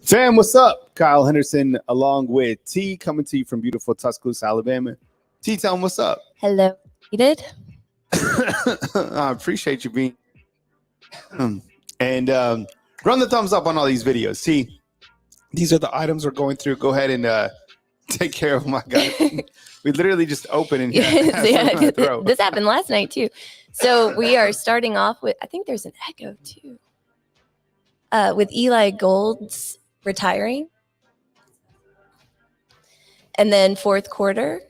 Fam, what's up? Kyle Henderson along with T coming to you from beautiful Tuscaloosa, Alabama. T, tell him what's up. Hello. You did? I appreciate you being and run the thumbs up on all these videos. T, these are the items we're going through. Go ahead and take care of my guy. We literally just open and this happened last night too. So we are starting off with, I think there's an echo too. With Eli Gold's retiring. And then fourth quarter,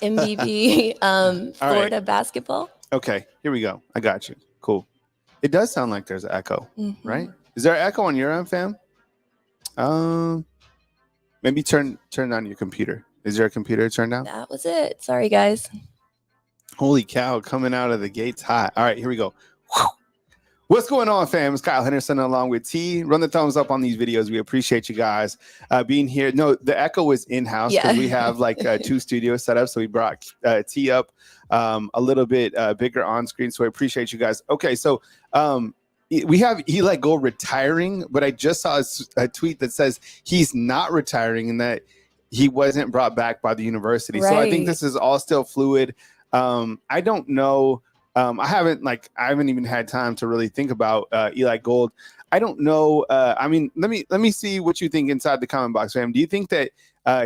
MVP Florida basketball. Okay, here we go. I got you. Cool. It does sound like there's an echo, right? Is there an echo on your end, fam? Maybe turn on your computer. Is your computer turned down? That was it. Sorry, guys. Holy cow, coming out of the gates hot. All right, here we go. Whew. What's going on, fam? It's Kyle Henderson along with T. Run the thumbs up on these videos. We appreciate you guys being here. No, the echo is in-house because we have like 2 studios set up. So we brought T up a little bit bigger on screen. So I appreciate you guys. Okay, so we have Eli Gold retiring, but I just saw a tweet that says he's not retiring and that he wasn't brought back by the university. Right. So I think this is all still fluid. I don't know. I haven't even had time to really think about Eli Gold. I don't know. I mean, let me see what you think inside the comment box, fam. Do you think that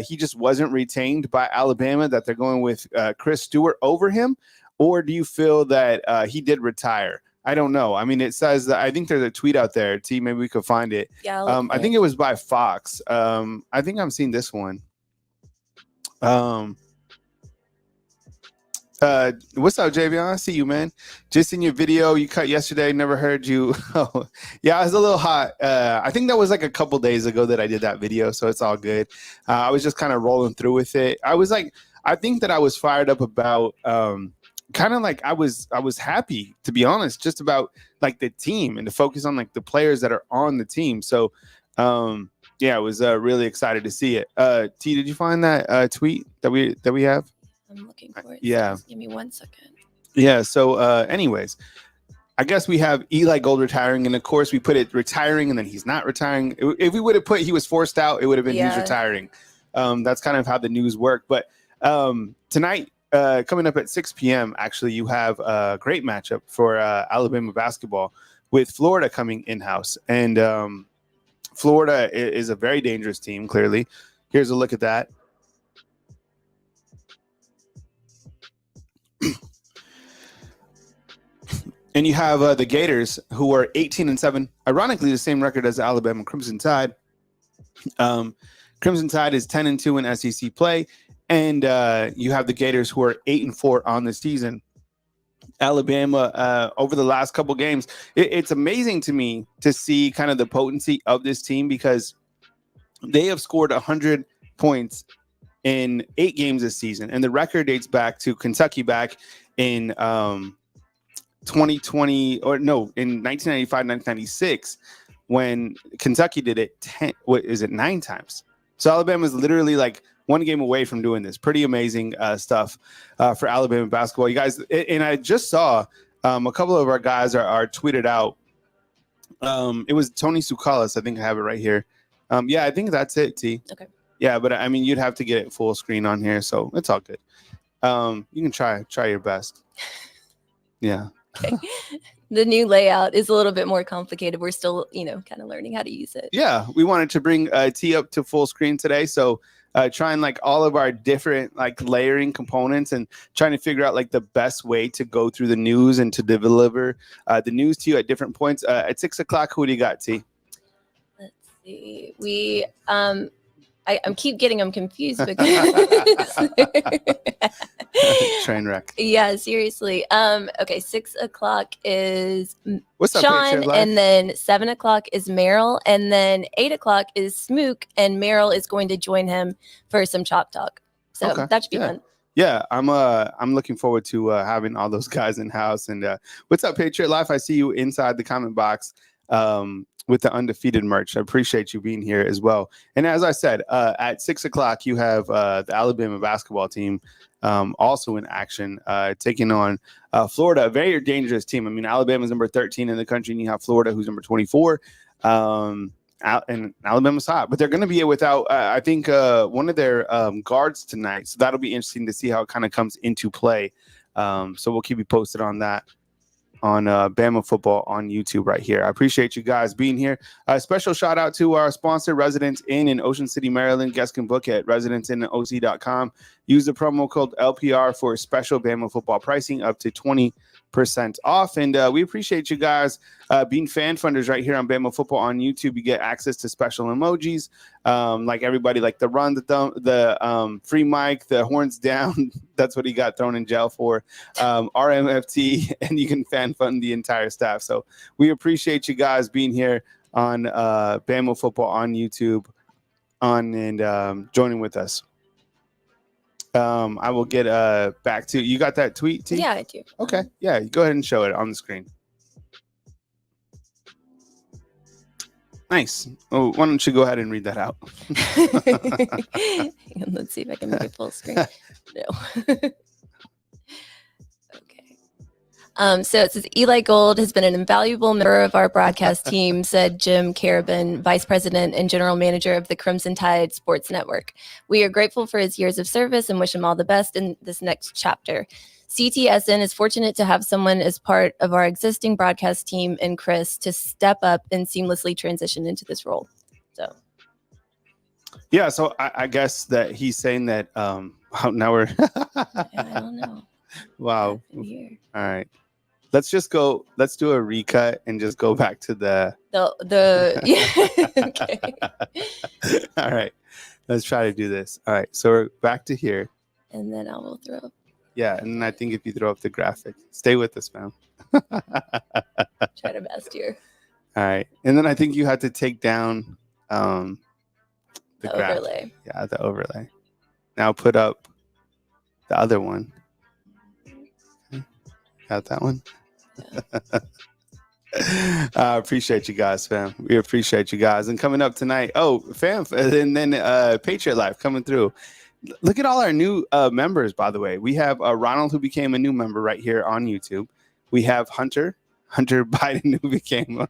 he just wasn't retained by Alabama, that they're going with Chris Stewart over him? Or do you feel that he did retire? I don't know. I mean, it says that I think there's a tweet out there. T, maybe we could find it. Yeah. I think it was by Fox. I think I'm seeing this one. What's up, Javion? I see you, man. Just in your video you cut yesterday, never heard you. Oh, yeah, I was a little hot. I think that was like a couple days ago that I did that video, so it's all good. I was just kind of rolling through with it. I think that I was fired up about kind of like I was happy, to be honest, just about like the team and to focus on like the players that are on the team. So yeah, I was really excited to see it. T, did you find that tweet that we have? I'm looking for it. Yeah. So give me 1 second. Yeah. So anyways, I guess we have Eli Gold retiring. And of course, we put it retiring and then he's not retiring. If we would have put he was forced out, it would have been he's retiring. That's kind of how the news worked. But tonight, coming up at 6 p.m., actually, you have a great matchup for Alabama basketball with Florida coming in-house. And Florida is a very dangerous team, clearly. Here's a look at that. And you have the Gators, who are 18-7, ironically the same record as the Alabama Crimson Tide. Crimson Tide is 10-2 in SEC play, and you have the Gators, who are 8-4 on the season. Alabama, over the last couple games, it's amazing to me to see kind of the potency of this team because they have scored 100 points in 8 games this season, and the record dates back to Kentucky back in 2020 or no, in 1995, 1996, when Kentucky did it 9 times. So Alabama is literally like 1 game away from doing this. Pretty amazing stuff for Alabama basketball. You guys, and I just saw a couple of our guys are tweeted out. It was Tony Sukalis. I think I have it right here. Yeah, I think that's it, T. Okay. Yeah, but I mean, you'd have to get it full screen on here, so it's all good. You can try your best. Yeah. Okay. The new layout is a little bit more complicated. We're still, kind of learning how to use it. Yeah, we wanted to bring T up to full screen today, so trying like all of our different like layering components and trying to figure out like the best way to go through the news and to deliver the news to you at different points. At 6 o'clock, who do you got, T? Let's see. We I keep getting them confused because train wreck. Yeah, seriously. Okay, 6 o'clock is What's up, Sean, and then 7 o'clock is Merrill, and then 8 o'clock is Smook, and Merrill is going to join him for some chalk talk. So that should be fun. Yeah, I'm looking forward to having all those guys in house. And what's up, Patriot Life? I see you inside the comment box. With the undefeated merch. I appreciate you being here as well. And as I said, at 6 o'clock, you have the Alabama basketball team also in action, taking on Florida, a very dangerous team. I mean, Alabama's number 13 in the country, and you have Florida, who's number 24. and Alabama's hot, but they're going to be without, I think, one of their guards tonight. So that'll be interesting to see how it kind of comes into play. So we'll keep you posted on that on Bama Football on YouTube right here. I appreciate you guys being here. A special shout out to our sponsor, Residence Inn in Ocean City, Maryland. Guests can book at residenceinnoc.com. Use the promo code LPR for special Bama football pricing up to 20% off. And we appreciate you guys being fan funders right here on Bama Football on YouTube. You get access to special emojis, like everybody, like the run, the free mic, the horns down. That's what he got thrown in jail for. RMFT, and you can fan fund the entire staff. So we appreciate you guys being here on Bama Football on YouTube and joining with us. I will get back to you. Got that tweet, T? Yeah, I do. Okay. Yeah, go ahead and show it on the screen. Nice. Oh, why don't you go ahead and read that out? Let's see if I can make it full screen. No. Okay. So it says, Eli Gold has been an invaluable member of our broadcast team, said Jim Carabin, Vice President and General Manager of the Crimson Tide Sports Network. We are grateful for his years of service and wish him all the best in this next chapter. CTSN is fortunate to have someone as part of our existing broadcast team and Chris to step up and seamlessly transition into this role. So, yeah, so I guess that he's saying that now we're I don't know. Wow. All right. Let's do a recut and just go back to the yeah. Okay. All right. Let's try to do this. All right. So we're back to here. And then I will throw up. Yeah, and I think if you throw up the graphic, stay with us, man. Try to best here. All right, and then I think you had to take down the overlay. Yeah, the overlay. Now put up the other one. Okay. Got that one. I appreciate you guys, fam. We appreciate you guys. And coming up tonight, fam, and then Patriot Life coming through. Look at all our new members, by the way. We have Ronald, who became a new member right here on YouTube. We have Hunter Biden, who became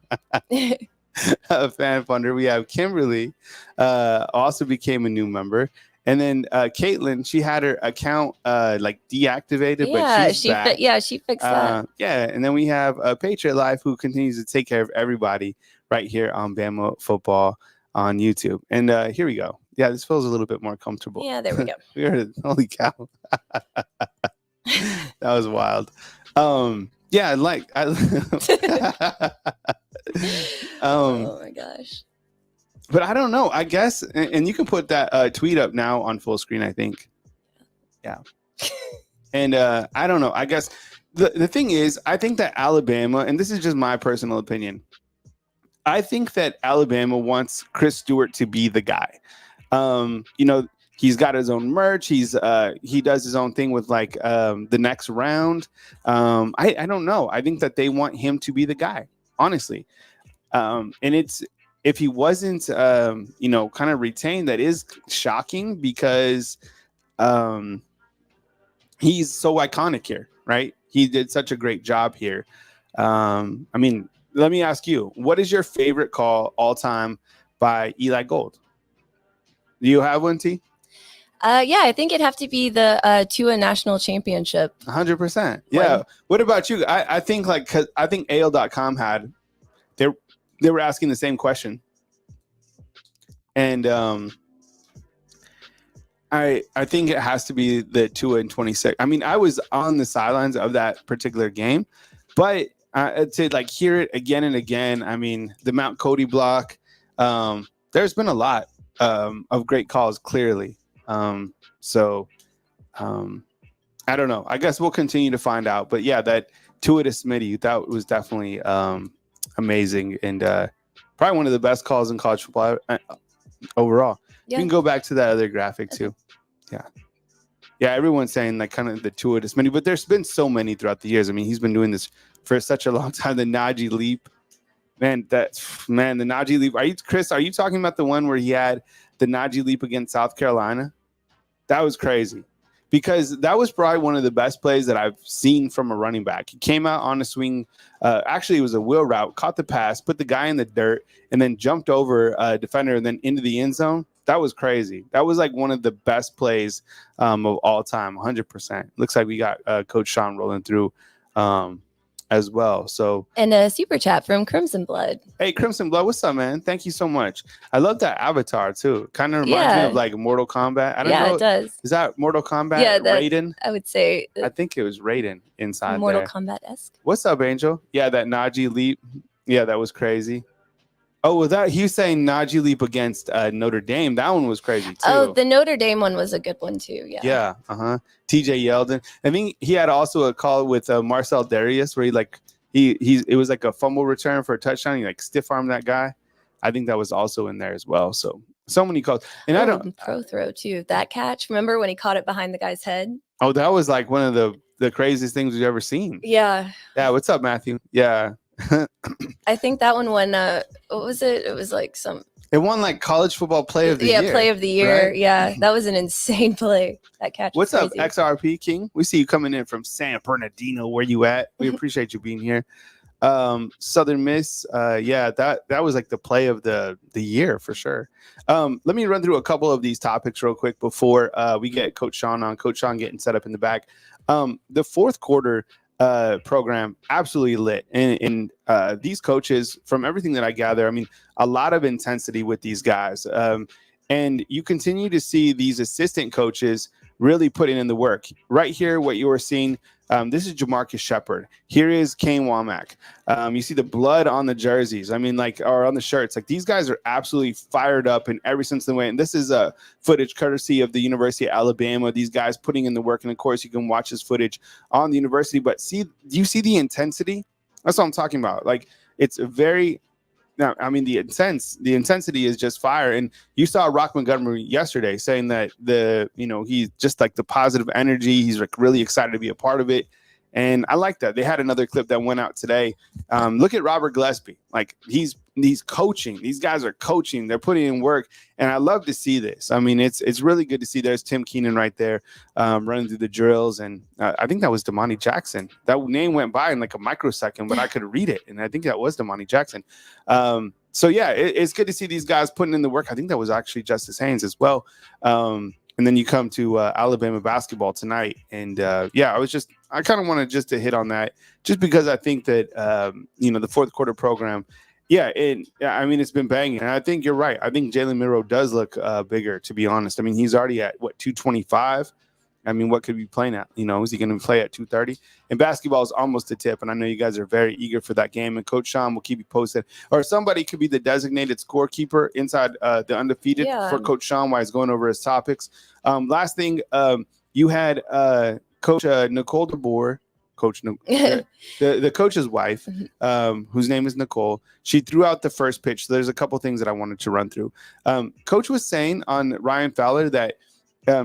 a fan funder. We have Kimberly, also became a new member. And then Caitlin, she had her account deactivated, but she's back. She fixed that. Yeah, and then we have Patriot Life, who continues to take care of everybody right here on Bama Football on YouTube. And here we go. Yeah, this feels a little bit more comfortable. Yeah, there we go. Holy cow. That was wild. Yeah, oh my gosh. But I don't know. I guess, and you can put that tweet up now on full screen, I think. Yeah. And I don't know. I guess the thing is, I think that Alabama, and this is just my personal opinion, I think that Alabama wants Chris Stewart to be the guy. He's got his own merch. He does his own thing with the next round. I don't know. I think that they want him to be the guy, honestly. And if he wasn't, kind of retained, that is shocking because he's so iconic here, right? He did such a great job here. Let me ask you, what is your favorite call all time by Eli Gold? Do you have one, T? Yeah, I think it'd have to be the Tua National Championship. 100%. Yeah. What about you? I think cause I think AL.com they were asking the same question. And I think it has to be the Tua in 26. I was on the sidelines of that particular game, but to hear it again and again, the Mount Cody block, there's been a lot of great calls, clearly. I don't know. I guess we'll continue to find out. But yeah, that Tua to Smitty, that was definitely amazing and probably one of the best calls in college football overall. Yeah. You can go back to that other graphic too. Yeah. Yeah, everyone's saying kind of the Tua to Smitty, but there's been so many throughout the years. He's been doing this for such a long time. The Najee leap. Man, the Najee leap. Are you talking about the one where he had the Najee leap against South Carolina? That was crazy. because that was probably one of the best plays that I've seen from a running back. He came out on a swing. Actually, it was a wheel route, caught the pass, put the guy in the dirt, and then jumped over a defender and then into the end zone. That was crazy. That was like one of the best plays of all time, 100%. Looks like we got Coach Sean rolling through as well. So, and a super chat from Crimson Blood. Hey, Crimson Blood, what's up, man? Thank you so much. I love that avatar too. Kind of reminds me of like Mortal Kombat. I don't know. It does. Is that Mortal Kombat? Yeah, Raiden. I would say. I think it was Raiden inside Mortal there. Kombat-esque. What's up, Angel? Yeah, that Najee leap. Yeah, that was crazy. Oh, was that he was saying Najee leap against Notre Dame? That one was crazy too. Oh, the Notre Dame one was a good one too. Yeah. Yeah. TJ Yeldon. I think he had also a call with Marcel Darius where it was like a fumble return for a touchdown. He like stiff armed that guy. I think that was also in there as well. So many calls. And I don't pro throw too. That catch. Remember when he caught it behind the guy's head? Oh, that was like one of the craziest things we've ever seen. Yeah. Yeah. What's up, Matthew? Yeah. I think that one won. What was it? It was like It won like college football play of the year. Yeah, play of the year. Right? Yeah, that was an insane play. That catch. What's up, XRP King? We see you coming in from San Bernardino. Where you at? We appreciate you being here. Southern Miss. Yeah, that was like the play of the year for sure. Let me run through a couple of these topics real quick before we get Coach Sean on. Coach Sean getting set up in the back. The fourth quarter program absolutely lit, and these coaches, from everything that I gather, I mean, a lot of intensity with these guys, and you continue to see these assistant coaches really putting in the work. Right here, what you are seeing, this is Jamarcus Shepard. Here is Kane Womack. You see the blood on the jerseys. I mean, or on the shirts. Like, these guys are absolutely fired up in every sense of the way. And this is footage courtesy of the University of Alabama. These guys putting in the work. And of course, you can watch this footage on the university. But do you see the intensity? That's what I'm talking about. Like, it's very. Now, I mean, the intensity is just fire. And you saw Rock Montgomery yesterday saying that he's just like the positive energy. He's like really excited to be a part of it. And I like that. They had another clip that went out today. Look at Robert Gillespie. Like, he's coaching. These guys are coaching. They're putting in work. And I love to see this. I mean, it's really good to see. There's Tim Keenan right there running through the drills. And I think that was Damani Jackson. That name went by in like a microsecond, but I could read it. And I think that was Damani Jackson. So, yeah, it's good to see these guys putting in the work. I think that was actually Justice Haynes as well. And then you come to Alabama basketball tonight. And, I kind of wanted just to hit on that just because I think that, the fourth quarter program, it's been banging. And I think you're right. I think Jalen Milroe does look bigger, to be honest. I mean, he's already at, 225? I mean, what could we be playing at? Is he going to play at 230? And basketball is almost a tip. And I know you guys are very eager for that game. And Coach Sean will keep you posted. Or somebody could be the designated scorekeeper inside the Undefeated for Coach Sean while he's going over his topics. Last thing, you had Coach Nicole DeBoer, the coach's wife, whose name is Nicole. She threw out the first pitch. So there's a couple things that I wanted to run through. Coach was saying on Ryan Fowler that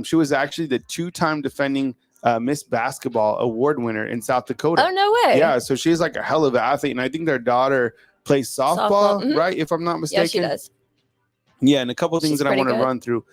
she was actually the two-time defending Miss Basketball award winner in South Dakota. Oh, no way. Yeah, so she's like a hell of an athlete. And I think their daughter plays softball, right? If I'm not mistaken. Yeah, she does. Yeah, and a couple of things that I want to run through.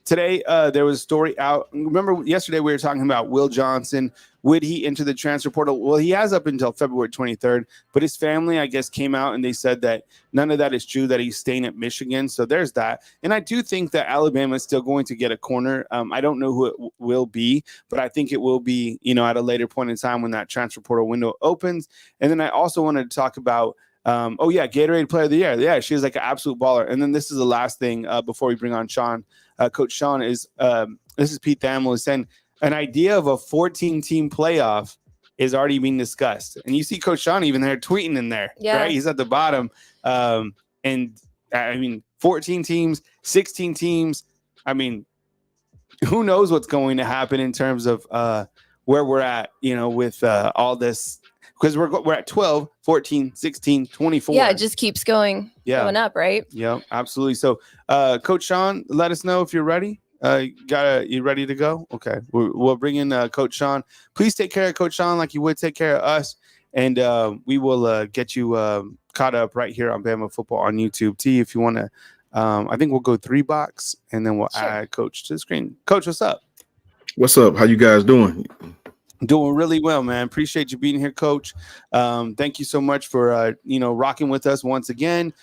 Today, there was a story out. Remember, yesterday we were talking about Will Johnson. Would he enter the transfer portal? Well, he has up until February 23rd, but his family, I guess, came out and they said that none of that is true, that he's staying at Michigan. So there's that. And I do think that Alabama is still going to get a corner. I don't know who it will be, but I think it will be, at a later point in time when that transfer portal window opens. And then I also wanted to talk about Gatorade Player of the Year. Yeah, she was like an absolute baller. And then this is the last thing before we bring on Sean. Coach Sean is this is Pete Thamel is saying an idea of a 14-team playoff is already being discussed. And you see Coach Sean even there tweeting in there. Yeah. Right? He's at the bottom. And I mean, 14 teams, 16 teams. I mean, who knows what's going to happen in terms of where we're at, with all this. Because we're at 12, 14, 16, 24. Yeah, it just keeps going up, right? Yeah, absolutely. So, Coach Sean, let us know if you're ready. You ready to go? Okay, we'll bring in Coach Sean. Please take care of Coach Sean like you would take care of us, and we will get you caught up right here on Bama Football on YouTube. T, if you want to, I think we'll go 3 box, and then we'll add Coach to the screen. Coach, what's up? What's up? How you guys doing? Doing really well, man. Appreciate you being here, Coach. Thank you so much for rocking with us once again.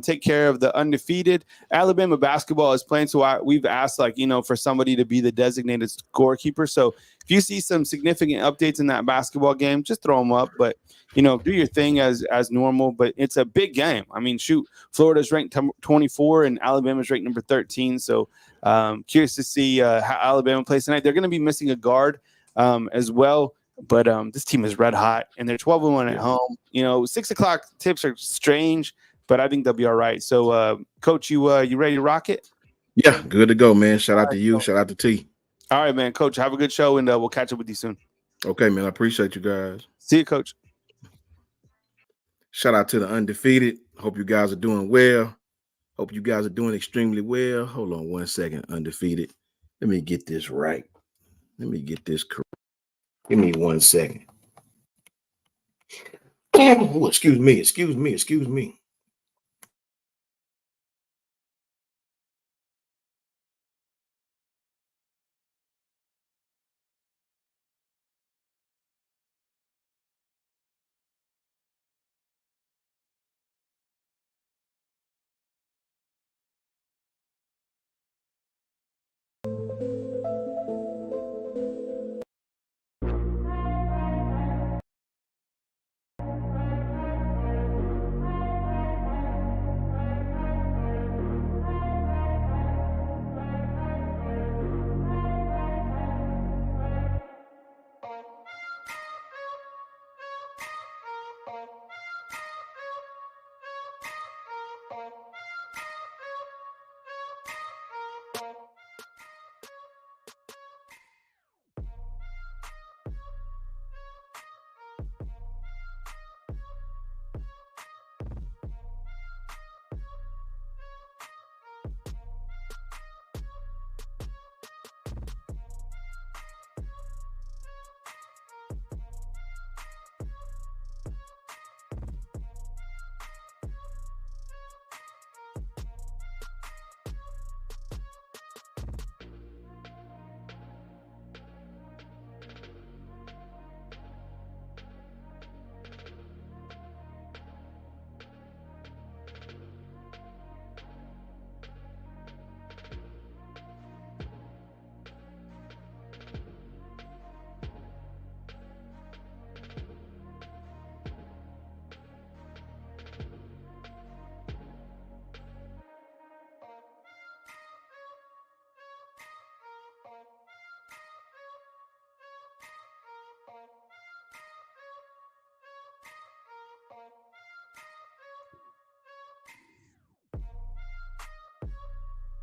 Take care of the undefeated Alabama basketball is playing. So we've asked, for somebody to be the designated scorekeeper. So if you see some significant updates in that basketball game, just throw them up. But do your thing as normal. But it's a big game. I mean, shoot, Florida's ranked 24 and Alabama's ranked number 13. So curious to see how Alabama plays tonight. They're going to be missing a guard as well. But this team is red hot, and they're 12-1 at home. 6 o'clock tips are strange, but I think they'll be all right. So, Coach, you ready to rock it? Yeah, good to go, man. Shout out to you. Shout out to T. All right, man. Coach, have a good show, and we'll catch up with you soon. Okay, man. I appreciate you guys. See you, Coach. Shout out to the undefeated. Hope you guys are doing well. Hope you guys are doing extremely well. Hold on one second, undefeated. Let me get this right. Let me get this correct. Give me 1 second. Oh, excuse me.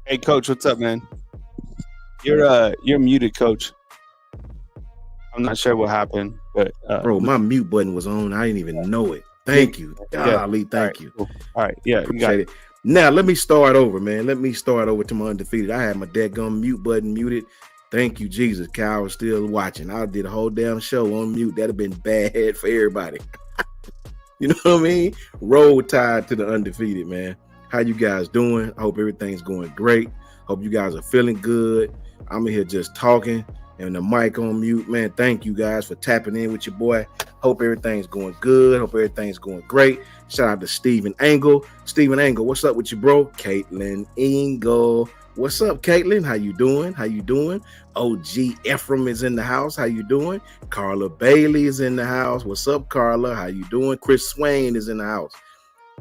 Hey, Coach, what's up, man? You're muted, Coach. I'm not sure what happened, but bro, my mute button was on. I didn't even know it. Thank you. Golly, thank you. Cool. All right, yeah, appreciate it. Now let me start over, man. Let me start over to my undefeated. I had my dadgum mute button muted. Thank you, Jesus. Kyle was still watching. I did a whole damn show on mute. That'd have been bad for everybody. You know what I mean? Roll Tide to the undefeated, man. How you guys doing? I hope everything's going great. Hope you guys are feeling good. I'm in here just talking and the mic on mute, man. Thank you guys for tapping in with your boy. Hope everything's going good. Hope everything's going great. Shout out to Steven Angle. Steven Angle, what's up with you, bro? Caitlin Angle. What's up, Caitlin? How you doing? How you doing? OG Ephraim is in the house. How you doing? Carla Bailey is in the house. What's up, Carla? How you doing? Chris Swain is in the house.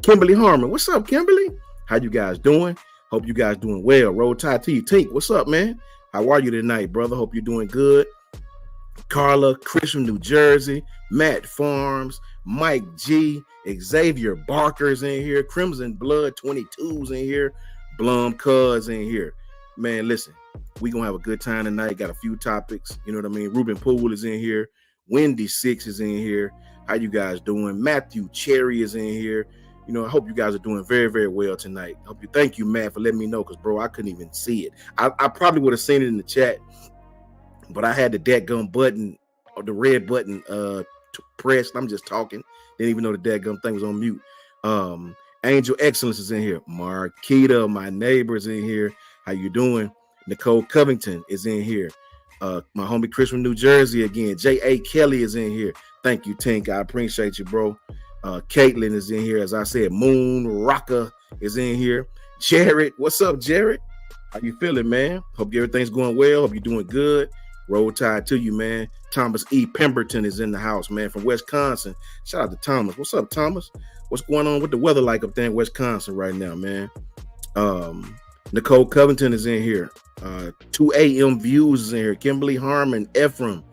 Kimberly Harmon. What's up, Kimberly? How you guys doing? Hope you guys doing well. Roll Tide to you. Tink, what's up, man? How are you tonight, brother? Hope you're doing good. Carla, Chris from New Jersey, Matt Farms, Mike G, Xavier Barker's in here, Crimson Blood 22's in here, Blum Cuz in here. Man, listen, we gonna have a good time tonight. Got a few topics, you know what I mean? Ruben Poole is in here, Wendy Six is in here. How you guys doing? Matthew Cherry is in here. You know, I hope you guys are doing very, very well tonight. Thank you, Matt, for letting me know, because, bro, I couldn't even see it. I probably would have seen it in the chat, but I had the dadgum button, or the red button pressed. I'm just talking. Didn't even know the dadgum thing was on mute. Angel Excellence is in here. Marquita, my neighbor's in here. How you doing? Nicole Covington is in here. My homie Chris from New Jersey again. J.A. Kelly is in here. Thank you, Tink. I appreciate you, bro. Caitlin is in here. As I said, Moon Rocker is in here. Jared, what's up, Jared? How you feeling, man? Hope everything's going well. Hope you're doing good. Roll Tide to you, man. Thomas E. Pemberton is in the house, man, from Wisconsin. Shout out to Thomas. What's up, Thomas? What's going on with the weather like up there in Wisconsin right now, man? Nicole Covington is in here. 2 a.m. Views is in here. Kimberly Harmon, Ephraim.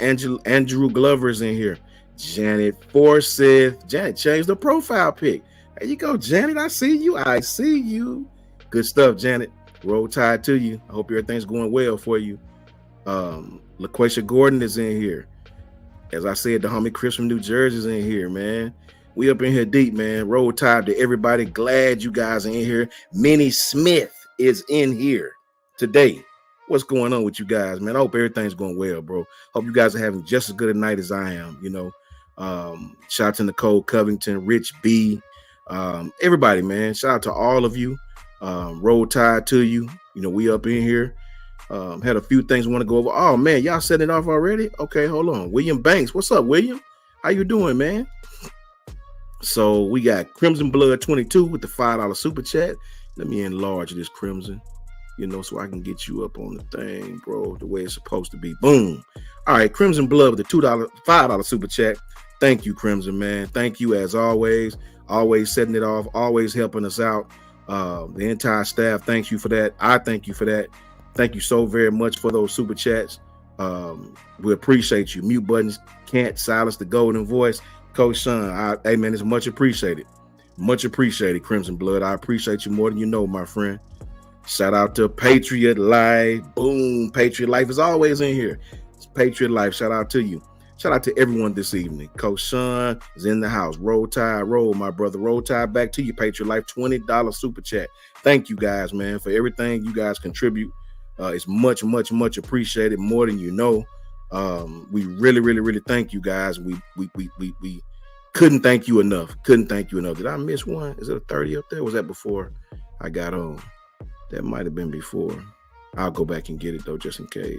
Andrew Glover is in here. Janet Forsyth. Janet changed the profile pic. There you go, Janet. I see you. I see you. Good stuff, Janet. Roll Tide to you. I hope everything's going well for you. LaQuisha Gordon is in here. As I said, the homie Chris from New Jersey is in here, man. We up in here deep, man. Roll Tide to everybody. Glad you guys are in here. Minnie Smith is in here today. What's going on with you guys, man? I hope everything's going well, bro. Hope you guys are having just as good a night as I am, you know. Shout out to Nicole Covington, Rich B, everybody, man. Shout out to all of you. Roll Tide to you. You know, we up in here. Had a few things we want to go over. Oh, man, y'all setting it off already? Okay, hold on. William Banks. What's up, William? How you doing, man? So we got Crimson Blood 22 with the $5 super chat. Let me enlarge this Crimson, you know, so I can get you up on the thing, bro, the way it's supposed to be. Boom. All right, Crimson Blood with the $5 super chat. Thank you, Crimson, man. Thank you as always. Always setting it off, always helping us out. The entire staff, thanks you for that. I thank you for that. Thank you so very much for those super chats. We appreciate you. Mute buttons can't silence the golden voice. Coach Sean, hey, man, it's much appreciated. Much appreciated, Crimson Blood. I appreciate you more than you know, my friend. Shout out to Patriot Life. Boom. Patriot Life is always in here. It's Patriot Life. Shout out to you. Shout out to everyone this evening. Coach Sean is in the house. Roll Tide, roll, my brother. Roll Tide back to you, Patriot Life. $20 super chat. Thank you guys, man, for everything you guys contribute. It's much, much, much appreciated, more than you know. We really, really, really thank you guys. We couldn't thank you enough. Couldn't thank you enough. Did I miss one? Is it a 30 up there? Was that before I got on? That might have been before. I'll go back and get it though, just in case.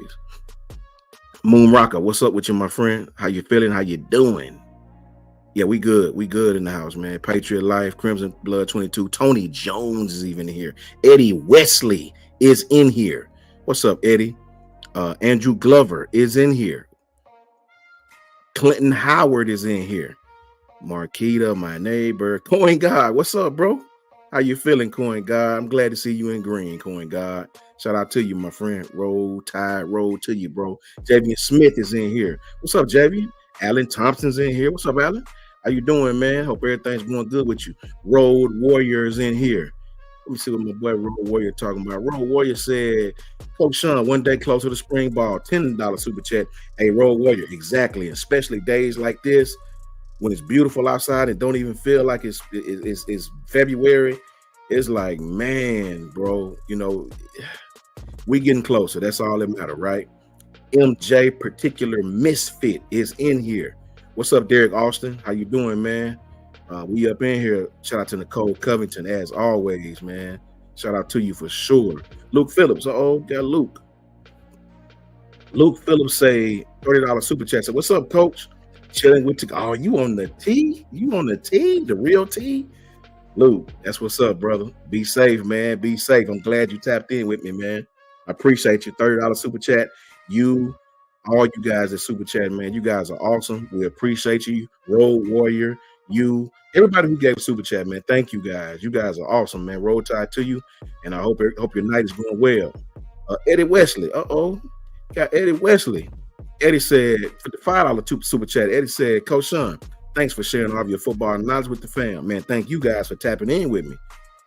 Moon Rocker, what's up with you, my friend? How you feeling? How you doing? Yeah, we good. We good in the house, man. Patriot Life, Crimson Blood 22. Tony Jones is even here. Eddie Wesley is in here. What's up, Eddie? Andrew Glover is in here. Clinton Howard is in here. Marquita, my neighbor. Coin God, what's up, bro? How you feeling, Coin God? I'm glad to see you in green, Coin God. Shout out to you, my friend. Roll Tide, roll to you, bro. Javian Smith is in here. What's up, Javian? Alan Thompson's in here. What's up, Alan? How you doing, man? Hope everything's going good with you. Road Warriors in here. Let me see what my boy Road Warrior talking about. Road Warrior said, Coach Sean, one day closer to spring ball, $10 super chat. Hey, Road Warrior, exactly. Especially days like this, when it's beautiful outside and don't even feel like it's February. It's like, man, bro, you know, we getting closer. That's all that matter, right? MJ Particular Misfit is in here. What's up, Derek Austin? How you doing, man? We up in here. Shout out to Nicole Covington, as always, man. Shout out to you for sure. Luke Phillips. Got Luke. Luke Phillips say $30 super chat. So what's up, Coach? Chilling with you. Oh, you on the T? You on the T? The real T? Luke, that's what's up, brother. Be safe, man. Be safe. I'm glad you tapped in with me, man. I appreciate you. $30 super chat. You, all you guys that super chat, man. You guys are awesome. We appreciate you. Road Warrior, you, everybody who gave a super chat, man. Thank you guys. You guys are awesome, man. Roll Tide to you, and I hope your night is going well. Eddie Wesley. Got Eddie Wesley. Eddie said, for the $5 super chat, Eddie said, Coach Sean, thanks for sharing all of your football knowledge with the fam. Man, thank you guys for tapping in with me.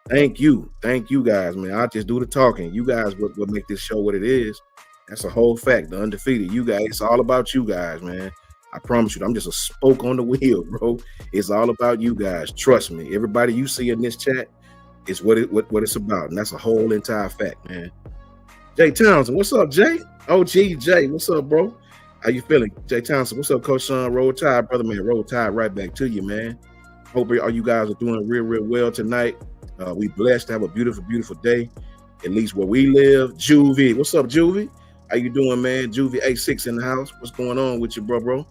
Thank you. Thank you guys, man. I just do the talking. You guys will make this show what it is. That's a whole fact. The undefeated. You guys, it's all about you guys, man. I promise you, I'm just a spoke on the wheel, bro. It's all about you guys. Trust me. Everybody you see in this chat is what it's about. And that's a whole entire fact, man. Jay Townsend, what's up, Jay? OG Jay, what's up, bro? How you feeling? Jay Townsend, what's up, Coach Sean? Roll Tide, brother, man. Roll Tide right back to you, man. Hope all you guys are doing real, real well tonight. We blessed to have a beautiful, beautiful day, at least where we live. Juvie, what's up, Juvie? How you doing, man? Juvie A6 in the house. What's going on with you, bro?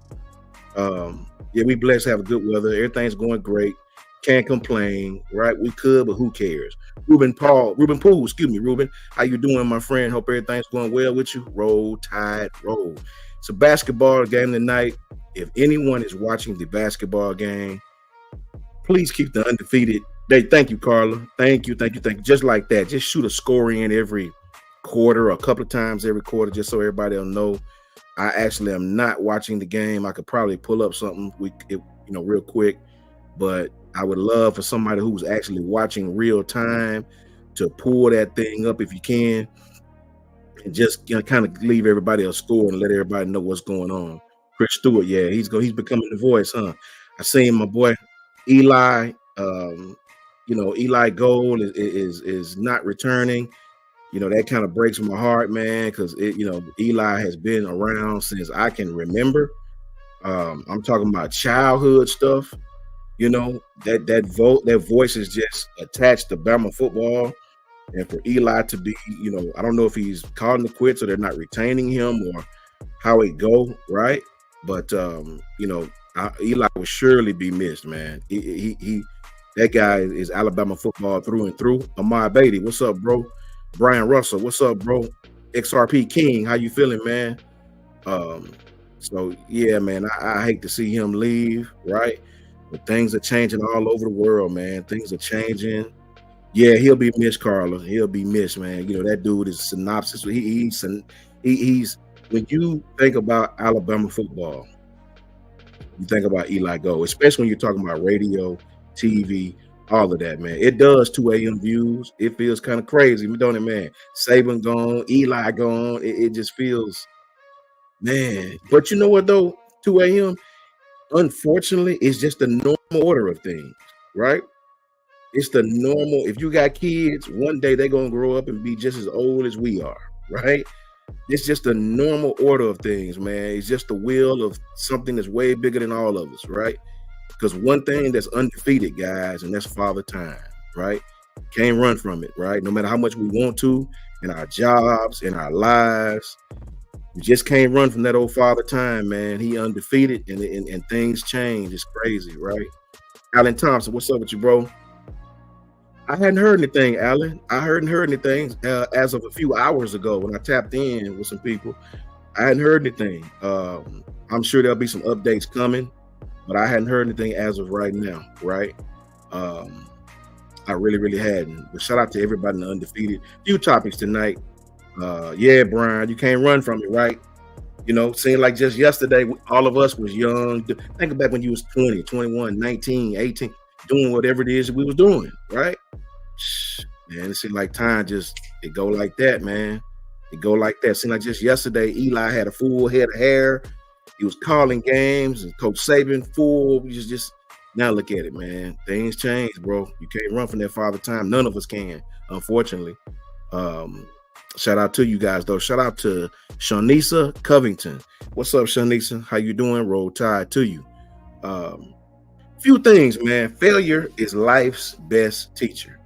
Yeah, we blessed to have a good weather. Everything's going great. Can't complain, right? We could, but who cares? Ruben Poole, excuse me, Ruben. How you doing, my friend? Hope everything's going well with you. Roll Tide, roll. It's a basketball game tonight. If anyone is watching the basketball game, please keep the undefeated. Thank you, Carla. Thank you. Just like that. Just shoot a score in every quarter, a couple of times every quarter, just so everybody will know. I actually am not watching the game. I could probably pull up something real quick, but I would love for somebody who's actually watching real time to pull that thing up if you can, and just kind of leave everybody a score and let everybody know what's going on. Chris Stewart, yeah, he's becoming the voice, huh? I seen my boy Eli. Eli Gold is not returning. That kind of breaks my heart, man, because Eli has been around since I can remember. I'm talking about childhood stuff. That voice is just attached to Bama football. And for Eli to be, I don't know if he's calling the quits or they're not retaining him or how it go, right? But Eli will surely be missed, man. He that guy is Alabama football through and through. Ahmad Beatty, what's up, bro? Brian Russell, what's up, bro? XRP King, how you feeling, man? So yeah, man, I hate to see him leave, right? But things are changing all over the world, man. Things are changing. Yeah, he'll be missed, Carla. He'll be missed, man. That dude is synopsis. He's when you think about Alabama football, you think about Eli Gold, especially when you're talking about radio, TV, all of that, man. It does 2 a.m. views. It feels kind of crazy, don't it, man? Saban gone, Eli gone. It just feels, man. But you know what, though? 2 a.m., unfortunately, it's just the normal order of things, right? It's the normal. If you got kids, one day they're going to grow up and be just as old as we are, right? It's just the normal order of things, man. It's just the will of something that's way bigger than all of us, right? Because one thing that's undefeated, guys, and that's Father Time, right? Can't run from it, right? No matter how much we want to in our jobs, in our lives, we just can't run from that old Father Time, man. He undefeated, and things change. It's crazy, right? Alan Thompson, what's up with you, bro? I hadn't heard anything, Alan. I hadn't heard anything as of a few hours ago when I tapped in with some people. I hadn't heard anything. I'm sure there'll be some updates coming, but I hadn't heard anything as of right now, right? I really, really hadn't. But shout out to everybody in the undefeated. Few topics tonight. Yeah, Brian, you can't run from it, right? Seemed like just yesterday, all of us was young. Think back when you was 20, 21, 19, 18, doing whatever it is we was doing, right? Man, it seemed like time it go like that, man. It go like that. Seemed like just yesterday, Eli had a full head of hair. He was calling games, and Coach Saban full. Just now look at it, man. Things change, bro. You can't run from that Father Time. None of us can, unfortunately. Shout out to you guys, though. Shout out to Shawnisa Covington. What's up, Shawnisa? How you doing? Roll Tide to you. Few things, man. Failure is life's best teacher.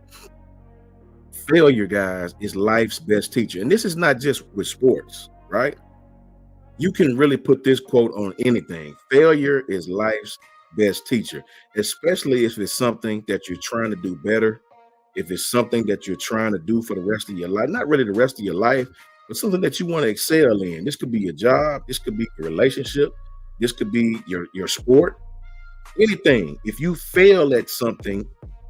Failure, guys, is life's best teacher. And this is not just with sports, right? You can really put this quote on anything. Failure is life's best teacher, especially if it's something that you're trying to do better. If it's something that you're trying to do for the rest of your life, not really the rest of your life, but something that you want to excel in. This could be your job. This could be your relationship. This could be your sport. Anything. If you fail at something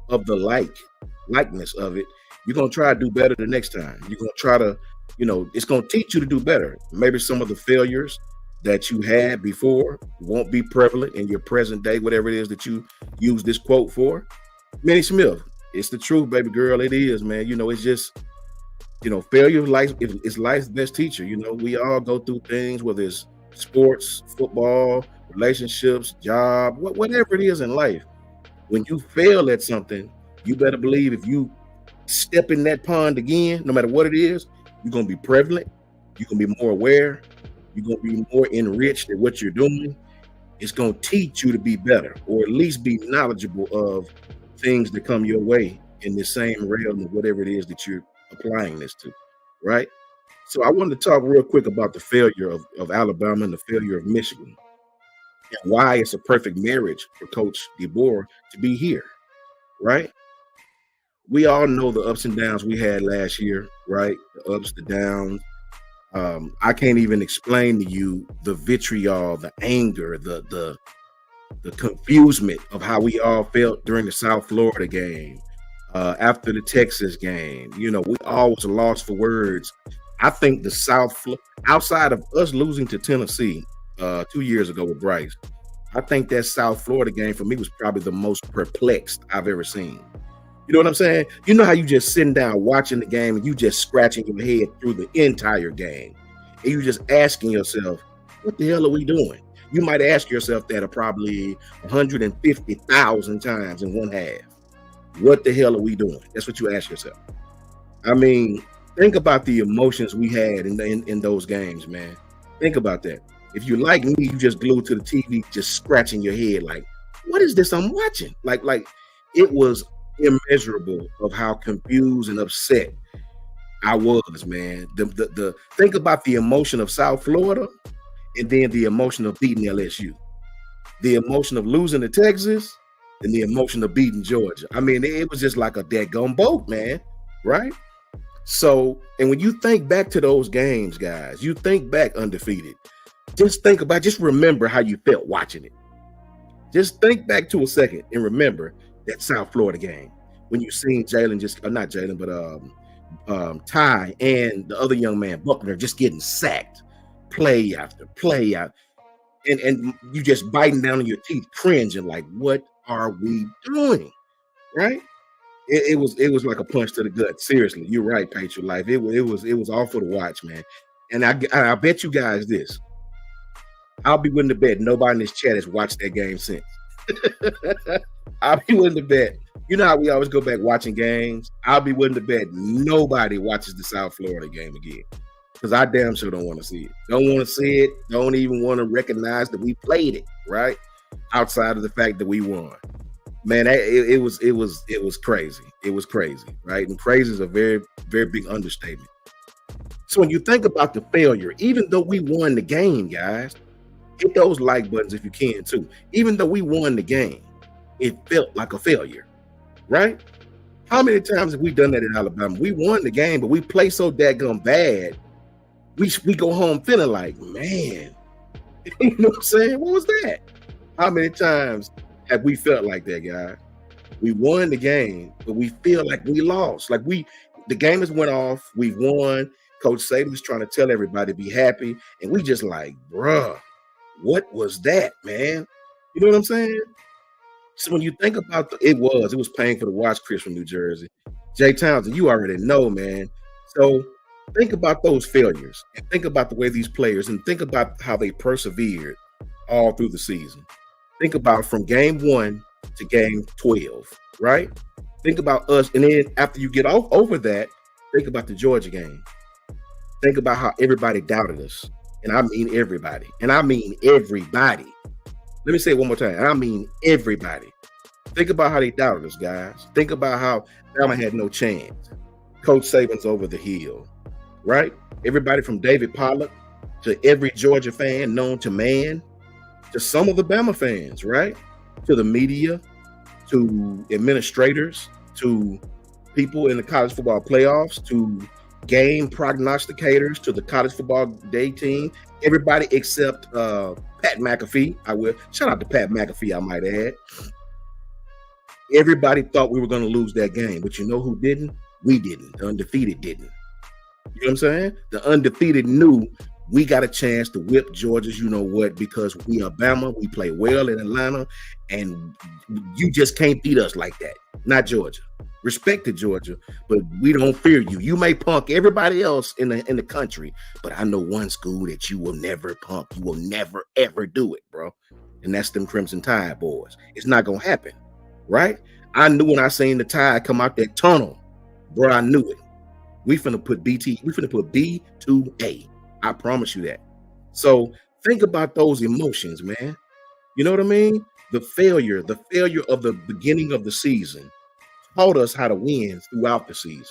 of the likeness of it, you're going to try to do better the next time. You're going to try to, it's going to teach you to do better. Maybe some of the failures that you had before won't be prevalent in your present day, whatever it is that you use this quote for. Minnie Smith, it's the truth, baby girl. It is, man. It's just, failure is life's best teacher. We all go through things, whether it's sports, football, relationships, job, whatever it is in life. When you fail at something, you better believe if you step in that pond again, no matter what it is, you're going to be prevalent. You're going to be more aware. You're going to be more enriched at what you're doing. It's going to teach you to be better, or at least be knowledgeable of things that come your way in the same realm of whatever it is that you're applying this to, right? So I wanted to talk real quick about the failure of Alabama and the failure of Michigan and why it's a perfect marriage for Coach DeBoer to be here, right? We all know the ups and downs we had last year, right? The ups, the downs. I can't even explain to you the vitriol, the anger, the confusement of how we all felt during the South Florida game, after the Texas game. You know, we all was lost for words. I think outside of us losing to Tennessee 2 years ago with Bryce, I think that South Florida game for me was probably the most perplexed I've ever seen. You know what I'm saying? You know how you just sitting down watching the game and you just scratching your head through the entire game. And you just asking yourself, what the hell are we doing? You might ask yourself that probably 150,000 times in one half. What the hell are we doing? That's what you ask yourself. I mean, think about the emotions we had in those games, man. Think about that. If you like me, you just glued to the TV, just scratching your head like, what is this I'm watching? Like it was immeasurable of how confused and upset I was, man. The think about the emotion of South Florida and then the emotion of beating LSU, the emotion of losing to Texas, and the emotion of beating Georgia. I mean, it was just like a daggone boat, man, right? So, and when you think back to those games, guys, you think back undefeated. Just remember how you felt watching it. Just think back to a second and remember that South Florida game when you seen Jalen not Jalen, but Ty and the other young man, Buckner, just getting sacked play after play out. And you just biting down on your teeth, cringing like, what are we doing? Right? It was like a punch to the gut. Seriously, you're right, Patriot Life. It was awful to watch, man. And I bet you guys this. I'll be willing to bet nobody in this chat has watched that game since. I'll be willing to bet. You know how we always go back watching games? I'll be willing to bet nobody watches the South Florida game again. Because I damn sure don't want to see it. Don't want to see it. Don't even want to recognize that we played it, right? Outside of the fact that we won. Man, it was crazy. It was crazy, right? And crazy is a very, very big understatement. So when you think about the failure, even though we won the game, guys, hit those like buttons if you can too. Even though we won the game, it felt like a failure, right? How many times have we done that in Alabama? We won the game, but we play so daggone bad. We go home feeling like, man, you know what I'm saying? What was that? How many times have we felt like that, guys? We won the game, but we feel like we lost. Like the game has went off. We've won. Coach Saban's trying to tell everybody to be happy, and we just like, bruh, what was that, man? You know what I'm saying? So when you think about it was painful to watch. Chris from New Jersey, Jay Townsend, you already know, man. So think about those failures and think about the way these players and think about how they persevered all through the season. Think about from game 1 to game 12, right? Think about us. And then after you get over that, think about the Georgia game. Think about how everybody doubted us. And I mean everybody. And I mean everybody. Let me say it one more time. And I mean everybody. Think about how they doubted us, guys. Think about how Bama had no chance. Coach Saban's over the hill, right? Everybody from David Pollock to every Georgia fan known to man, to some of the Bama fans, right? To the media, to administrators, to people in the college football playoffs, to game prognosticators, to the college football day team, everybody except Pat McAfee. I will shout out to Pat McAfee, I might add. Everybody thought we were going to lose that game, but you know who didn't? We didn't. The undefeated didn't. You know what I'm saying? The undefeated knew we got a chance to whip Georgia's you know what, because we are Bama, we play well in Atlanta, and you just can't beat us like that. Not Georgia. Respect to Georgia, but we don't fear you. You may punk everybody else in the country, but I know one school that you will never punk. You will never, ever do it, bro. And that's them Crimson Tide boys. It's not going to happen, right? I knew when I seen the Tide come out that tunnel, bro, I knew it. We finna put B2A. I promise you that. So think about those emotions, man. You know what I mean? The failure of the beginning of the season taught us how to win throughout the season,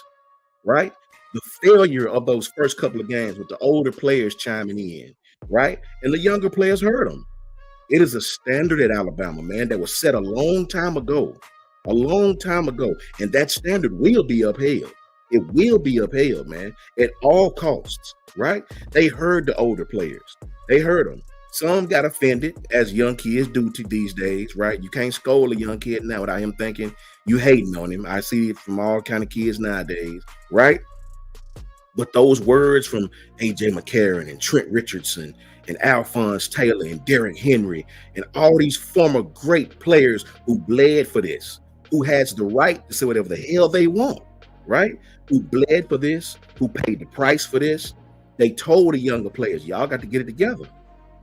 right? the failure of those first couple of games with the older players chiming in, right? And the younger players heard them. It is a standard at Alabama, man, that was set a long time ago. And that standard will be upheld. It will be upheld, man, at all costs, right? They heard the older players. They heard them. Some got offended, as young kids do to these days, right? You can't scold a young kid now without him thinking you hating on him. I see it from all kind of kids nowadays, right? But those words from A.J. McCarron and Trent Richardson and Alphonse Taylor and Derrick Henry and all these former great players who bled for this, who has the right to say whatever the hell they want, right? Who bled for this, who paid the price for this. They told the younger players, y'all got to get it together.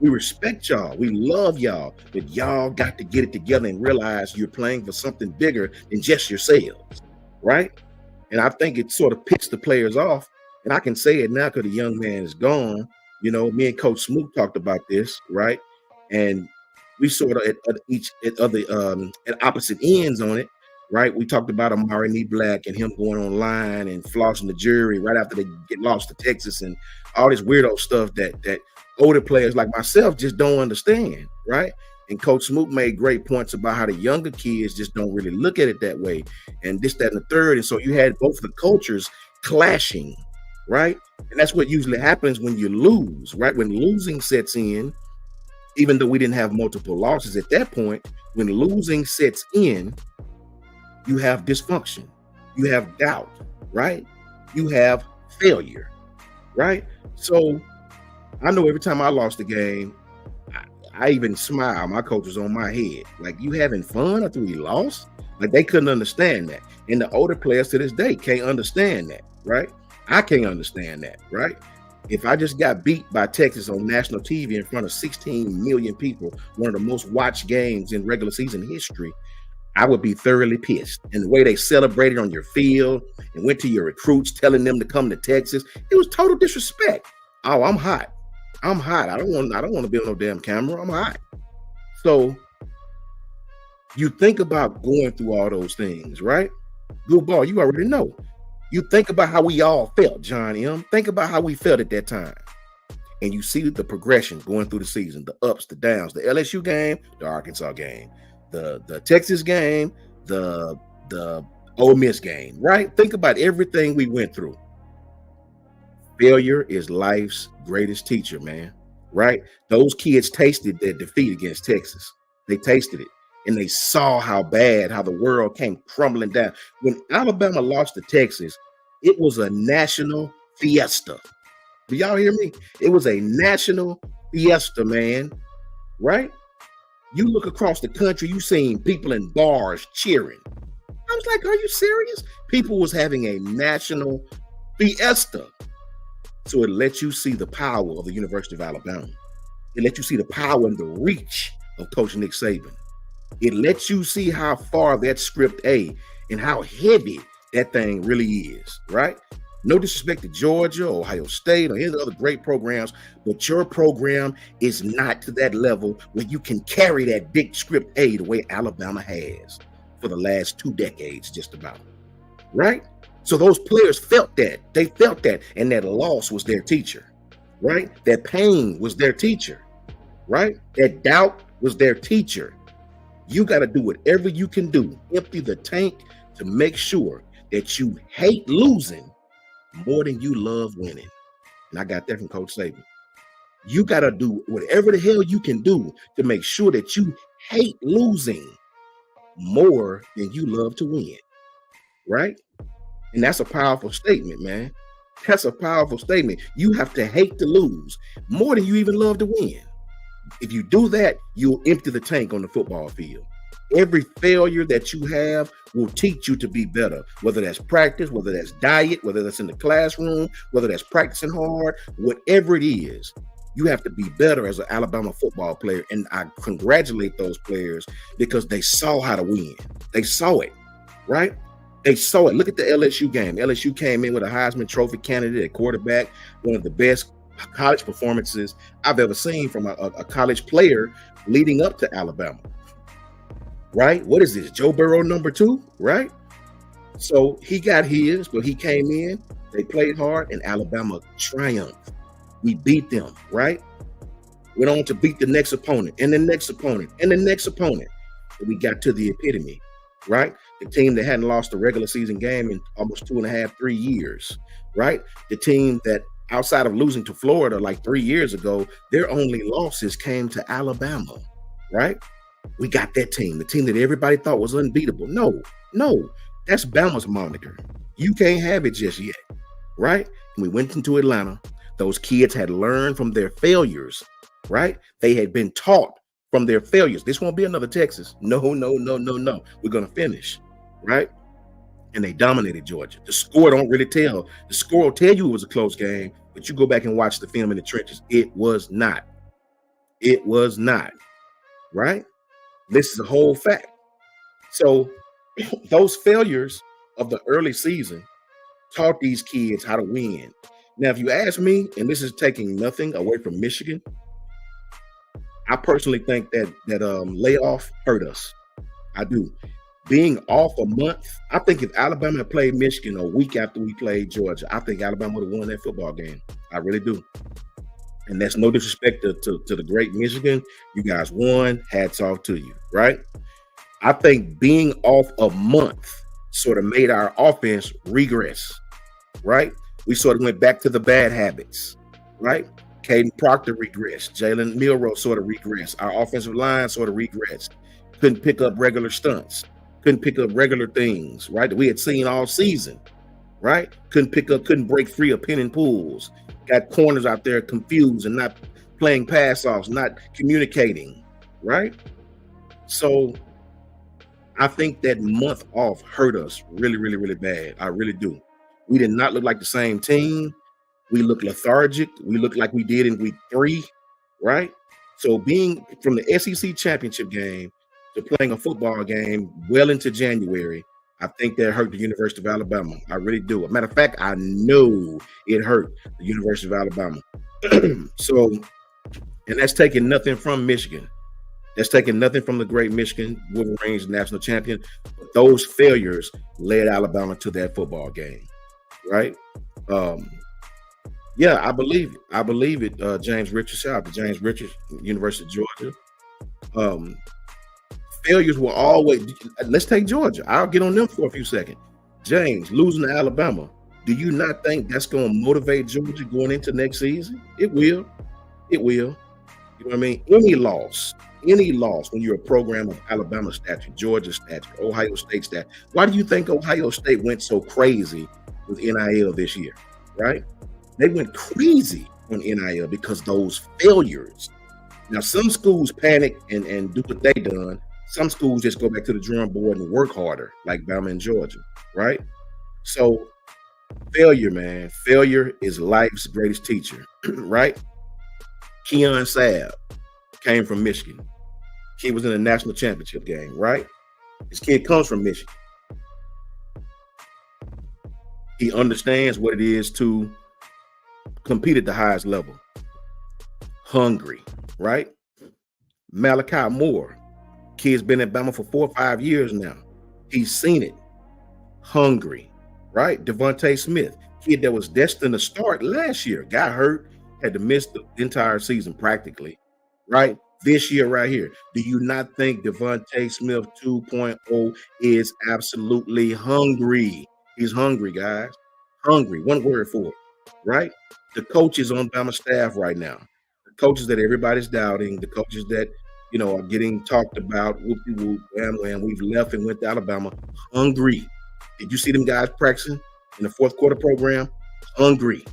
We respect y'all. We love y'all. But y'all got to get it together and realize you're playing for something bigger than just yourselves, right? And I think it sort of picks the players off. And I can say it now because the young man is gone. You know, me and Coach Smoot talked about this, right? And we sort of at opposite ends on it, right? We talked about Amari Nee Black and him going online and flossing the jury right after they get lost to Texas and all this weirdo stuff that older players like myself just don't understand, right? And Coach Smoot made great points about how the younger kids just don't really look at it that way, and this, that, and the third. And so you had both the cultures clashing, right? And that's what usually happens when you lose, right? When losing sets in, even though we didn't have multiple losses at that point, when losing sets in, you have dysfunction, you have doubt, right? You have failure, right? So I know every time I lost a game, I even smile. My coach was on my head. Like, you having fun after we lost? Like, they couldn't understand that. And the older players to this day can't understand that, right? I can't understand that, right? If I just got beat by Texas on national TV in front of 16 million people, one of the most watched games in regular season history, I would be thoroughly pissed. And the way they celebrated on your field and went to your recruits telling them to come to Texas, it was total disrespect. Oh, I'm hot. I don't want to be on no damn camera. I'm hot. So you think about going through all those things, right? Good ball, you already know. You think about how we all felt, John M. Think about how we felt at that time. And you see the progression going through the season, the ups, the downs, the LSU game, the Arkansas game, the Texas game, the Ole Miss game, right? Think about everything we went through. Failure is life's greatest teacher, man, right? Those kids tasted their defeat against Texas. They tasted it, and they saw how the world came crumbling down. When Alabama lost to Texas, it was a national fiesta. Do y'all hear me? It was a national fiesta, man, right? You look across the country, you seen people in bars cheering. I was like, are you serious? People was having a national fiesta. So it lets you see the power of the University of Alabama. It lets you see the power and the reach of Coach Nick Saban. It lets you see how far that script A and how heavy that thing really is, right? No disrespect to Georgia or Ohio State or any other great programs, but your program is not to that level where you can carry that big script A the way Alabama has for the last 2 decades, just about, right? So those players felt that. They felt that. And that loss was their teacher, right? That pain was their teacher, right? That doubt was their teacher. You got to do whatever you can do. Empty the tank to make sure that you hate losing more than you love winning. And I got that from Coach Saban. You got to do whatever the hell you can do to make sure that you hate losing more than you love to win, right? And that's a powerful statement, man. That's a powerful statement. You have to hate to lose more than you even love to win. If you do that, you'll empty the tank on the football field. Every failure that you have will teach you to be better, whether that's practice, whether that's diet, whether that's in the classroom, whether that's practicing hard, whatever it is, you have to be better as an Alabama football player. And I congratulate those players because they saw how to win. They saw it, right? They saw it. Look at the LSU game. LSU came in with a Heisman Trophy candidate at quarterback, one of the best college performances I've ever seen from a college player leading up to Alabama, right? What is this, Joe Burrow number 2, right? So he got his, but he came in They played hard, and Alabama triumphed. We beat them, right? Went on to beat the next opponent, and the next opponent, and the next opponent. And we got to the epitome, right? The team that hadn't lost a regular season game in almost 2.5, 3 years, right? The team that, outside of losing to Florida like 3 years ago, their only losses came to Alabama, right? We got that team, the team that everybody thought was unbeatable. No, that's Bama's moniker. You can't have it just yet, right? And we went into Atlanta. Those kids had learned from their failures, right? They had been taught from their failures. This won't be another Texas. No. We're going to finish, right? And they dominated Georgia. The score don't really tell. The score will tell you it was a close game, but you go back and watch the film in the trenches. It was not. It was not, right? This is a whole fact. So those failures of the early season taught these kids how to win. Now, if you ask me, and this is taking nothing away from Michigan, I personally think that layoff hurt us. I do. Being off a month, I think if Alabama had played Michigan a week after we played Georgia, I think Alabama would have won that football game. I really do. And that's no disrespect to the great Michigan. You guys won. Hats off to you, right? I think being off a month sort of made our offense regress, right? We sort of went back to the bad habits, right? Caden Proctor regressed. Jalen Milroe sort of regressed. Our offensive line sort of regressed. Couldn't pick up regular stunts. Couldn't pick up regular things, right? That we had seen all season, right? Couldn't break free of pin and pulls. Got corners out there confused and not playing pass offs, not communicating, right? So I think that month off hurt us really, really, really bad. I really do. We did not look like the same team. We looked lethargic. We looked like we did in week 3, right? So being from the SEC championship game to playing a football game well into January, I think that hurt the University of Alabama. I really do. As a matter of fact, I know it hurt the University of Alabama. So, and that's taking nothing from Michigan. That's taking nothing from the great Michigan Wolverines national champion. But those failures led Alabama to that football game, right? Yeah, I believe it. I believe it. James Richards, shout out to James Richards, University of Georgia. Failures will always. Let's take Georgia. I'll get on them for a few seconds. James losing to Alabama. Do you not think that's going to motivate Georgia going into next season? It will. It will. You know what I mean? Any loss when you're a program of Alabama stature, Georgia stature, Ohio State stature. Why do you think Ohio State went so crazy with NIL this year? Right? They went crazy on NIL because those failures. Now, some schools panic and do what they done. Some schools just go back to the drawing board and work harder, like Bama and Georgia, right? So, failure, man. Failure is life's greatest teacher, right? Keon Sabb came from Michigan. He was in a national championship game, right? This kid comes from Michigan. He understands what it is to compete at the highest level. Hungry, right? Malachi Moore. Kid's been at Bama for 4 or 5 years now. He's seen it. Hungry, right? Devontae Smith, kid that was destined to start last year, got hurt, had to miss the entire season practically, right? This year right here, do you not think Devontae Smith 2.0 is absolutely hungry? He's hungry, guys. Hungry, one word for it, right? The coaches on Bama staff right now, the coaches that everybody's doubting, the coaches that are getting talked about, whoop-de-whoop, wham-wham, we've left and went to Alabama, hungry. Did you see them guys practicing in the fourth quarter program? Hungry.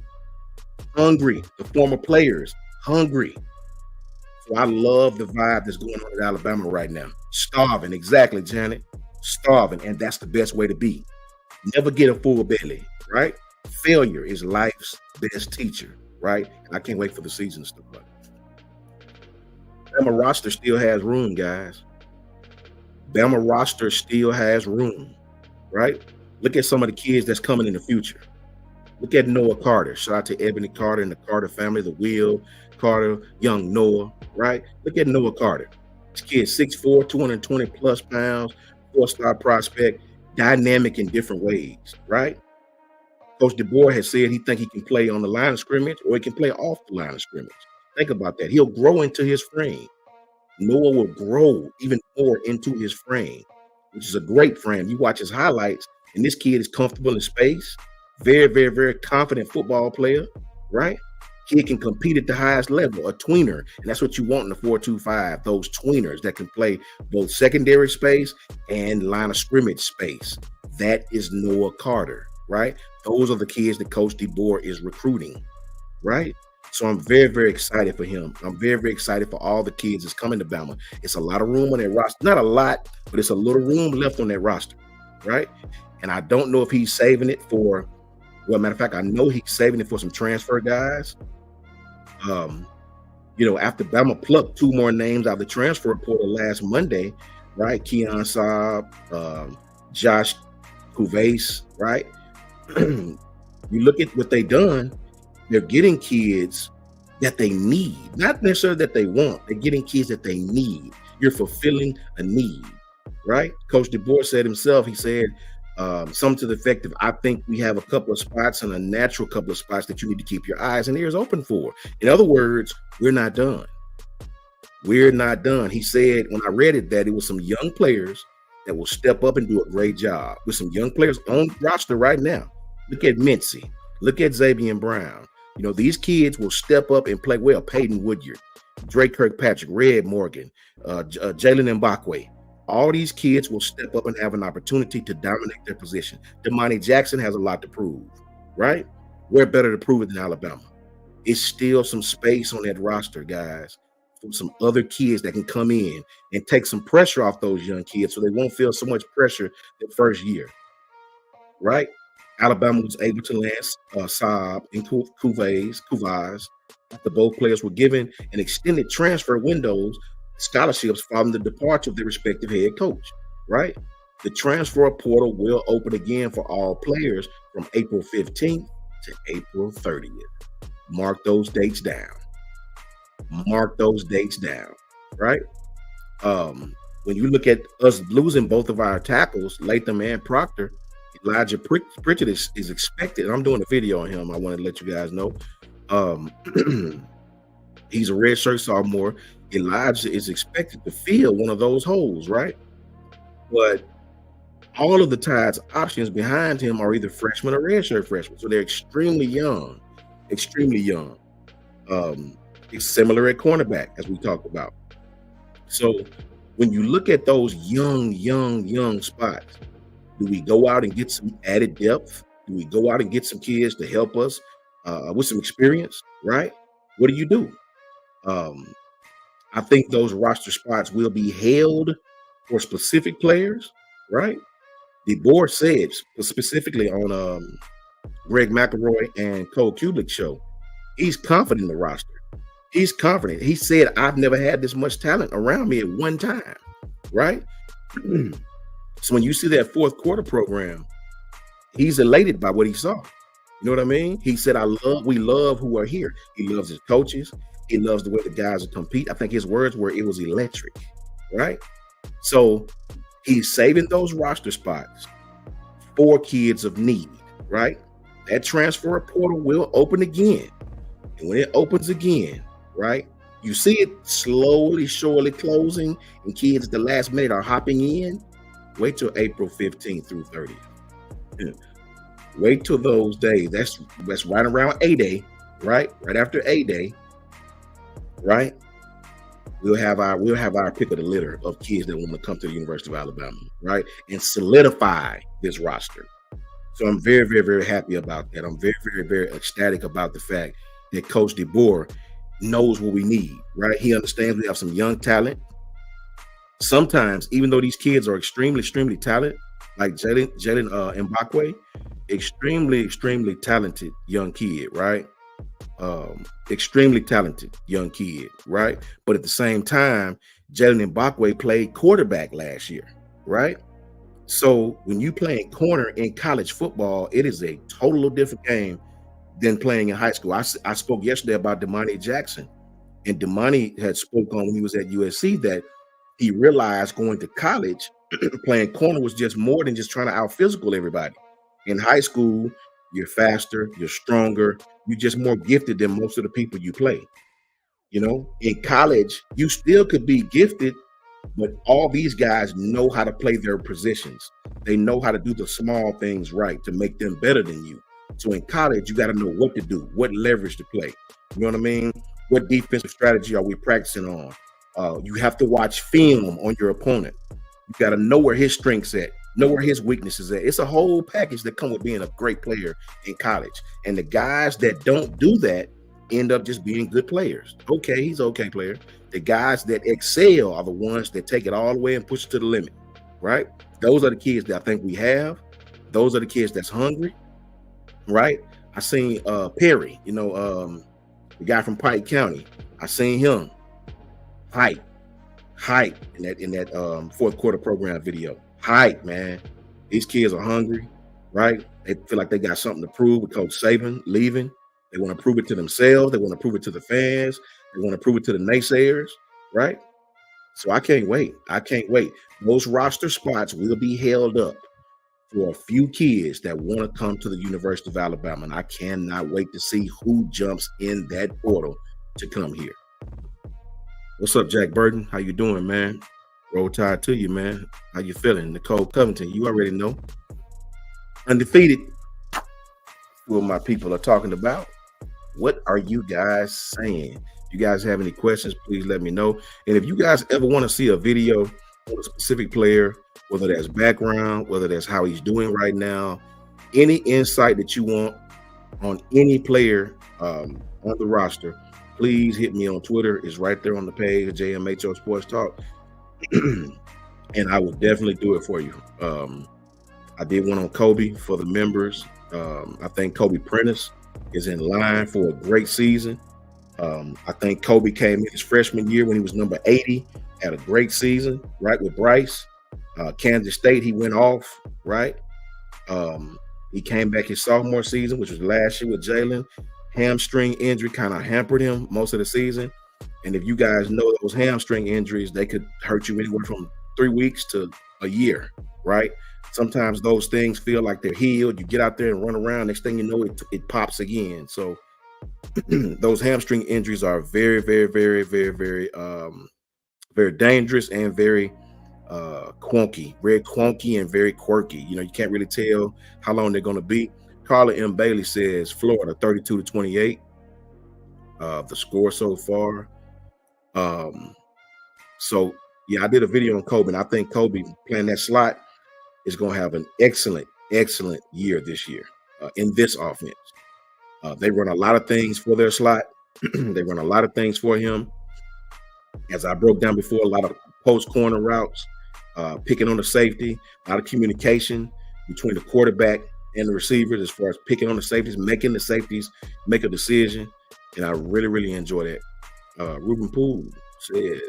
The former players, hungry. So I love the vibe that's going on at Alabama right now. Starving, exactly, Janet. Starving, and that's the best way to be. Never get a full belly, right? Failure is life's best teacher, right? And I can't wait for the season to start. Bama roster still has room, guys. Bama roster still has room, right? Look at some of the kids that's coming in the future. Look at Noah Carter. Shout out to Ebony Carter and the Carter family, the Will Carter, young Noah, right? Look at Noah Carter. This kid 6'4", 220 plus pounds, 4-star prospect, dynamic in different ways, right? Coach DeBoer has said he think he can play on the line of scrimmage or he can play off the line of scrimmage. Think about that. He'll grow into his frame. Noah will grow even more into his frame, which is a great frame. You watch his highlights, and this kid is comfortable in space. Very, very, very confident football player, right? Kid can compete at the highest level, a tweener. And that's what you want in the 4-2-5, those tweeners that can play both secondary space and line of scrimmage space. That is Noah Carter, right? Those are the kids that Coach DeBoer is recruiting, right? So I'm very, very excited for him. I'm very, very excited for all the kids that's coming to Bama. It's a lot of room on that roster. Not a lot, but it's a little room left on that roster, right? And I don't know if he's saving it for, well, matter of fact, I know he's saving it for some transfer guys. After Bama plucked 2 more names out of the transfer portal last Monday, right? Keon Saab, Josh Kuvase, right? You look at what they done. They're getting kids that they need, not necessarily that they want. They're getting kids that they need. You're fulfilling a need, right? Coach DeBoer said himself, he said something to the effect of, I think we have a couple of spots and a natural couple of spots that you need to keep your eyes and ears open for. In other words, we're not done. We're not done. He said, when I read it, that it was some young players that will step up and do a great job. With some young players on the roster right now. Look at Mincy. Look at Xavier Brown. These kids will step up and play well. Peyton Woodyard, Drake Kirkpatrick, Red Morgan, Jalen Mbakwe. All these kids will step up and have an opportunity to dominate their position. Damani Jackson has a lot to prove, right? We're better to prove it than Alabama. It's still some space on that roster, guys, for some other kids that can come in and take some pressure off those young kids so they won't feel so much pressure the first year, right? Alabama was able to land Saab and Kuvase after both players were given an extended transfer windows, scholarships following the departure of their respective head coach, right? The transfer portal will open again for all players from April 15th to April 30th. Mark those dates down. Mark those dates down, right? When you look at us losing both of our tackles, Latham and Proctor, Elijah Pritchett is expected. I'm doing a video on him. I want to let you guys know. He's a redshirt sophomore. Elijah is expected to fill one of those holes, right? But all of the Tide's options behind him are either freshmen or redshirt freshmen. So they're extremely young, extremely young. It's similar at cornerback, as we talked about. So when you look at those young spots, do we go out and get some added depth? Do we go out and get some kids to help us with some experience, right? What do you do? I think those roster spots will be held for specific players, right? DeBoer said specifically on Greg McElroy and Cole Kublik's show, he's confident in the roster. He's confident. He said, I've never had this much talent around me at one time, right? So when you see that fourth quarter program, he's elated by what he saw. You know what I mean? He said, we love who are here. He loves his coaches. He loves the way the guys compete. I think his words were, it was electric, right? So he's saving those roster spots for kids of need, right? That transfer portal will open again. And when it opens again, right, you see it slowly, surely closing, and kids at the last minute are hopping in. Wait till April 15th through 30th. Wait till those days. That's right around A-Day, right? Right after A-Day, right? We'll have our pick of the litter of kids that want to come to the University of Alabama, right? And solidify this roster. So I'm very, very, very happy about that. I'm very, very, very ecstatic about the fact that Coach DeBoer knows what we need, right? He understands we have some young talent. Sometimes, even though these kids are extremely, extremely talented, like Jalen Mbakwe, extremely talented young kid, right? Extremely talented young kid, right? But at the same time, Jalen Mbakwe played quarterback last year, right? So when you playing corner in college football, it is a totally different game than playing in high school. I spoke yesterday about Damani Jackson, and Damani had spoke on when he was at USC that he realized going to college, playing corner was just more than just trying to out-physical everybody. In high school, You're faster, you're stronger, you're just more gifted than most of the people you play. In college, you still could be gifted, but all these guys know how to play their positions. They know how to do the small things right to make them better than you. So in college, you got to know what to do, what leverage to play. You know what I mean? What defensive strategy are we practicing on? You have to watch film on your opponent. You got to know where his strengths at, know where his weaknesses at. It's a whole package that comes with being a great player in college. And the guys that don't do that end up just being good players. Okay, he's an okay player. The guys that excel are the ones that take it all the way and push it to the limit, right? Those are the kids that I think we have. Those are the kids that's hungry, right? I seen Perry, the guy from Pike County. I seen him hype in that fourth quarter program video. Hype, man. These kids are hungry, right? They feel like they got something to prove with Coach Saban leaving. They want to prove it to themselves. They want to prove it to the fans. They want to prove it to the naysayers, right? So I can't wait. Those roster spots will be held up for a few kids that want to come to the University of Alabama. And I cannot wait to see who jumps in that portal to come here. What's up, Jack Burton? How you doing, man? Roll Tide to you, man. How you feeling? Nicole Covington, you already know. Undefeated. Who my people are talking about. What are you guys saying? If you guys have any questions, please let me know. And if you guys ever want to see a video on a specific player, whether that's background, whether that's how he's doing right now, any insight that you want on any player on the roster, please hit me on Twitter. It's right there on the page, JMHO Sports Talk. And I will definitely do it for you. I did one on Kobe for the members. I think Kobe Prentice is in line for a great season. I think Kobe came in his freshman year when he was number 80, had a great season, right, with Bryce. Kansas State, he went off, right? He came back his sophomore season, which was last year with Jalen. Hamstring injury kind of hampered him most of the season. And if you guys know those hamstring injuries, they could hurt you anywhere from 3 weeks to a year, right? Sometimes those things feel like they're healed. You get out there and run around. Next thing you know, it pops again. So those hamstring injuries are very, very, very, very, very, very dangerous and very quonky and very quirky. You can't really tell how long they're going to be. Carla M. Bailey says Florida 32-28. The score so far. So yeah, I did a video on Kobe, and I think Kobe playing that slot is going to have an excellent year this year in this offense. They run a lot of things for their slot. They run a lot of things for him. As I broke down before, a lot of post corner routes, picking on the safety, a lot of communication between the quarterback and the receivers as far as picking on the safeties, making the safeties make a decision. And I really, really enjoy that. Ruben Poole says,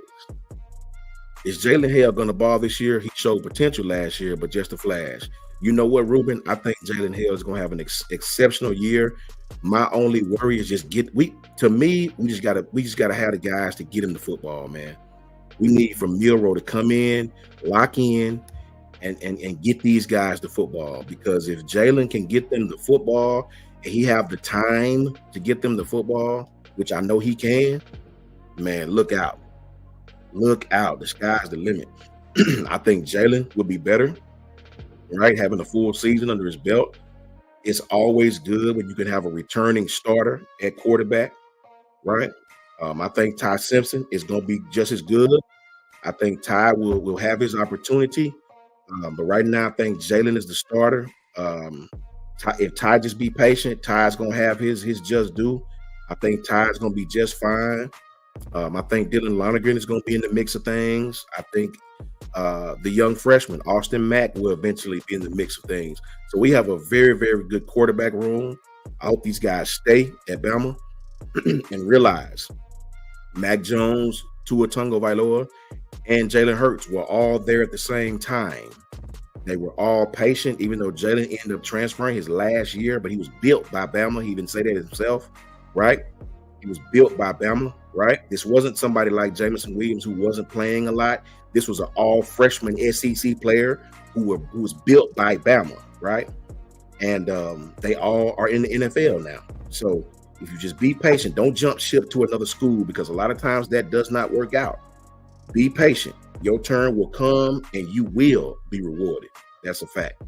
is Jalen Hale going to ball this year? He showed potential last year, but just a flash. You know what, Ruben? I think Jalen Hale is going to have an exceptional year. My only worry is just we just gotta have the guys to get him the football, man. We need from Milroe to come in, lock in, and get these guys the football. Because if Jalen can get them the football and he have the time to get them the football, which I know he can, man, look out. Look out. The sky's the limit. I think Jalen will be better, right? Having a full season under his belt. It's always good when you can have a returning starter at quarterback, right? I think Ty Simpson is going to be just as good. I think Ty will have his opportunity. But right now, I think Jalen is the starter. If Ty just be patient, Ty's going to have his just due. I think Ty's going to be just fine. I think Dylan Lonergan is going to be in the mix of things. I think the young freshman, Austin Mack, will eventually be in the mix of things. So we have a very, very good quarterback room. I hope these guys stay at Bama and realize Mac Jones, Tua Tagovailoa, and Jalen Hurts were all there at the same time. They were all patient, even though Jalen ended up transferring his last year, but he was built by Bama. He even said that himself, right? He was built by Bama, right? This wasn't somebody like Jameson Williams who wasn't playing a lot. This was an all-freshman SEC player who was built by Bama, right? and they all are in the NFL now. So if you just be patient, don't jump ship to another school, because a lot of times that does not work out. Be patient. Your turn will come and you will be rewarded. That's a fact.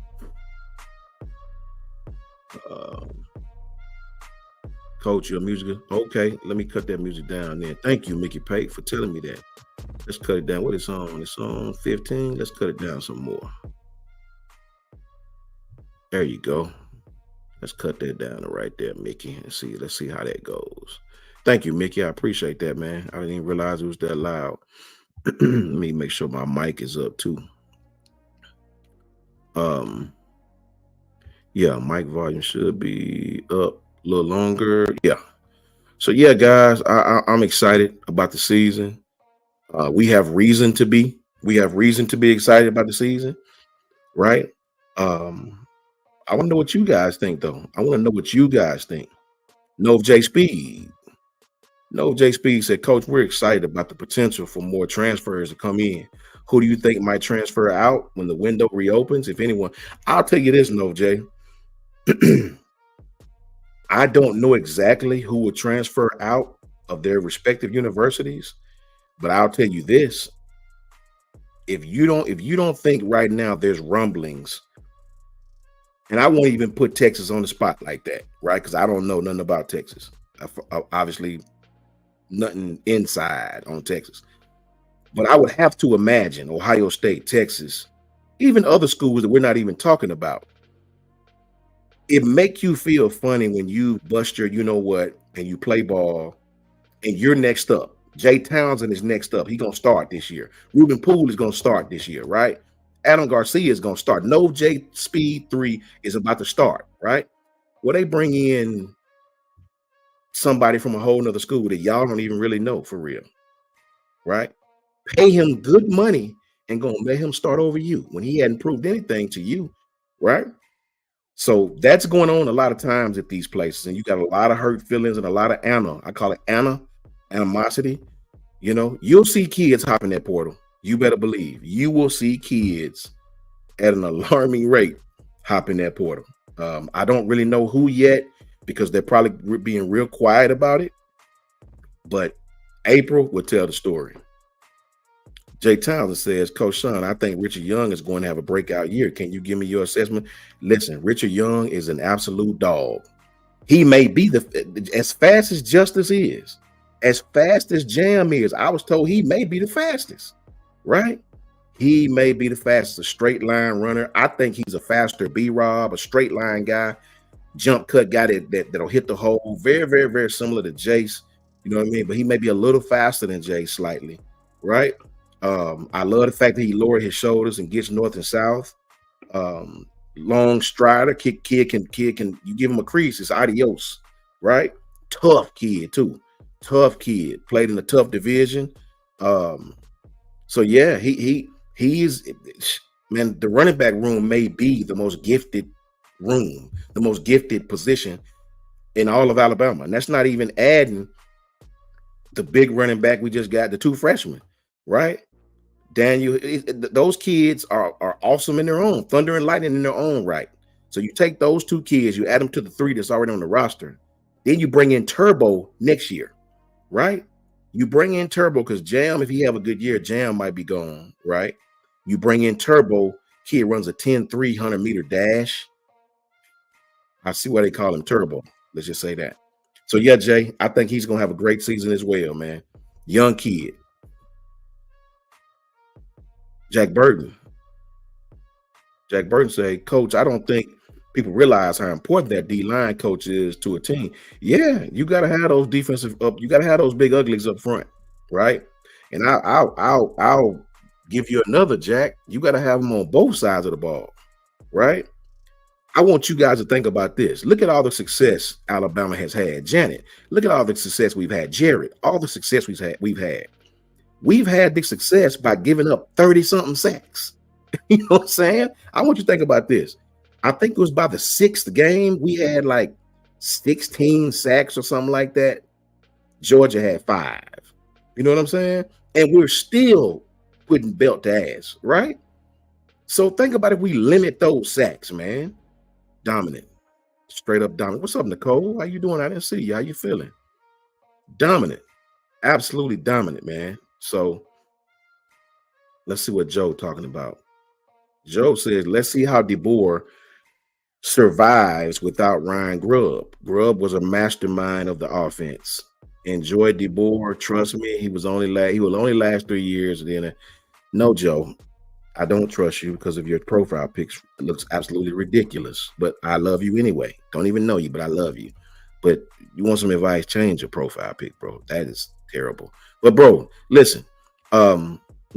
Coach, your music. Okay, let me cut that music down then. Thank you, Mickey Pate, for telling me that. Let's cut it down. What is on? It's on 15. Let's cut it down some more. There you go. Let's cut that down to right there, Mickey, and see. Let's see how that goes. Thank you, Mickey. I appreciate that, man. I didn't even realize it was that loud. Let me make sure my mic is up too. Yeah, mic volume should be up a little longer. Yeah. So yeah, guys, I'm excited about the season. We have reason to be. We have reason to be excited about the season, right? I want to know what you guys think, though. I want to know what you guys think. No J Speed. No J Speed said, Coach, we're excited about the potential for more transfers to come in. Who do you think might transfer out when the window reopens? If anyone, I'll tell you this, No J. I don't know exactly who will transfer out of their respective universities, but I'll tell you this. If you don't think right now there's rumblings, and I won't even put Texas on the spot like that, right? Because I don't know nothing about Texas. Obviously, nothing inside on Texas. But I would have to imagine Ohio State, Texas, even other schools that we're not even talking about. It make you feel funny when you bust your, you know what, and you play ball, and you're next up. Jay Townsend is next up. He's going to start this year. Ruben Poole is going to start this year, right? Adam Garcia is going to start. No J Speed 3 is about to start, right? Well, they bring in somebody from a whole nother school that y'all don't even really know for real, right? Pay him good money and going to let him start over you when he hadn't proved anything to you, right? So that's going on a lot of times at these places, and you got a lot of hurt feelings and a lot of animosity. You know, you'll see kids hop in that portal. You better believe you will see kids at an alarming rate hop in that portal. I don't really know who yet, because they're probably being real quiet about it, but April will tell the story. Jay Townsend says, Coach Sean, I think Richard Young is going to have a breakout year. Can you give me your assessment? Listen, Richard Young is an absolute dog. He may be as fast as Justice is, as fast as Jam is. I was told he may be the fastest, right? He may be the fastest, a straight line runner. I think he's a faster B-Rob, a straight line guy, jump cut guy that'll hit the hole. Very, very, very similar to Jace. You know what I mean? But he may be a little faster than Jace slightly, right? I love the fact that he lowered his shoulders and gets north and south. Long strider, kid can you give him a crease, it's adios, right? Tough kid too. Tough kid, played in a tough division. So yeah, he is, man, the running back room may be the most gifted room, the most gifted position in all of Alabama. And that's not even adding the big running back we just got, the two freshmen, right? Daniel, those kids are awesome in their own, thunder and lightning in their own right. So you take those two kids, you add them to the three that's already on the roster. Then you bring in Turbo next year, right? You bring in Turbo because Jam, if he have a good year, Jam might be gone, right? You bring in Turbo, kid runs a 10-3 100-meter dash. I see why they call him Turbo. Let's just say that. So yeah, Jay, I think he's going to have a great season as well, man. Young kid. Jack Burton said, Coach, I don't think people realize how important that D-line coach is to a team. Yeah, you got to have those defensive up. You got to have those big uglies up front, right? And I'll give you another, Jack. You got to have them on both sides of the ball, right? I want you guys to think about this. Look at all the success Alabama has had. Janet, look at all the success we've had. Jared, all the success we've had. We've had big success by giving up 30-something sacks. You know what I'm saying? I want you to think about this. I think it was by the 6th game, we had like 16 sacks or something like that. Georgia had 5. You know what I'm saying? And we're still putting belt to ass, right? So think about if we limit those sacks, man. Dominant. Straight up dominant. What's up, Nicole? How you doing? I didn't see you. How you feeling? Dominant. Absolutely dominant, man. So let's see what Joe talking about. Joe says, let's see how DeBoer survives without Ryan Grubb. Grubb was a mastermind of the offense. Enjoy DeBoer. Trust me, he will only last 3 years. And then, no, Joe, I don't trust you because of your profile pics. It looks absolutely ridiculous. But I love you anyway. Don't even know you, but I love you. But you want some advice? Change your profile pic, bro. That is terrible. But bro, listen.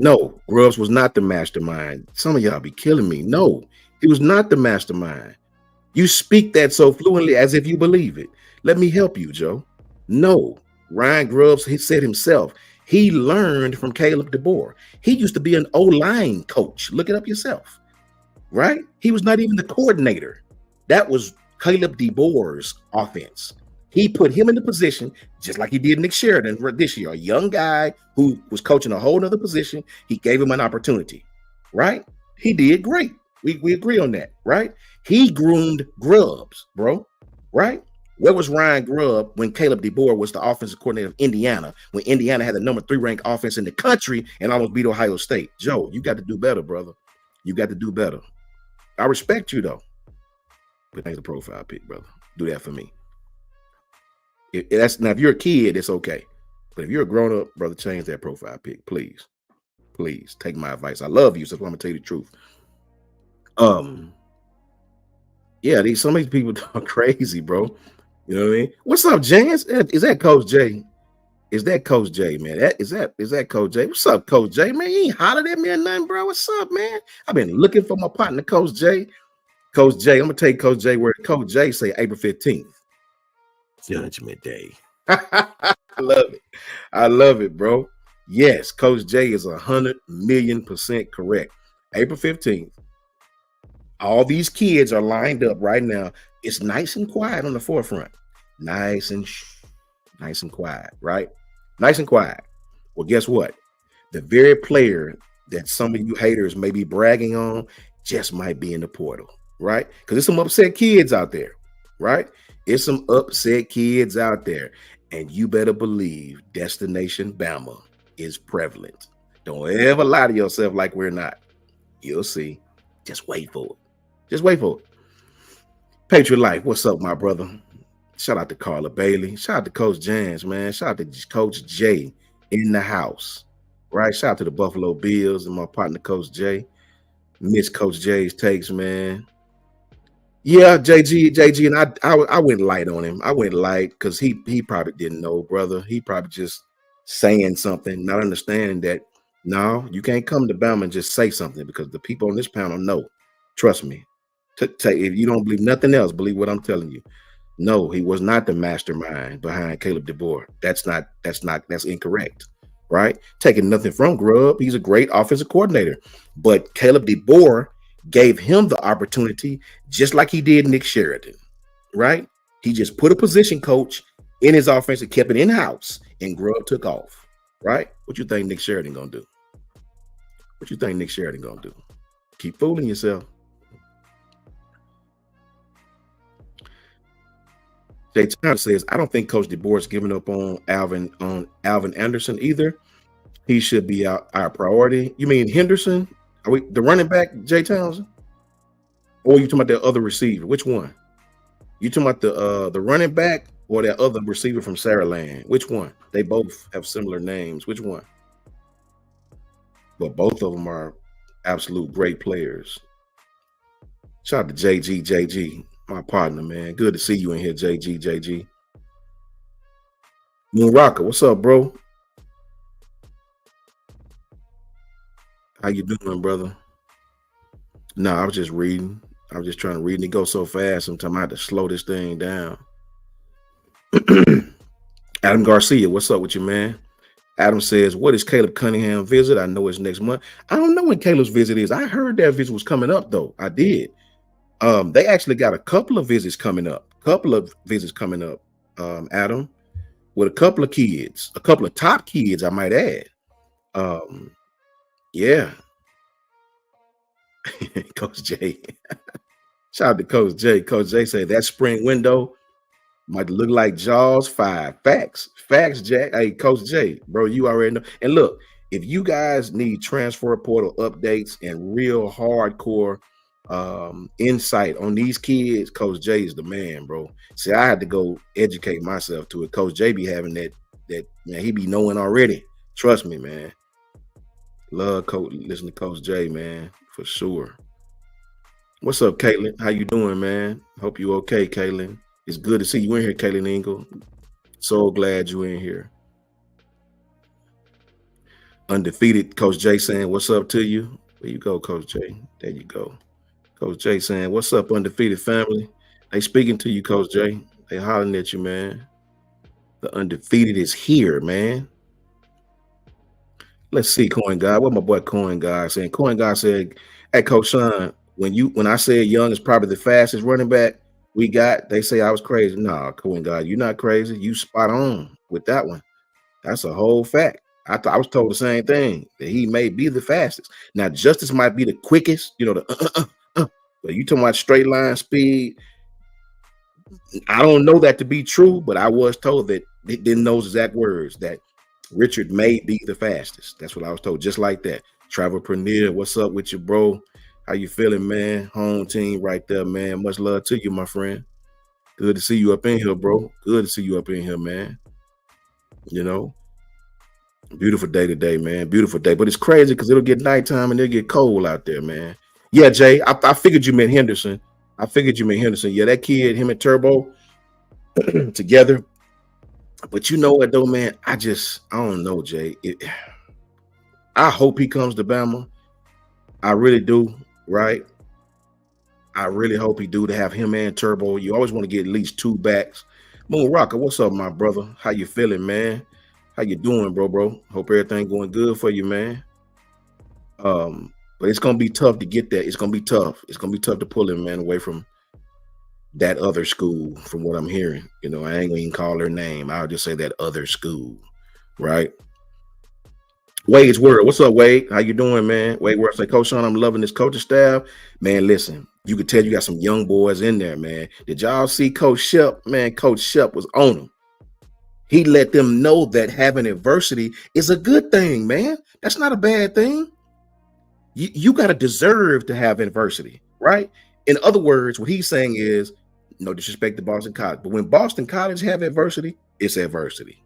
No, Grubbs was not the mastermind. Some of y'all be killing me. No, he was not the mastermind. You speak that so fluently as if you believe it. Let me help you, Joe. No, Ryan Grubbs, he said himself, he learned from Caleb DeBoer. He used to be an O-line coach. Look it up yourself, right? He was not even the coordinator. That was Caleb DeBoer's offense. He put him in the position, just like he did Nick Sheridan this year, a young guy who was coaching a whole nother position. He gave him an opportunity, right? He did great. We agree on that, right? He groomed Grubbs, bro, right? Where was Ryan Grubb when Caleb DeBoer was the offensive coordinator of Indiana, when Indiana had the number 3 ranked offense in the country and almost beat Ohio State? Joe, you got to do better, brother. You got to do better. I respect you, though. But thanks the profile pic, brother. Do that for me. If you're a kid, it's okay. But if you're a grown-up, brother, change that profile pic, please. Please take my advice. I love you, so I'm gonna tell you the truth. Yeah, some of these people are crazy, bro. You know what I mean? What's up, Jans? Is that Coach J? Is that Coach J, man? Is that Coach J? What's up, Coach J? Man, you ain't hollered at me or nothing, bro. What's up, man? I've been looking for my partner, Coach J. Coach J, I'm gonna take Coach J where Coach J say April 15th. Judgment Day. I love it. I love it, bro. Yes, Coach J is 100,000,000% correct. April 15th. All these kids are lined up right now. It's nice and quiet on the forefront. Nice and quiet, right? Nice and quiet. Well, guess what? The very player that some of you haters may be bragging on just might be in the portal, right? Because there's some upset kids out there, right? It's some upset kids out there, and you better believe Destination Bama is prevalent. Don't ever lie to yourself like we're not. You'll see. Just wait for it. Just wait for it. Patriot Life, what's up, my brother? Shout out to Carla Bailey. Shout out to Coach Jans, man. Shout out to Coach J in the house, right? Shout out to the Buffalo Bills and my partner, Coach J. Miss Coach J's takes, man. Yeah, JG, and I went light on him. I went light because he probably didn't know, brother. He probably just saying something, not understanding that. No, you can't come to Bama and just say something because the people on this panel know. Trust me. If you don't believe nothing else, believe what I'm telling you. No, he was not the mastermind behind Caleb DeBoer. That's incorrect, right? Taking nothing from Grubb. He's a great offensive coordinator, but Caleb DeBoer gave him the opportunity just like he did Nick Sheridan, right? He just put a position coach in his offense and kept it in-house, and Grubb took off, right? What you think Nick Sheridan gonna do? What you think Nick Sheridan gonna do? Keep fooling yourself. Jay Town says, I don't think Coach DeBoer is giving up on Alvin Anderson either. He should be our priority. You mean Henderson? Are we the running back, Jay Townsend? Or are you talking about the other receiver? Which one? You talking about the running back or that other receiver from Saraland? Which one? They both have similar names. Which one? But both of them are absolute great players. Shout out to JG, my partner, man. Good to see you in here, JG. Moon Rocker, what's up, bro? How you doing, brother? No, I was just reading. I was just trying to read, and it goes so fast. Sometimes I have to slow this thing down. Adam Garcia, what's up with you, man? Adam says, what is Caleb Cunningham visit? I know it's next month. I don't know when Caleb's visit is. I heard that visit was coming up, though. I did. They actually got a couple of visits coming up. Adam, with a couple of kids, a couple of top kids, I might add. Yeah. Coach J. Shout out to Coach J. Coach J said that spring window might look like Jaws 5. Facts. Facts, Jack. Hey, Coach J, bro, you already know. And look, if you guys need transfer portal updates and real hardcore insight on these kids, Coach J is the man, bro. See, I had to go educate myself to it. Coach J be having that man, he be knowing already. Trust me, man. Love Coach, listen to Coach J, man, for sure. What's up, Caitlin? How you doing, man? Hope you okay, Caitlin. It's good to see you in here, Caitlin Ingle. So glad you in here. Undefeated, Coach J saying, what's up to you? There you go, Coach J. There you go. Coach J saying, what's up, Undefeated family? They speaking to you, Coach J. They hollering at you, man. The Undefeated is here, man. Let's see, Coin God. What my boy Coin God saying? Coin God said, hey, Coach Sean, when I said Young is probably the fastest running back we got, they say I was crazy. Nah, Coin God, you're not crazy. You spot on with that one. That's a whole fact. I was told the same thing, that he may be the fastest. Now, Justice might be the quickest, but you talking about straight line speed. I don't know that to be true, but I was told that it didn't know those exact words, that Richard may be the fastest. That's what I was told, just like that. Travel Pernille, what's up with you, bro? How you feeling, man? Home team right there, man. Much love to you, my friend. Good to see you up in here, bro. Good to see you up in here, man. Beautiful day today, man. Beautiful day. But it's crazy because it'll get nighttime and it'll get cold out there, man. Yeah, Jay, I figured you meant Henderson. Yeah, that kid, him and Turbo together. But you know what, though, man? I don't know, Jay. I hope he comes to Bama. I really do, right? I really hope he do, to have him and Turbo. You always want to get at least two backs. Moon Rocker, what's up, my brother? How you feeling, man? How you doing, bro? Hope everything going good for you, man. But it's gonna be tough to get that. It's gonna be tough. It's gonna be tough to pull him, man, away from that other school, from what I'm hearing. I ain't gonna even call her name. I'll just say that other school, right? Wade's World. What's up, Wade? How you doing, man? Wade World say, Coach Sean, I'm loving this coaching staff. Man, listen, you could tell you got some young boys in there, man. Did y'all see Coach Shep? Man, Coach Shep was on them. He let them know that having adversity is a good thing, man. That's not a bad thing. You got to deserve to have adversity, right? In other words, what he's saying is, no disrespect to Boston College, but when Boston College have adversity, it's adversity,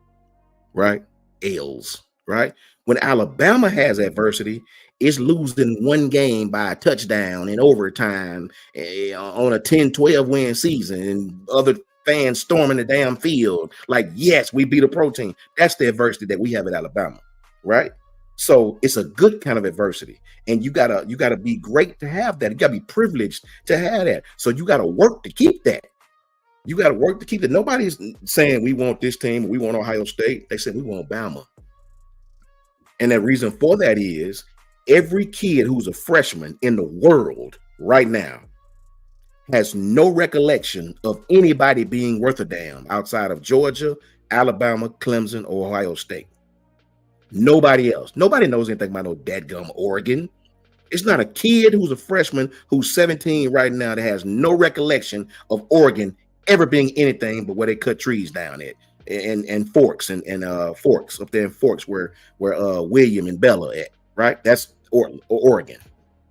right? L's, right? When Alabama has adversity, it's losing one game by a touchdown in overtime on a 10-12 win season, and other fans storming the damn field. Like, yes, we beat a pro team. That's the adversity that we have at Alabama, right? So it's a good kind of adversity, and you gotta be great to have that. You gotta be privileged to have that. So you gotta work to keep that. You gotta work to keep it. Nobody's saying we want this team, we want Ohio State. They said we want Bama, and the reason for that is every kid who's a freshman in the world right now has no recollection of anybody being worth a damn outside of Georgia, Alabama, Clemson, or Ohio State. Nobody else. Nobody knows anything about no dadgum Oregon. It's not a kid who's a freshman who's 17 right now that has no recollection of Oregon ever being anything but where they cut trees down at, and Forks and Forks up there in Forks where William and Bella at, right? That's Oregon,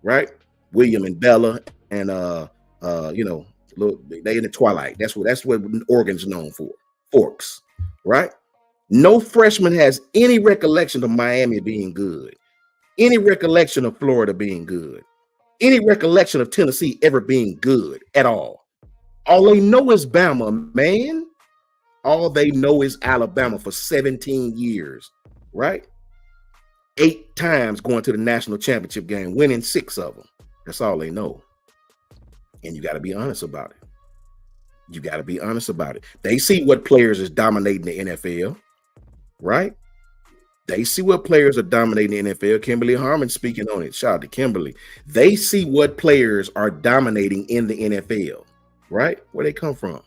right? William and Bella and they in the twilight. That's what Oregon's known for. Forks, right? No freshman has any recollection of Miami being good, any recollection of Florida being good, any recollection of Tennessee ever being good at all. All they know is Bama, man. All they know is Alabama for 17 years, right? 8 times going to the national championship game, winning 6 of them. That's all they know. And you got to be honest about it. They see what players is dominating the NFL, right? They see what players are dominating the NFL. Kimberly Harmon speaking on it. Shout out to Kimberly. They see what players are dominating in the NFL, right? Where they come from.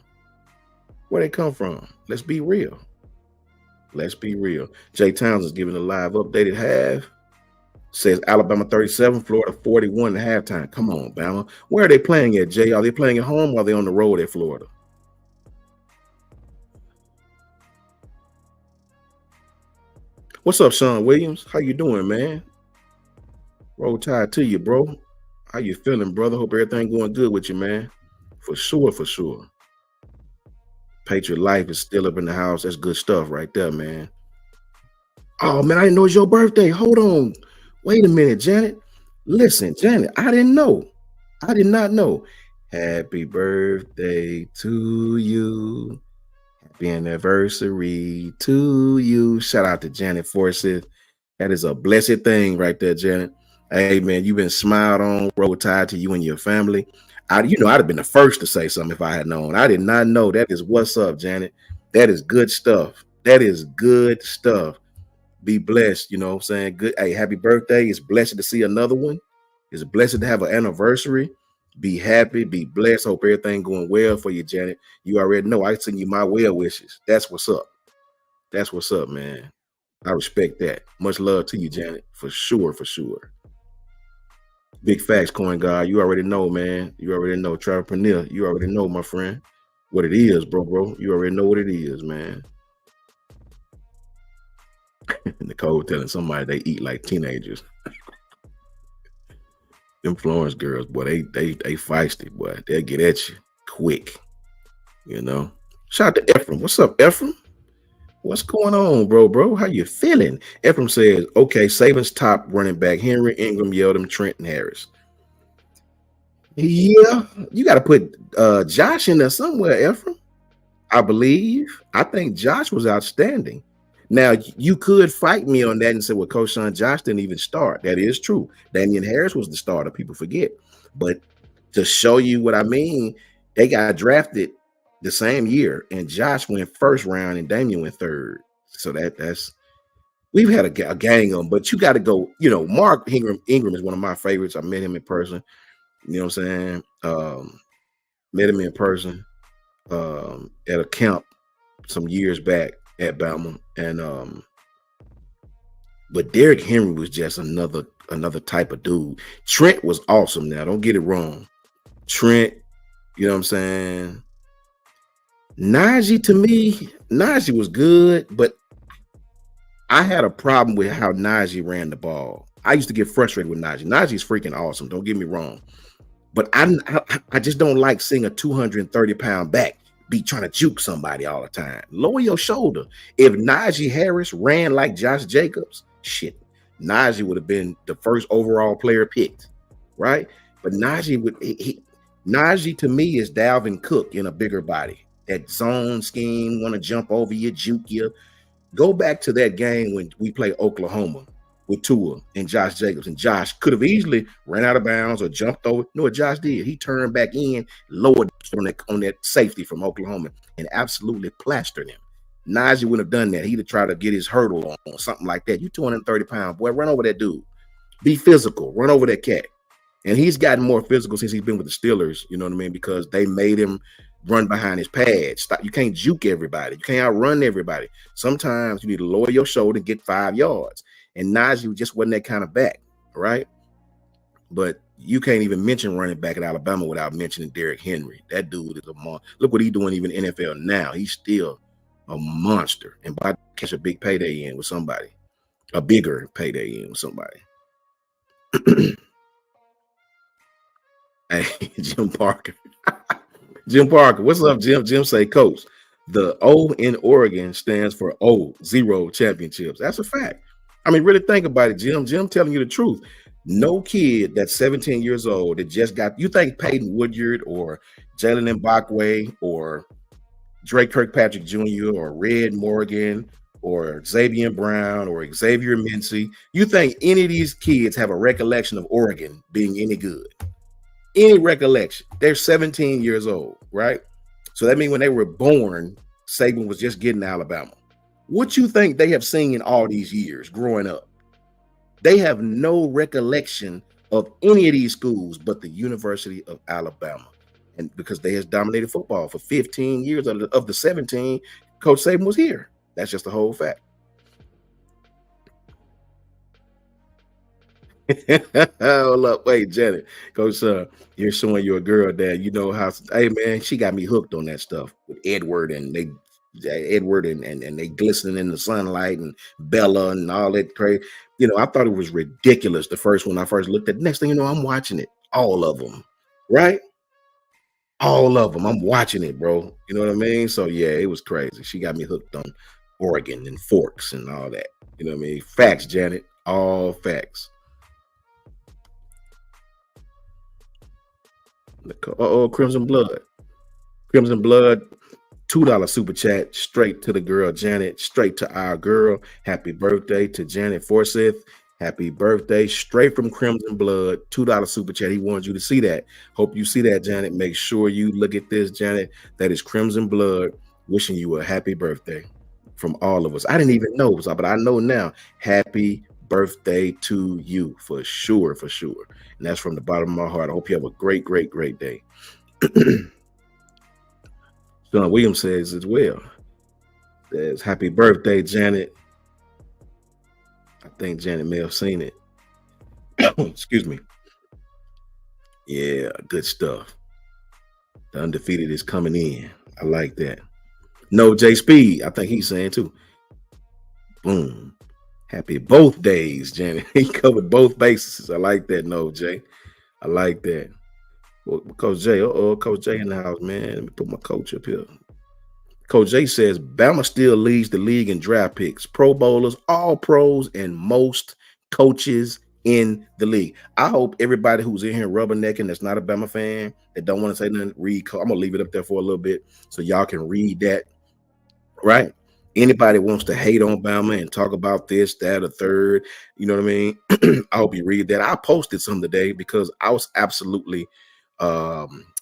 Let's be real. Jay Townsend's giving a live updated half. Says Alabama 37, Florida 41 at halftime. Come on, Bama. Where are they playing at, Jay? Are they playing at home or are they on the road at Florida? What's up, Sean Williams? How you doing, man? Roll Tide to you, bro. How you feeling, brother? Hope everything going good with you, man. For sure, for sure. Patriot Life is still up in the house. That's good stuff right there, man. Oh, man, I didn't know it's your birthday. Hold on. Wait a minute, Janet. Listen, Janet, I didn't know. I did not know. Happy birthday to you. Happy anniversary to you. Shout out to Janet Forsyth. That is a blessed thing right there, Janet. Hey, man, you've been smiled on, Roll Tide to you and your family. I'd have been the first to say something if I had known. I did not know. That is what's up, Janet. That is good stuff. That is good stuff. Be blessed, you know what I'm saying? Good. Hey, happy birthday. It's blessed to see another one. It's blessed to have an anniversary. Be happy, be blessed. Hope everything going well for you, Janet. You already know I send you my well wishes. That's what's up. That's what's up, man. I respect that. Much love to you, Janet. For sure, for sure. Big facts, Coin God. You already know, man. You already know. Travelpreneur. You already know, my friend. What it is, bro. You already know what it is, man. Nicole telling somebody they eat like teenagers. Them Florence girls, boy, they feisty, boy. They'll get at you quick. You know. Shout out to Ephraim. What's up, Ephraim? What's going on, bro? How you feeling? Ephraim says, okay, Saban's top running back, Henry, Ingram, Yeldon, Trenton, Harris. Yeah, you got to put Josh in there somewhere, Ephraim. I believe. I think Josh was outstanding. Now, you could fight me on that and say, well, Coach Sean Josh didn't even start. That is true. Damian Harris was the starter. People forget. But to show you what I mean, they got drafted the same year, and Josh went first round and Damian went third. So that's we've had a gang of them, but you got to go. You know, Mark Ingram is one of my favorites. I met him in person. You know what I'm saying? Met him in person at a camp some years back at Bama, and but Derrick Henry was just another type of dude. Trent was awesome. Now, don't get it wrong. Trent, you know what I'm saying? Najee, to me, Najee was good, but I had a problem with how Najee ran the ball. I used to get frustrated with Najee. Najee's freaking awesome. Don't get me wrong. But I just don't like seeing a 230-pound back be trying to juke somebody all the time. Lower your shoulder. If Najee Harris ran like Josh Jacobs, shit, Najee would have been the first overall player picked, right? But Najee Najee to me is Dalvin Cook in a bigger body. That zone scheme, want to jump over you, juke you. Go back to that game when we played Oklahoma with Tua and Josh Jacobs, and Josh could have easily ran out of bounds or jumped over. No, what Josh did, he turned back in, lowered on that safety from Oklahoma, and absolutely plastered him. Najee wouldn't have done that. He'd have tried to get his hurdle on or something like that. You 230-pound boy, run over that dude. Be physical. Run over that cat. And he's gotten more physical since he's been with the Steelers. You know what I mean? Because they made him run behind his pads. Stop. You can't juke everybody. You can't outrun everybody. Sometimes you need to lower your shoulder and get 5 yards. And Najee just wasn't that kind of back, right? But you can't even mention running back at Alabama without mentioning Derrick Henry. That dude is a monster. Look what he's doing even in NFL now. He's still a monster. And about to catch a big payday in with somebody. A bigger payday in with somebody. Hey, Jim Parker. Jim Parker. What's up, Jim? Jim say, Coach, the O in Oregon stands for zero championships. That's a fact. I mean, really think about it, Jim. Jim telling you the truth. No kid that's 17 years old that just got, you think Peyton Woodyard or Jalen Mbakwe or Drake Kirkpatrick Jr. or Red Morgan or Xavier Brown or Xavier Mincy, you think any of these kids have a recollection of Oregon being any good? Any recollection? They're 17 years old, right? So that means when they were born, Saban was just getting to Alabama. What you think they have seen in all these years growing up? They have no recollection of any of these schools but the University of Alabama. And because they has dominated football for 15 years of the 17, Coach Saban was here. That's just the whole fact. Hold up, wait, Janet. Coach, you're showing your girl that you know how. Hey, man, she got me hooked on that stuff with Edward and Edward and they glistening in the sunlight and Bella and all that crazy. You know, I thought it was ridiculous the first one I first looked at. Next thing you know, I'm watching it, all of them, right? All of them. I'm watching it, bro. You know what I mean? So yeah, it was crazy. She got me hooked on Oregon and forks and all that. You know what I mean? Facts, Janet. All facts. Oh, Crimson Blood. Crimson Blood, $2 super chat straight to the girl Janet, straight to our girl. Happy birthday to Janet Forsyth. Happy birthday, straight from Crimson Blood. $2 super chat. He wanted you to see that. Hope you see that, Janet. Make sure you look at this, Janet. That is Crimson Blood wishing you a happy birthday from all of us. I didn't even know, but I know now. Happy birthday to you for sure, for sure. And that's from the bottom of my heart. I hope you have a great, great, great day. John Williams says as well. Says happy birthday, Janet. I think Janet may have seen it. Excuse me. Yeah, good stuff. The undefeated is coming in. I like that. No J Speed. I think he's saying too. Boom. Happy both days, Janet. He covered both bases. I like that. No Jay. I like that. Well, Coach Jay. Coach Jay in the house, man. Let me put my coach up here. Coach Jay says Bama still leads the league in draft picks, Pro Bowlers, all pros, and most coaches in the league. I hope everybody who's in here rubbernecking that's not a Bama fan, that don't want to say nothing, read. I'm gonna leave it up there for a little bit so y'all can read that. Right? Anybody wants to hate on Bama and talk about this, that, or third, you know what I mean? I hope you read that. I posted some today because I was absolutely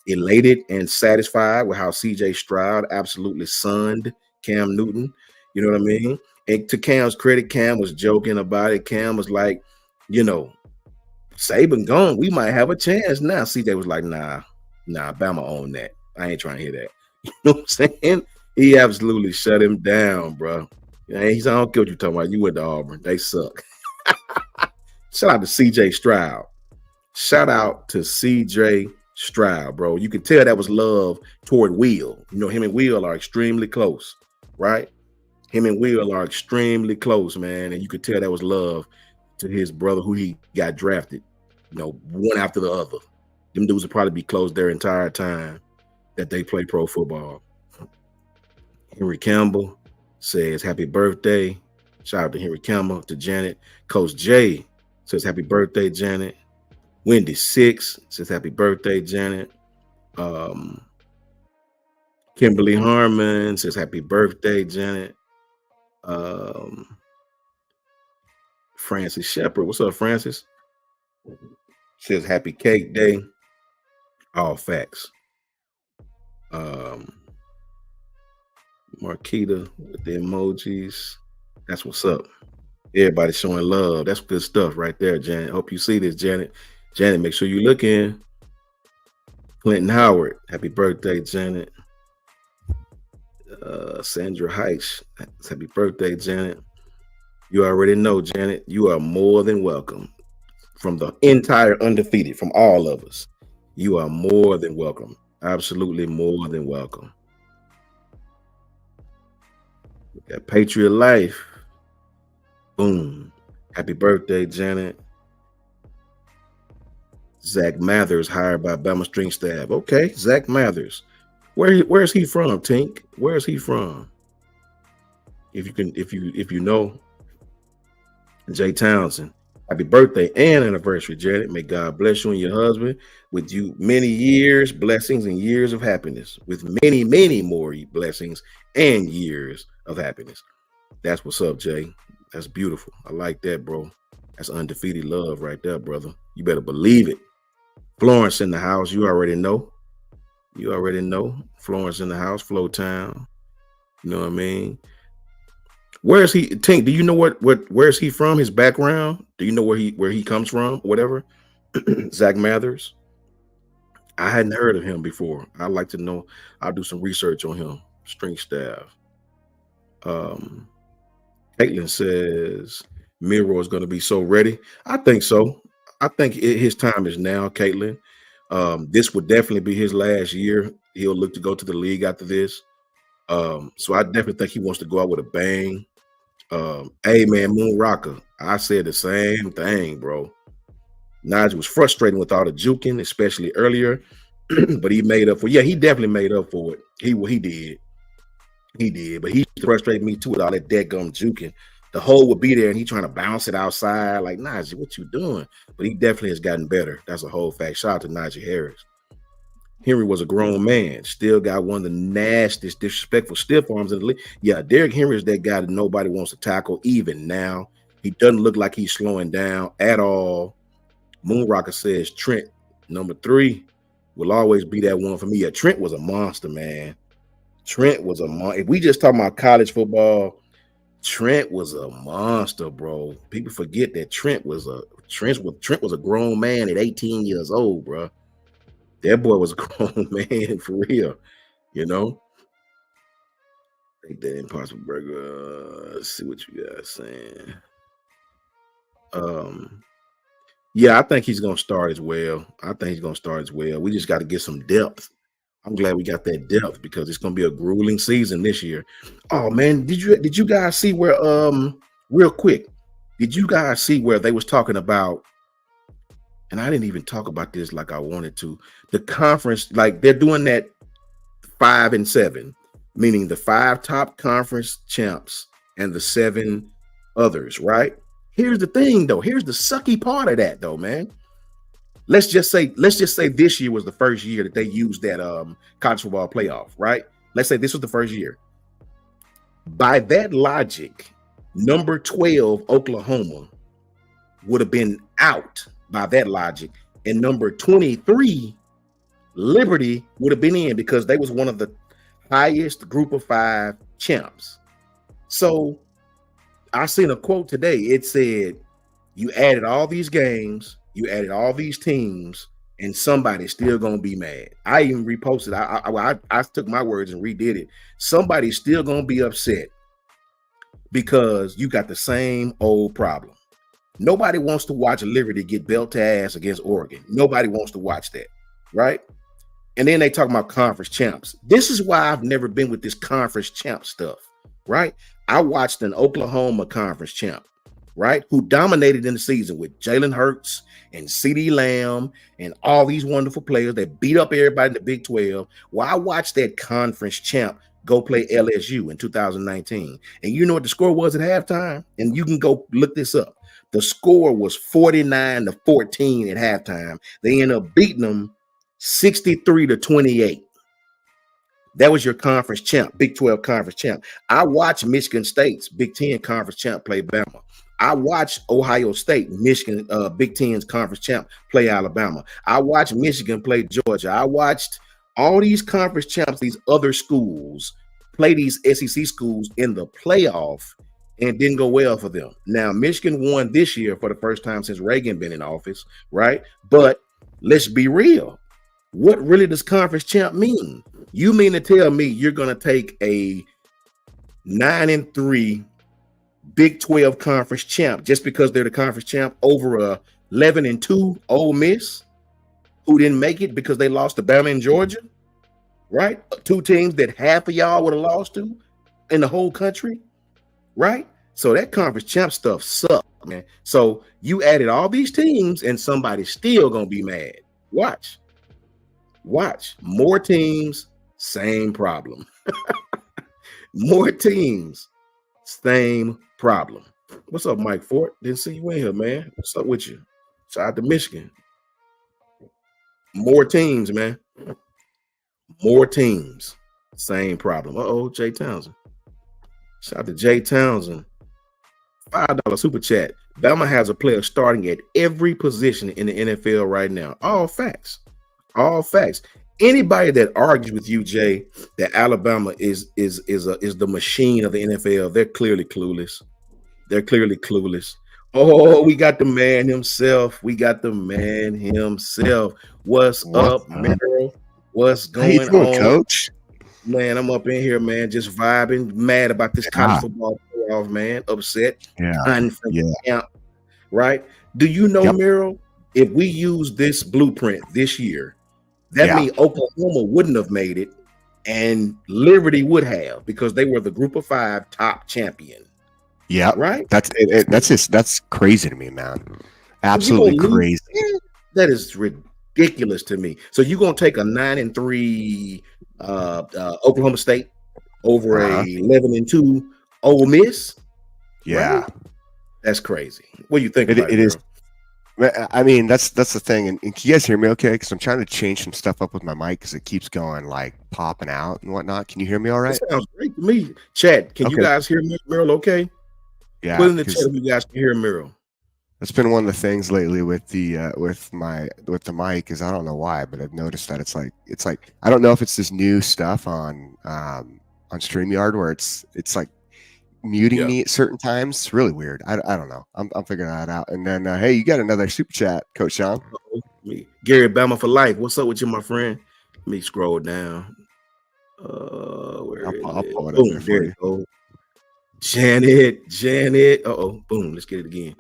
elated and satisfied with how CJ Stroud absolutely sunned Cam Newton. You know what I mean? And to Cam's credit, Cam was joking about it. Cam was like, you know, Saban gone, we might have a chance now. CJ was like, nah, Bama own that. I ain't trying to hear that. You know what I'm saying? He absolutely shut him down, bro. He's, I don't care what you're talking about. You went to Auburn. They suck. Shout out to CJ Stroud. Shout out to CJ Stroud, bro. You can tell that was love toward Will. You know, him and Will are extremely close, right? Him and Will are extremely close, man. And you could tell that was love to his brother who he got drafted, you know, one after the other. Them dudes will probably be close their entire time that they play pro football. Henry Campbell says, happy birthday. Shout out to Henry Campbell, to Janet. Coach Jay says, happy birthday, Janet. Wendy 6 says, happy birthday, Janet. Kimberly Harmon says, happy birthday, Janet. Francis Shepard. What's up, Francis? Says, happy cake day. All facts. Marquita with the emojis. That's what's up. Everybody showing love. That's good stuff right there, Janet. Hope you see this, Janet. Janet, make sure you look in. Clinton Howard. Happy birthday, Janet. Sandra Heich. Happy birthday, Janet. You already know, Janet, you are more than welcome. From the entire undefeated, from all of us. You are more than welcome. Absolutely more than welcome. We got Patriot Life. Boom. Happy birthday, Janet. Zach Mathers hired by Bama String Staff. Okay, Zach Mathers. Where's he from, Tink? Where's he from? If you know. Jay Townsend. Happy birthday and anniversary, Janet. May God bless you and your husband with you many years, blessings, and years of happiness. With many, many more blessings and years of happiness. That's what's up, Jay. That's beautiful. I like that, bro. That's undefeated love right there, brother. You better believe it. Florence in the house. You already know. You already know. Florence in the house. Flow Town. You know what I mean? Where is he? Tink, do you know where's he from? His background? Do you know where he comes from? Whatever. Zach Mathers. I hadn't heard of him before. I'd like to know. I'll do some research on him. String staff. Caitlin says Miro is going to be so ready. I think so. I think his time is now, Caitlin. This would definitely be his last year. He'll look to go to the league after this. So I definitely think he wants to go out with a bang. Hey man, Moon Rocker, I said the same thing, bro. Najee was frustrating with all the juking, especially earlier, but he made up for. Yeah, he definitely made up for it. He did, but he frustrated me too with all that deadgum juking. The hole would be there, and he trying to bounce it outside. Like Najee, what you doing? But he definitely has gotten better. That's a whole fact. Shout out to Najee Harris. Henry was a grown man, still got one of the nastiest, disrespectful stiff arms in the league. Yeah, Derrick Henry is that guy that nobody wants to tackle, even now. He doesn't look like he's slowing down at all. Moonrocker says Trent, number 3, will always be that one for me. Yeah, Trent was a monster, man. Trent was a monster. If we just talk about college football, Trent was a monster, bro. People forget that Trent was a grown man at 18 years old, bro. That boy was a grown man for real, you know. Take that Impossible Burger. Let's see what you guys saying. Yeah, I think he's gonna start as well. We just got to get some depth. I'm glad we got that depth because it's gonna be a grueling season this year. Oh man, did you guys see where real quick? Did you guys see where they was talking about? And I didn't even talk about this like I wanted to. The conference, like they're doing that 5 and 7, meaning the 5 top conference champs and the 7 others, right? Here's the thing, though. Here's the sucky part of that, though, man. Let's just say this year was the first year that they used that college football playoff, right? Let's say this was the first year. By that logic, number 12, Oklahoma, would have been out by that logic, and number 23, Liberty, would have been in because they was one of the highest group of 5 champs. So I seen a quote today. It said, you added all these games, you added all these teams, and somebody's still gonna be mad. I even reposted. I took my words and redid it. Somebody's still gonna be upset because you got the same old problem. Nobody wants to watch Liberty get belt to ass against Oregon. Nobody wants to watch that, right? And then they talk about conference champs. This is why I've never been with this conference champ stuff, right? I watched an Oklahoma conference champ, right, who dominated in the season with Jalen Hurts and CeeDee Lamb and all these wonderful players that beat up everybody in the Big 12. Well, I watched that conference champ go play LSU in 2019. And you know what the score was at halftime? And you can go look this up. The score was 49-14 at halftime. They ended up beating them 63-28. That was your conference champ, Big 12 conference champ. I watched Michigan State's Big 10 conference champ play Bama. I watched Ohio State, Michigan, Big 10's conference champ play Alabama. I watched Michigan play Georgia. I watched all these conference champs, these other schools, play these SEC schools in the playoff, and it didn't go well for them. Now, Michigan won this year for the first time since Reagan been in office, right? But let's be real. What really does conference champ mean? You mean to tell me you're going to take a 9-3 Big 12 conference champ just because they're the conference champ over a 11-2 Ole Miss who didn't make it because they lost to Bama and Georgia, right? 2 teams that half of y'all would have lost to in the whole country, right? So that conference champ stuff sucks, man. So you added all these teams and somebody's still going to be mad. Watch. More teams, same problem. More teams, same problem. What's up, Mike Fort? Didn't see you in here, man. What's up with you? Shout out to Michigan. More teams, man. More teams, same problem. Uh-oh, Jay Townsend. Shout out to Jay Townsend. $5 super chat. Bama has a player starting at every position in the NFL right now. All facts. Anybody that argues with you, Jay, that Alabama is the machine of the NFL, they're clearly clueless. Oh, we got the man himself. What's up, Merrill? What's going on, Coach? Man, I'm up in here, man, just vibing, mad about this college football playoff, man, upset. Yeah. Camp, right? Do you know, Merrill, if we use this blueprint this year, that Yeah. means Oklahoma wouldn't have made it, and Liberty would have because they were the Group of 5 top champion. Yeah. Right? That's crazy to me, man. Absolutely crazy. That is ridiculous to me. So you're gonna take a 9-3 Oklahoma State over a 11-2 Ole Miss? Yeah. Right? That's crazy. What do you think? It is. I mean, that's the thing. And can you guys hear me okay? Because I'm trying to change some stuff up with my mic because it keeps going like popping out and whatnot. Can you hear me all right? That sounds great to me. Chat, can you guys hear me, Meryl? Okay. Yeah. Put in the chat if you guys can hear Meryl. That's been one of the things lately with the with the mic is I don't know why, but I've noticed that it's like I don't know if it's this new stuff on StreamYard where it's like muting me at certain times. It's really weird. I don't know. I'm figuring that out. And then hey, you got another super chat, Coach Sean. Gary Bama for life. What's up with you, my friend? Let me scroll down. Where I'll pull it up boom, there for you. Go. Janet. Boom. Let's get it again.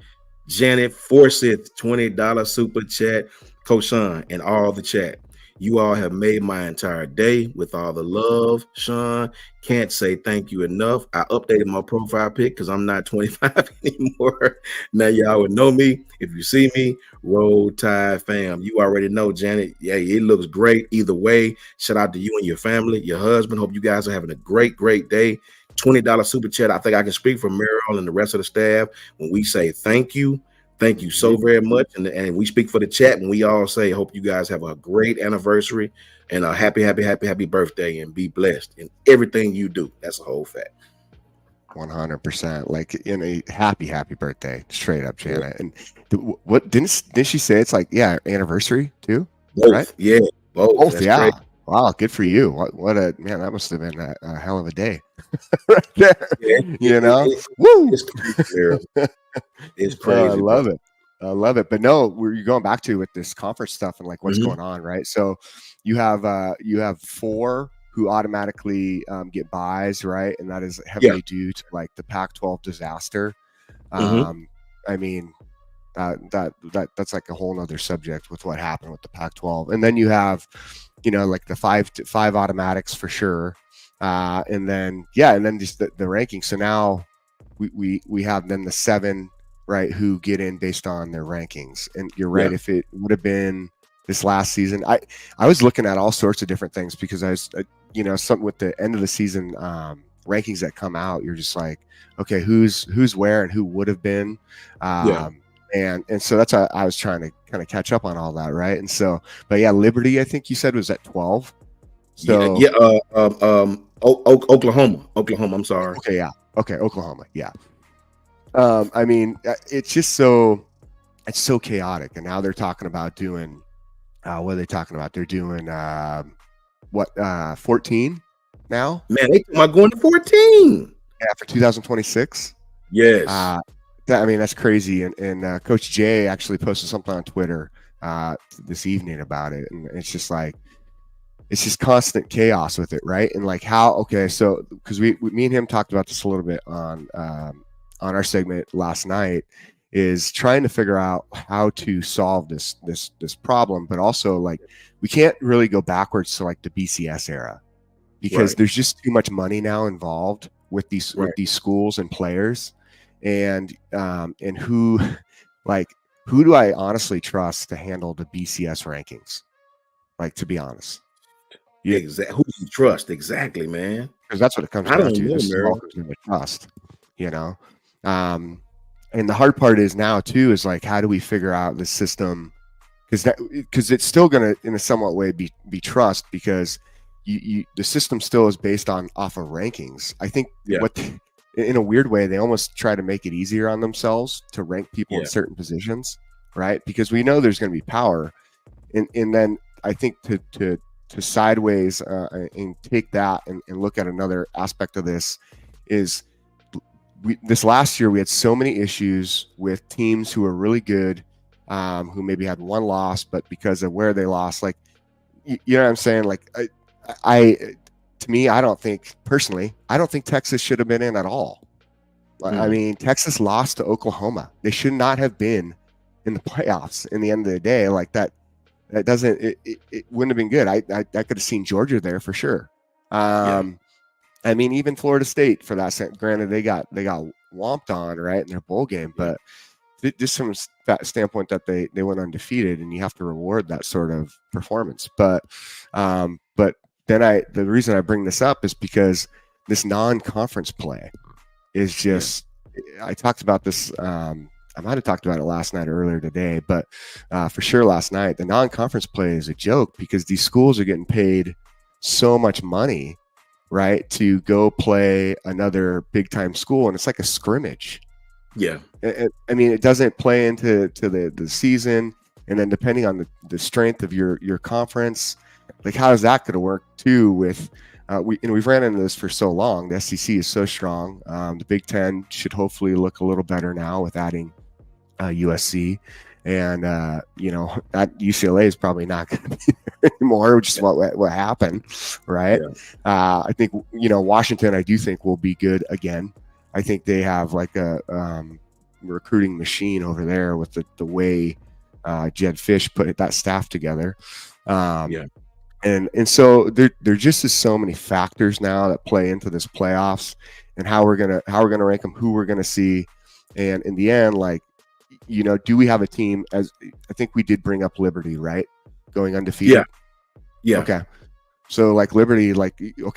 Janet Forsyth, $20 super chat. Coach Sean and all the chat. You all have made my entire day with all the love, Sean. Can't say thank you enough. I updated my profile pic because I'm not 25 anymore. Now y'all would know me. If you see me, Roll Tide fam. You already know, Janet. Yeah, it looks great either way. Shout out to you and your family, your husband. Hope you guys are having a great day. $20 super chat. I think I can speak for Meryl and the rest of the staff when we say thank you. Thank you so very much. And we speak for the chat when we all say, hope you guys have a great anniversary and a happy birthday and be blessed in everything you do. That's a whole fact. 100%. Like in a happy birthday, straight up, Janet. And what didn't she say? It's like, yeah, anniversary too, both. Right? Yeah, both. Yeah. Crazy. Wow, good for you. What a man, that must have been a hell of a day. Right there. Yeah, you know, woo! It's crazy. It's crazy. I love it. I love it. But no, you're going back to with this conference stuff and like what's going on, right? So you have 4 who automatically get buys, right? And that is heavily due to like the Pac-12 disaster. I mean, that's like a whole nother subject with what happened with the Pac-12. And then you have, like the five automatics for sure. And then just the ranking. So now we have then the 7, right, who get in based on their rankings. And you're right. If it would have been this last season, I was looking at all sorts of different things because I was, something with the end of the season rankings that come out, you're just like, okay, who's where and who would have been. And so that's how I was trying to kind of catch up on all that, right? And so, but yeah, Liberty, I think you said was at 12. So Oklahoma. I'm sorry. Okay, Oklahoma. Yeah. I mean, it's just so chaotic, and now they're talking about doing. What are they talking about? They're doing 14 now. Man, they talking going to 14. Yeah, for 2026. Yes. I mean, that's crazy. And Coach Jay actually posted something on Twitter this evening about it, and it's just like. It's just constant chaos with it, right? And like so because me and him talked about this a little bit on our segment last night, is trying to figure out how to solve this problem, but also like we can't really go backwards to like the BCS era because there's just too much money now involved with these schools and players, and who do I honestly trust to handle the BCS rankings? Like, to be honest. Exactly. Who do you trust? Exactly, man. Because that's what it comes down to. This is all comes down to trust, And the hard part is now too is like, how do we figure out the system? Because it's still going to, in a somewhat way, be trust, because the system still is based off of rankings. I think in a weird way, they almost try to make it easier on themselves to rank people in certain positions, right? Because we know there's going to be power, and then I think to sideways and take that and look at another aspect of this is this last year we had so many issues with teams who were really good, who maybe had one loss, but because of where they lost, like, you know what I'm saying? Like to me, I don't think Texas should have been in at all. I mean, Texas lost to Oklahoma. They should not have been in the playoffs. In the end of the day, like that doesn't it wouldn't have been good. I could have seen Georgia there for sure. I mean, even Florida State for that. Granted, they got whomped on right in their bowl game, but just from that standpoint that they went undefeated, and you have to reward that sort of performance. But then the reason I bring this up is because this non-conference play is just. I talked about this. I might have talked about it last night or earlier today, but for sure last night, the non-conference play is a joke because these schools are getting paid so much money, right, to go play another big-time school, and it's like a scrimmage. Yeah. I mean, it doesn't play into the season, and then depending on the strength of your conference, like how is that going to work too with we've ran into this for so long. The SEC is so strong. The Big Ten should hopefully look a little better now with adding USC, and that UCLA is probably not going to be there anymore, which is what happened, right? Yeah. I think Washington, I do think will be good again. I think they have like a recruiting machine over there with the way Jed Fish put that staff together. And so there just is so many factors now that play into this playoffs and how we're gonna rank them, who we're gonna see, and in the end, like, do we have a team? As I think we did bring up Liberty, right, going undefeated. Yeah. Okay. So like Liberty,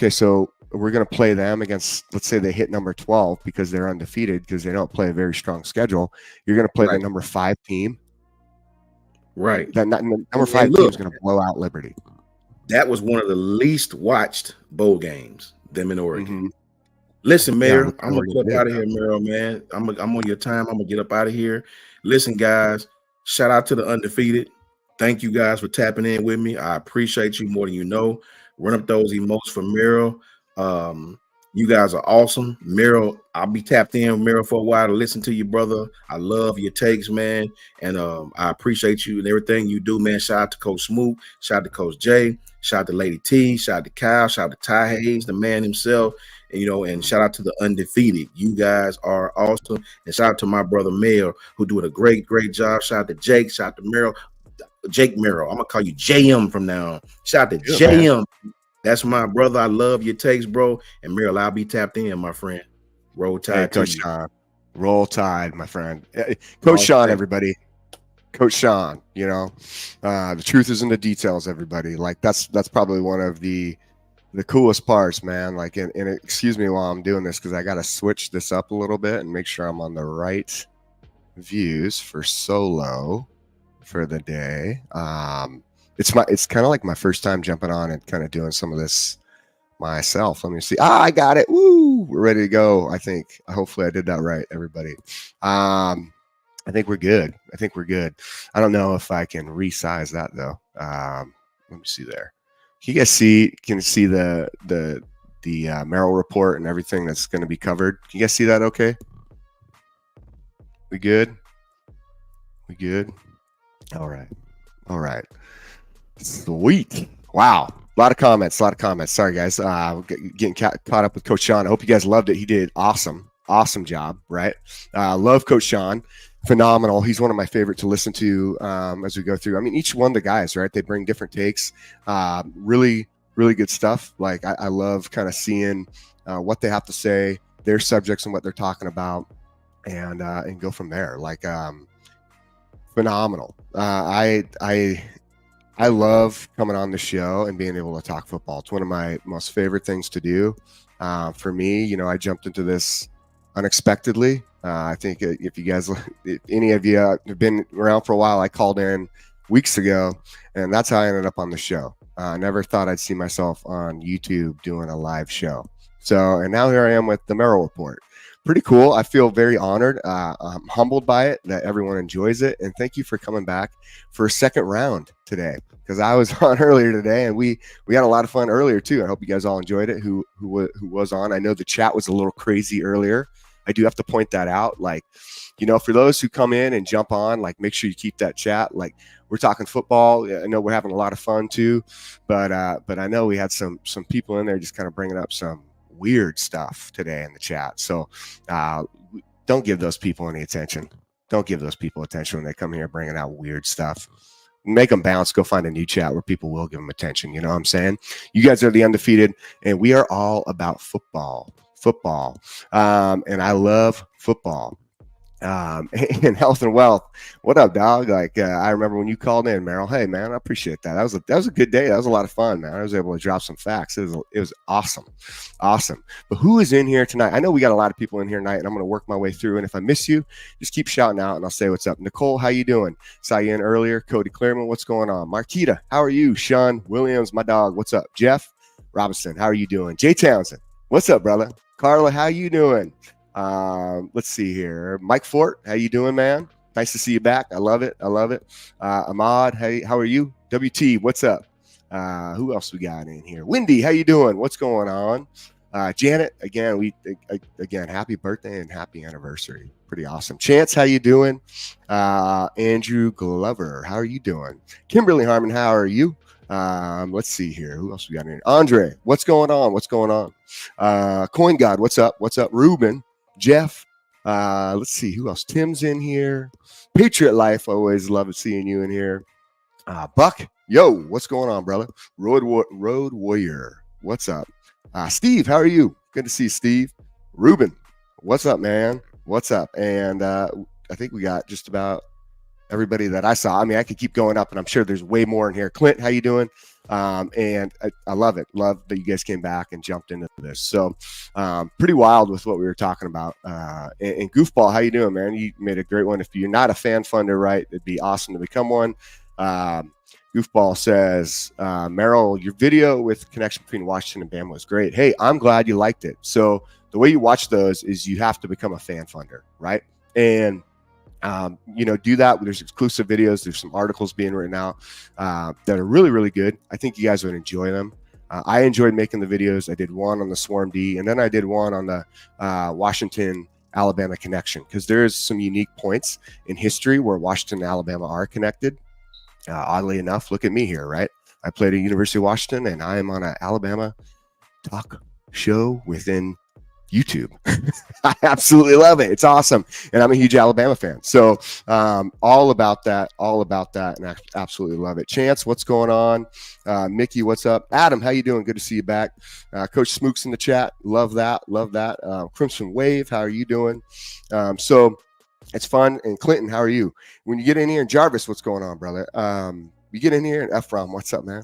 so we're gonna play them against, let's say they hit number 12 because they're undefeated because they don't play a very strong schedule. You're gonna play the number 5 team, right? That number 5 team is gonna blow out Liberty. That was one of the least watched bowl games, them in Oregon. Mm-hmm. Listen, Mayor, I'm going to get up out of here, Mayor, man. I'm on your time. I'm going to get up out of here. Listen, guys, shout out to the undefeated. Thank you guys for tapping in with me. I appreciate you more than you know. Run up those emotes for Meryl. You guys are awesome. Meryl, I'll be tapped in, Meryl, for a while to listen to you, brother. I love your takes, man. And I appreciate you and everything you do, man. Shout out to Coach Smoot. Shout out to Coach Jay. Shout out to Lady T. Shout out to Kyle. Shout out to Ty Hayes, the man himself. And shout out to the undefeated. You guys are awesome. And shout out to my brother Mayor, who doing a great job. Shout out to Jake. Shout out to Meryl. Jake Merrill. I'm gonna call you JM from now on. Shout out to JM. Man. That's my brother. I love your takes, bro. And Merrill, I'll be tapped in, my friend. Roll Tide, Coach Sean. Roll Tide, my friend. Coach Sean, everybody. Coach Sean. The truth is in the details, everybody. Like that's probably one of the coolest parts, man. Like, and excuse me while I'm doing this because I got to switch this up a little bit and make sure I'm on the right views for solo for the day. It's kind of like my first time jumping on and kind of doing some of this myself. Let me see. I got it. Woo! We're ready to go. Hopefully I did that right, everybody. I think we're good. I don't know if I can resize that though. Let me see there. Can you guys see the Merrill report and everything that's going to be covered? Can you guys see that okay? We good? All right. Sweet. Wow. A lot of comments. Sorry, guys. Getting caught up with Coach Sean. I hope you guys loved it. He did awesome job, right? Love Coach Sean. Phenomenal. He's one of my favorite to listen to as we go through. I mean, each one of the guys, right? They bring different takes. Really, really good stuff. Like I love kind of seeing what they have to say, their subjects and what they're talking about, and go from there. Like phenomenal. I love coming on the show and being able to talk football. It's one of my most favorite things to do. For me, I jumped into this unexpectedly. I think if any of you have been around for a while, I called in weeks ago, and that's how I ended up on the show. I never thought I'd see myself on YouTube doing a live show. And now here I am with the Merrill Report. Pretty cool. I feel very honored. I'm humbled by it that everyone enjoys it. And thank you for coming back for a second round today, because I was on earlier today and we had a lot of fun earlier too. I hope you guys all enjoyed it. Who was on? I know the chat was a little crazy earlier. I do have to point that out. Like, for those who come in and jump on, like, make sure you keep that chat. Like, we're talking football. I know we're having a lot of fun too, but I know we had some people in there just kind of bringing up some weird stuff today in the chat. So don't give those people any attention. Don't give those people attention when they come here bringing out weird stuff. Make them bounce. Go find a new chat where people will give them attention. You know what I'm saying? You guys are the undefeated, and we are all about football. And I love football. And health and wealth. What up, dog? Like I remember when you called in, Merrill. Hey, man, I appreciate that. That was a good day. That was a lot of fun, man. I was able to drop some facts. It was awesome. But who is in here tonight? I know we got a lot of people in here tonight, and I'm going to work my way through. And if I miss you, just keep shouting out, and I'll say what's up. Nicole, how you doing? Saw you in earlier. Cody Clearman, what's going on? Marquita, how are you? Sean Williams, my dog, what's up? Jeff Robinson, how are you doing? Jay Townsend, what's up, brother? Carla, how you doing? Let's see here. Mike Fort, how you doing, man? Nice to see you back. I love it. Ahmad, hey, how are you? WT, what's up? Who else we got in here? Wendy, how you doing? What's going on? Janet, again, happy birthday and happy anniversary. Pretty awesome. Chance, how you doing? Andrew Glover, how are you doing? Kimberly Harmon, how are you? Let's see here. Who else we got in here? Andre, what's going on? Coin God, what's up? Ruben, Jeff. Let's see who else. Tim's in here. Patriot Life, always love seeing you in here. Buck, yo, what's going on, brother? Road Warrior, what's up? Steve, how are you? Good to see you, Steve. Ruben, what's up, man? What's up? And I think we got just about everybody that I saw. I mean, I could keep going up, and I'm sure there's way more in here. Clint, how you doing? And I love it. Love that you guys came back and jumped into this. So pretty wild with what we were talking about. And Goofball, how you doing, man? You made a great one. If you're not a fan funder, right, it'd be awesome to become one. Goofball says, Merrill, your video with connection between Washington and Bama was great. Hey, I'm glad you liked it. So the way you watch those is you have to become a fan funder, right? And do that. There's exclusive videos. There's some articles being written out that are really, really good. I think you guys would enjoy them. I enjoyed making the videos. I did one on the Swarm D, and then I did one on the Washington Alabama connection, because there's some unique points in history where Washington and Alabama are connected. Oddly enough, look at me here, right? I played at University of Washington, and I am on an Alabama talk show within YouTube. I absolutely love it. It's awesome. And I'm a huge Alabama fan. So all about that, and I absolutely love it. Chance, what's going on? Mickey, what's up? Adam, how you doing? Good to see you back. Coach Smooks in the chat. Love that. Crimson Wave, how are you doing? So it's fun. And Clinton, how are you? When you get in here, and Jarvis, what's going on, brother? You get in here, and Ephraim, what's up, man?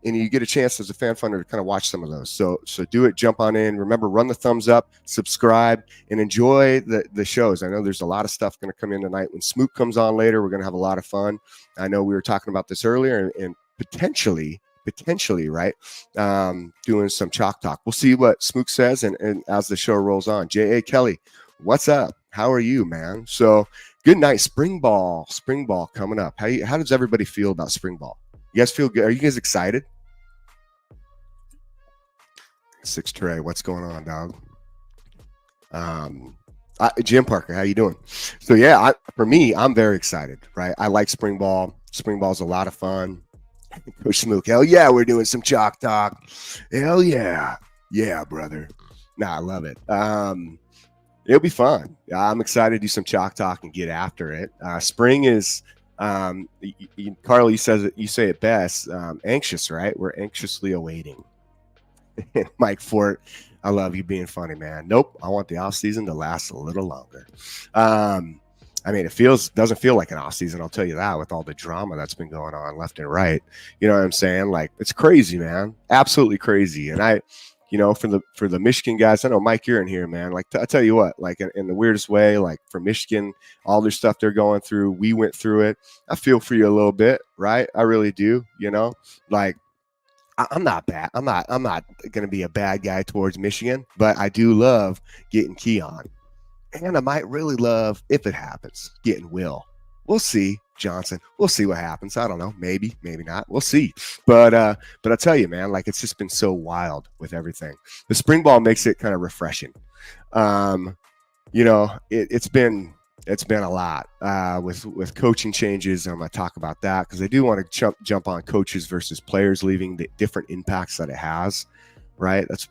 And you get a chance as a fan funder to kind of watch some of those. So do it, jump on in. Remember, run the thumbs up, subscribe, and enjoy the shows. I know there's a lot of stuff going to come in tonight. When Smook comes on later, we're going to have a lot of fun. I know we were talking about this earlier, and potentially, right, doing some chalk talk. We'll see what Smook says, and as the show rolls on. J.A. Kelly, what's up? How are you, man? So good night. Spring ball coming up. How does everybody feel about spring ball? You guys feel good? Are you guys excited? Six Trey, what's going on, dog? Jim Parker, how you doing? So yeah, for me, I'm very excited, right? I like spring ball. Spring ball's a lot of fun. Coach Smook, hell yeah, we're doing some chalk talk. Hell yeah. Yeah, brother. Nah, I love it. It'll be fun. I'm excited to do some chalk talk and get after it. Spring is Carly says you say it best. Anxious, right? We're anxiously awaiting. Mike Fort, I love you being funny, man. Nope, I want the off season to last a little longer. I mean, doesn't feel like an off season. I'll tell you that, with all the drama that's been going on left and right. You know what I'm saying? Like, it's crazy, man. Absolutely crazy. And for the Michigan guys, I know, Mike, you're in here, man. Like, I tell you what, like in the weirdest way, like for Michigan, all their stuff they're going through, we went through it. I feel for you a little bit, right? I really do. Like, I'm not bad. I'm not going to be a bad guy towards Michigan, but I do love getting Keon, and I might really love, if it happens, getting Will. We'll see. Johnson. We'll see what happens. I don't know. Maybe not. We'll see. But I tell you, man, like, it's just been so wild with everything. The spring ball makes it kind of refreshing. It's been a lot with coaching changes. I'm going to talk about that because I do want to jump on coaches versus players leaving, the different impacts that it has. Right. That's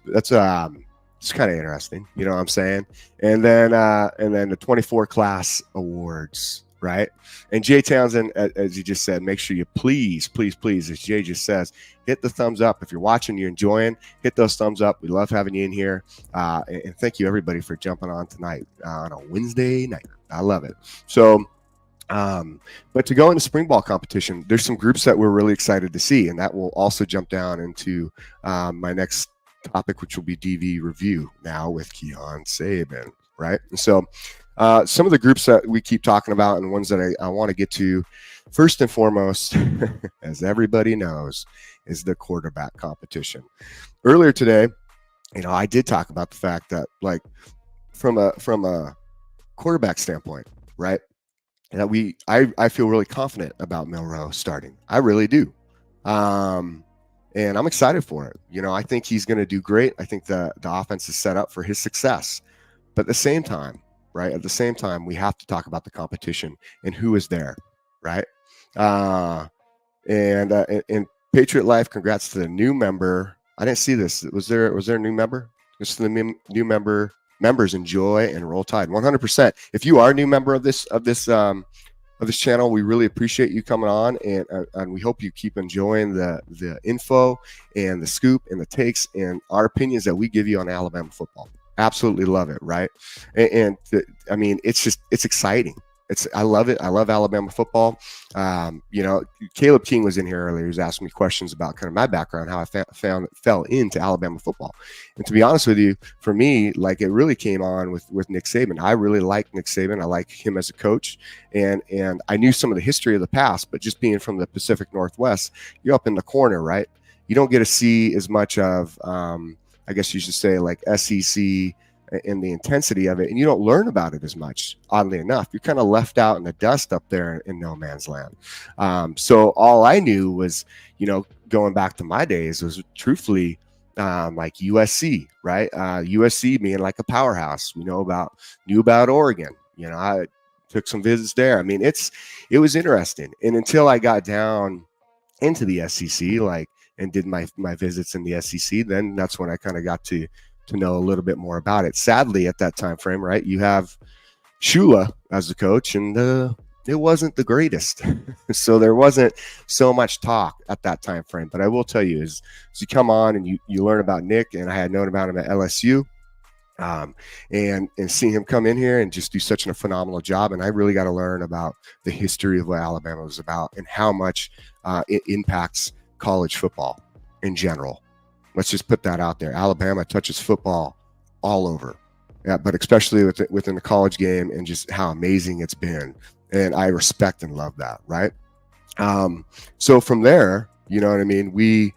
It's kind of interesting, you know what I'm saying? And then the 24 class awards, right? And Jay Townsend, as you just said, make sure you please, as Jay just says, hit the thumbs up. If you're watching, you're enjoying, hit those thumbs up. We love having you in here. And thank you everybody for jumping on tonight on a Wednesday night. I love it. So, but to go into spring ball competition, there's some groups that we're really excited to see, and that will also jump down into my next topic, which will be DV review now with Keon Saban, right? And so some of the groups that we keep talking about and ones that I want to get to first and foremost, as everybody knows, is the quarterback competition. Earlier today, you know, I did talk about the fact that, like, from a quarterback standpoint, right, that I feel really confident about Milroe starting. I really do. And I'm excited for it. You know, I think he's going to do great. I think the offense is set up for his success. But at the same time, right, we have to talk about the competition and who is there, right? And Patriot Life, congrats to the new member. I didn't see this. Was there a new member? Just the new members enjoy and roll tide. 100%. If you are a new member of this channel, we really appreciate you coming on, and we hope you keep enjoying the info and the scoop and the takes and our opinions that we give you on Alabama football. Absolutely love it, right? I mean, it's exciting. I love it. I love Alabama football. You know, Caleb King was in here earlier. He was asking me questions about kind of my background, how I fell into Alabama football. And to be honest with you, for me, like, it really came on with Nick Saban. I really like Nick Saban. I like him as a coach, and I knew some of the history of the past, but just being from the Pacific Northwest, you're up in the corner, right? You don't get to see as much of, I guess you should say, like, SEC and the intensity of it, and you don't learn about it as much. Oddly enough, you're kind of left out in the dust up there in no man's land. So all I knew was, you know, going back to my days, was truthfully like USC, right? USC being like a powerhouse. Knew about Oregon. You know, I took some visits there. I mean, it was interesting, and until I got down into the SEC, like, and did my visits in the SEC, then that's when I kind of got to know a little bit more about it. Sadly, at that time frame, right, you have Shula as the coach, and it wasn't the greatest. So there wasn't so much talk at that time frame. But I will tell you, as you come on and you learn about Nick, and I had known about him at LSU, and seeing him come in here and just do such a phenomenal job. And I really got to learn about the history of what Alabama was about and how much it impacts college football in general. Let's just put that out there. Alabama touches football all over, yeah, but especially within the college game, and just how amazing it's been. And I respect and love that, right? So from there, you know what I mean, we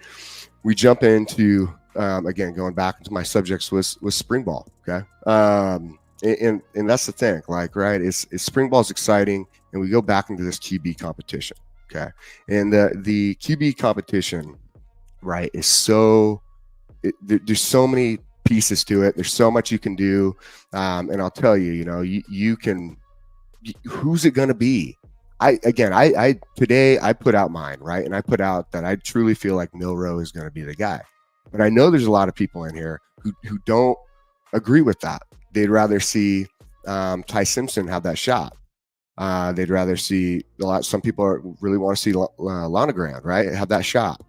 jump into again, going back into my subjects was spring ball, okay? And that's the thing, like, right, is spring ball is exciting, and we go back into this QB competition, okay? And the QB competition, right, is there's so many pieces to it. There's so much you can do. And I'll tell you, you know, you can, who's it going to be? Today I put out mine, right? And I put out that I truly feel like Milroe is going to be the guy. But I know there's a lot of people in here who don't agree with that. They'd rather see Ty Simpson have that shot. They'd rather see some people really want to see Lonergan, right, have that shot.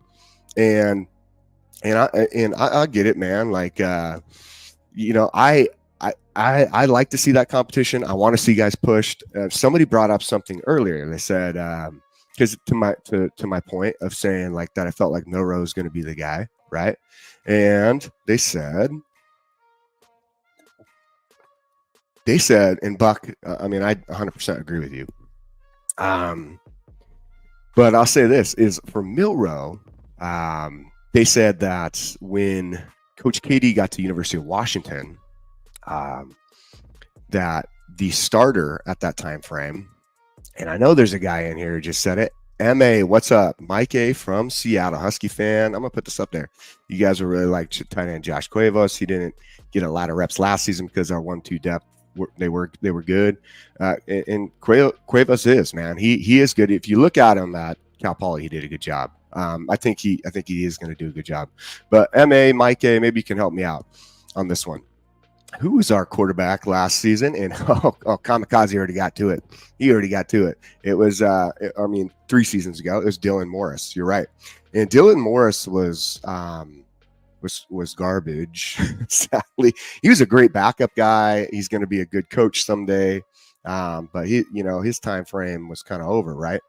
And I get it, man. Like, you know, I like to see that competition. I want to see guys pushed. Somebody brought up something earlier. They said, because to my point of saying, like, that I felt like Milroe is going to be the guy, right? And they said, and Buck, I mean, I 100% agree with you. But I'll say this is for Milroe. They said that when Coach KD got to University of Washington, that the starter at that time frame, and I know there's a guy in here who just said it. MA, what's up? Mike A from Seattle, Husky fan. I'm gonna put this up there. You guys will really like tight end Josh Cuevas. He didn't get a lot of reps last season because our 1-2 depth they were good. And Cuevas is, man. He is good. If you look at him at Cal Poly, he did a good job. I think he is going to do a good job. But MA, Mike A, maybe you can help me out. on this one. Who was our quarterback last season? And Kamikaze already got to it. He already got to it. It was 3 seasons ago. It was Dylan Morris. You're right. And Dylan Morris was garbage. Sadly, he was a great backup guy. He's going to be a good coach someday. But his time frame was kind of over, right?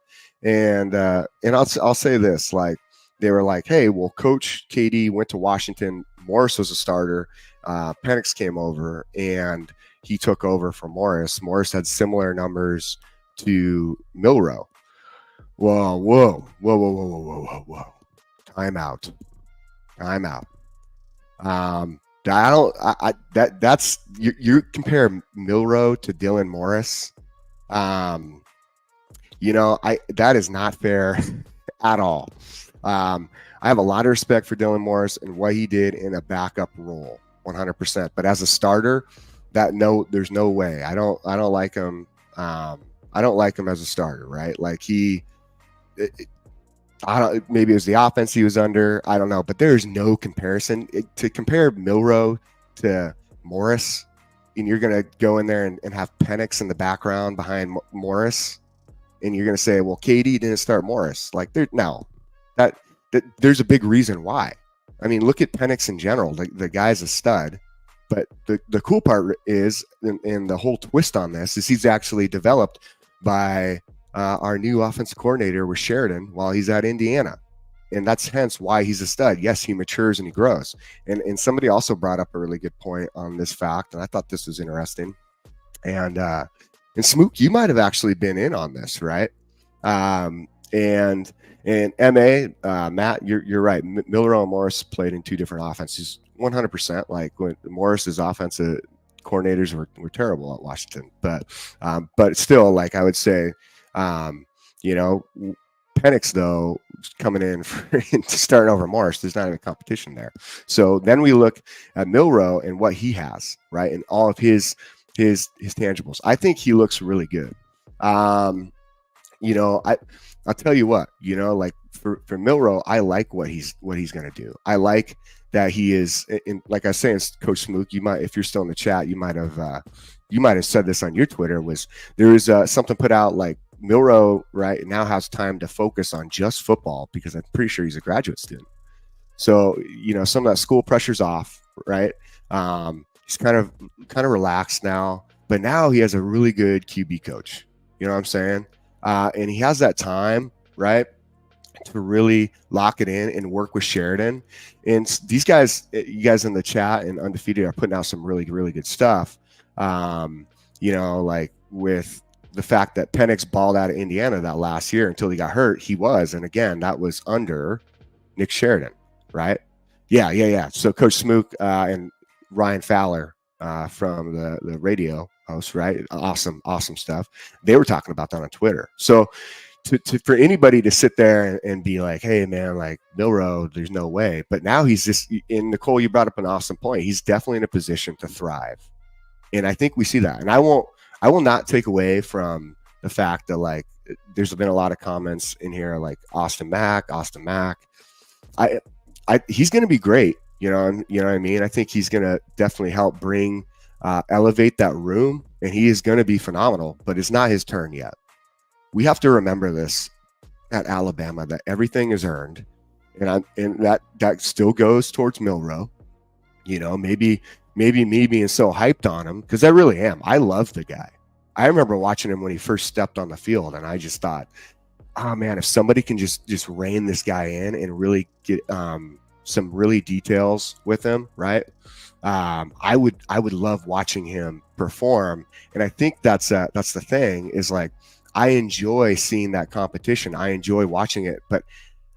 And I'll say this, like, they were like, hey, well, Coach KD went to Washington. Morris was a starter. Penix came over and he took over for Morris. Morris had similar numbers to Milroe. Whoa. Time out. You compare Milroe to Dylan Morris. That is not fair at all. I have a lot of respect for Dylan Morris and what he did in a backup role, 100%. But as a starter, there's no way. I don't like him. I don't like him as a starter, right? Like maybe it was the offense he was under. I don't know, but there's no comparison to compare Milroe to Morris. And you're going to go in there and have Penix in the background behind Morris. And you're going to say, well, KD didn't start Morris. Like there's a big reason why. I mean, look at Penix in general. The guy's a stud. But the cool part is, and the whole twist on this is he's actually developed by our new offensive coordinator with Sheridan while he's at Indiana. And that's hence why he's a stud. Yes, he matures and he grows. And somebody also brought up a really good point on this fact, and I thought this was interesting. And Smook, you might have actually been in on this, right? And Matt, you're right. Milroe and Morris played in 2 different offenses, 100%. Like when Morris's offensive coordinators were terrible at Washington, but still, like I would say, Penix though coming in starting over Morris, there's not even competition there. So then we look at Milroe and what he has, right, and all of his tangibles. I think he looks really good. I'll tell you what, like for Milroe, I like what he's going to do. I like that he is, like I was saying, Coach Smook, if you're still in the chat, you might have said this on your Twitter. There was something put out like Milroe right now has time to focus on just football because I'm pretty sure he's a graduate student. So some of that school pressure's off, right? He's kind of relaxed now, but now he has a really good QB coach. You know what I'm saying? And he has that time, right, to really lock it in and work with Sheridan. And these guys, you guys in the chat and Undefeated are putting out some really, really good stuff. Like with the fact that Penix balled out of Indiana that last year until he got hurt, and again, that was under Nick Sheridan, right? Yeah. So Coach Smook and Ryan Fowler from the radio host, right? Awesome stuff. They were talking about that on Twitter. So for anybody to sit there and be like, hey man, like Milroe, there's no way. But now he's just, and Nicole, you brought up an awesome point. He's definitely in a position to thrive. And I think we see that. And I will not take away from the fact that like there's been a lot of comments in here like Austin Mack. He's going to be great. You know what I mean? I think he's going to definitely help elevate that room, and he is going to be phenomenal, but it's not his turn yet. We have to remember this at Alabama, that everything is earned, and that still goes towards Milroe. Maybe me being so hyped on him, because I really am. I love the guy. I remember watching him when he first stepped on the field, and I just thought, oh man, if somebody can just rein this guy in and really get some really details with him, right? I would love watching him perform. And I think that's the thing is like, I enjoy seeing that competition. I enjoy watching it, but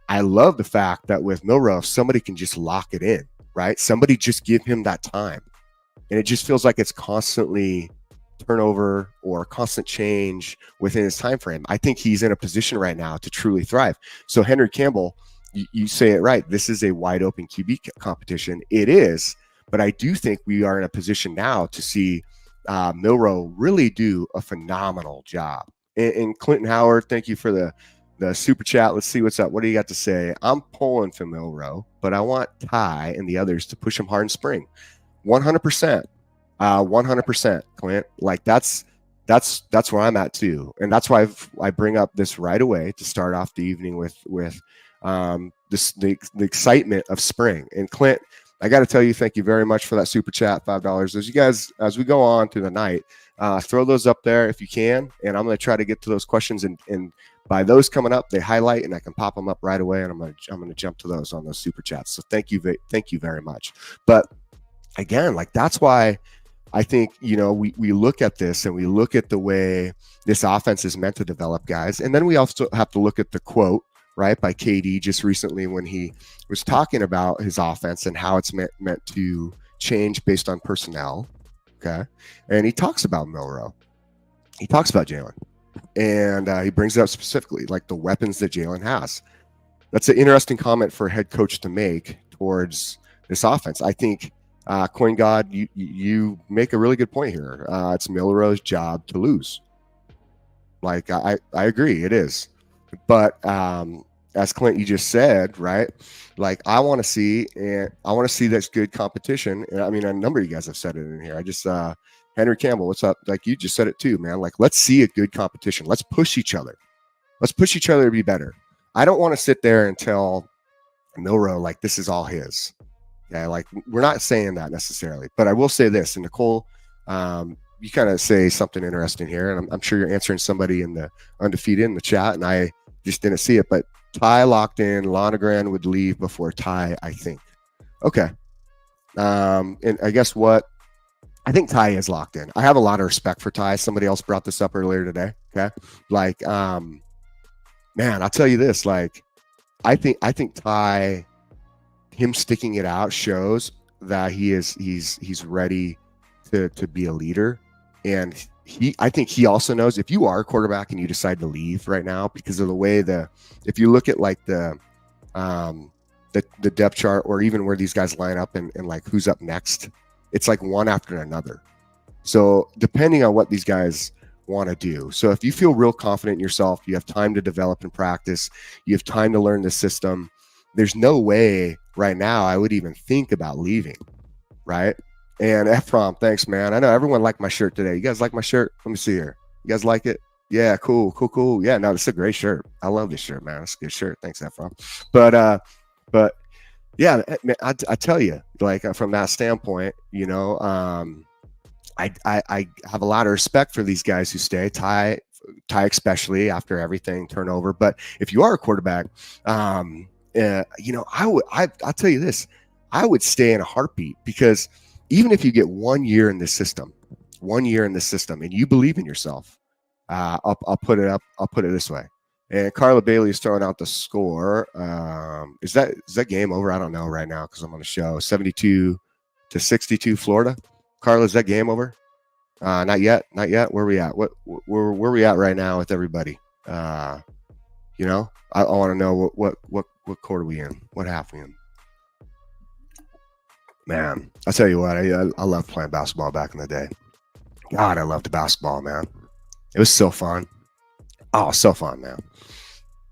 I love the fact that with Milroe, somebody can just lock it in, right? Somebody just give him that time. And it just feels like it's constantly turnover or constant change within his time frame. I think he's in a position right now to truly thrive. So Henry Campbell, you say it right. This is a wide open QB competition. It is, but I do think we are in a position now to see Milroe really do a phenomenal job. And Clinton Howard, thank you for the super chat. Let's see what's up. What do you got to say? I'm pulling for Milroe, but I want Ty and the others to push him hard in spring. 100%. 100%, Clint. Like that's where I'm at too, and that's why I bring up this right away to start off the evening with the excitement of spring. And Clint, I got to tell you, thank you very much for that super chat, $5. As we go on through the night, throw those up there if you can, and I'm going to try to get to those questions. And by those coming up, they highlight, and I can pop them up right away, and I'm going to jump to those on those super chats. So thank you very much. But again, like that's why I think, you know, we look at this and we look at the way this offense is meant to develop, guys. And then we also have to look at the quote, right, by KD just recently when he was talking about his offense and how it's meant to change based on personnel. Okay. And he talks about Milroe. He talks about Jalen. And he brings it up specifically, like the weapons that Jalen has. That's an interesting comment for a head coach to make towards this offense. I think, Coin God, you make a really good point here. It's Milroe's job to lose. Like, I agree, it is. But as Clint, you just said, right? Like, I want to see that's good competition. And I mean, a number of you guys have said it in here. I just Henry Campbell, what's up? Like, you just said it too, man. Like, let's see a good competition. Let's push each other. Let's push each other to be better. I don't want to sit there and tell Milroe like this is all his. Yeah, like we're not saying that necessarily, but I will say this. And Nicole, you kind of say something interesting here, and I'm sure you're answering somebody in the undefeated in the chat, and I just didn't see it. But Ty locked in. Lonergan would leave before Ty, I think. Okay. And I guess what? I think Ty is locked in. I have a lot of respect for Ty. Somebody else brought this up earlier today. Okay. Like, man, I'll tell you this. Like, I think Ty, him sticking it out shows that he's ready to be a leader. And I think he also knows if you are a quarterback and you decide to leave right now because of the way if you look at like the depth chart or even where these guys line up and like who's up next, it's like one after another. So depending on what these guys want to do. So if you feel real confident in yourself, you have time to develop and practice, you have time to learn the system, there's no way right now I would even think about leaving, right? And Ephraim, thanks, man. I know everyone liked my shirt today. You guys like my shirt? Let me see here. You guys like it? Yeah, cool. Yeah, no, it's a great shirt. I love this shirt, man. It's a good shirt. Thanks, Ephraim. But yeah, man, I tell you, like from that standpoint, you know, I have a lot of respect for these guys who stay. Ty especially after everything turnover. But if you are a quarterback, you know, I'll tell you this, I would stay in a heartbeat because even if you get 1 year in this system, and you believe in yourself, I'll put it up. I'll put it this way. And Carla Bailey is throwing out the score. Is that game over? I don't know right now because I'm on the show. 72-62, Florida. Carla, is that game over? Not yet. Where we at? Where we at right now with everybody? You know, I want to know what quarter we in, what half we in. Man, I'll tell you what, I loved playing basketball back in the day. God, I loved basketball, man. It was so fun. Oh, so fun, man.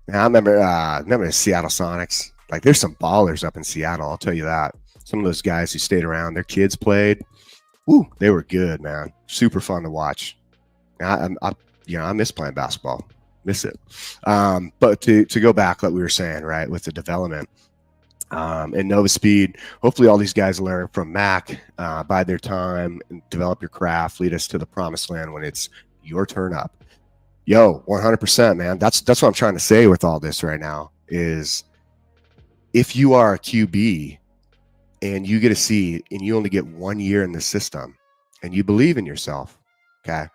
Man, I remember the Seattle Sonics. Like, there's some ballers up in Seattle, I'll tell you that. Some of those guys who stayed around, their kids played. Woo, they were good, man. Super fun to watch. I miss playing basketball. Miss it. But to go back, like we were saying, right, with the development and Nova Speed, hopefully all these guys learn from Mac, bide their time, and develop your craft, lead us to the promised land when it's your turn up. Yo, 100%, man. That's what I'm trying to say with all this right now is if you are a QB and you get a seed and you only get 1 year in the system and you believe in yourself, okay,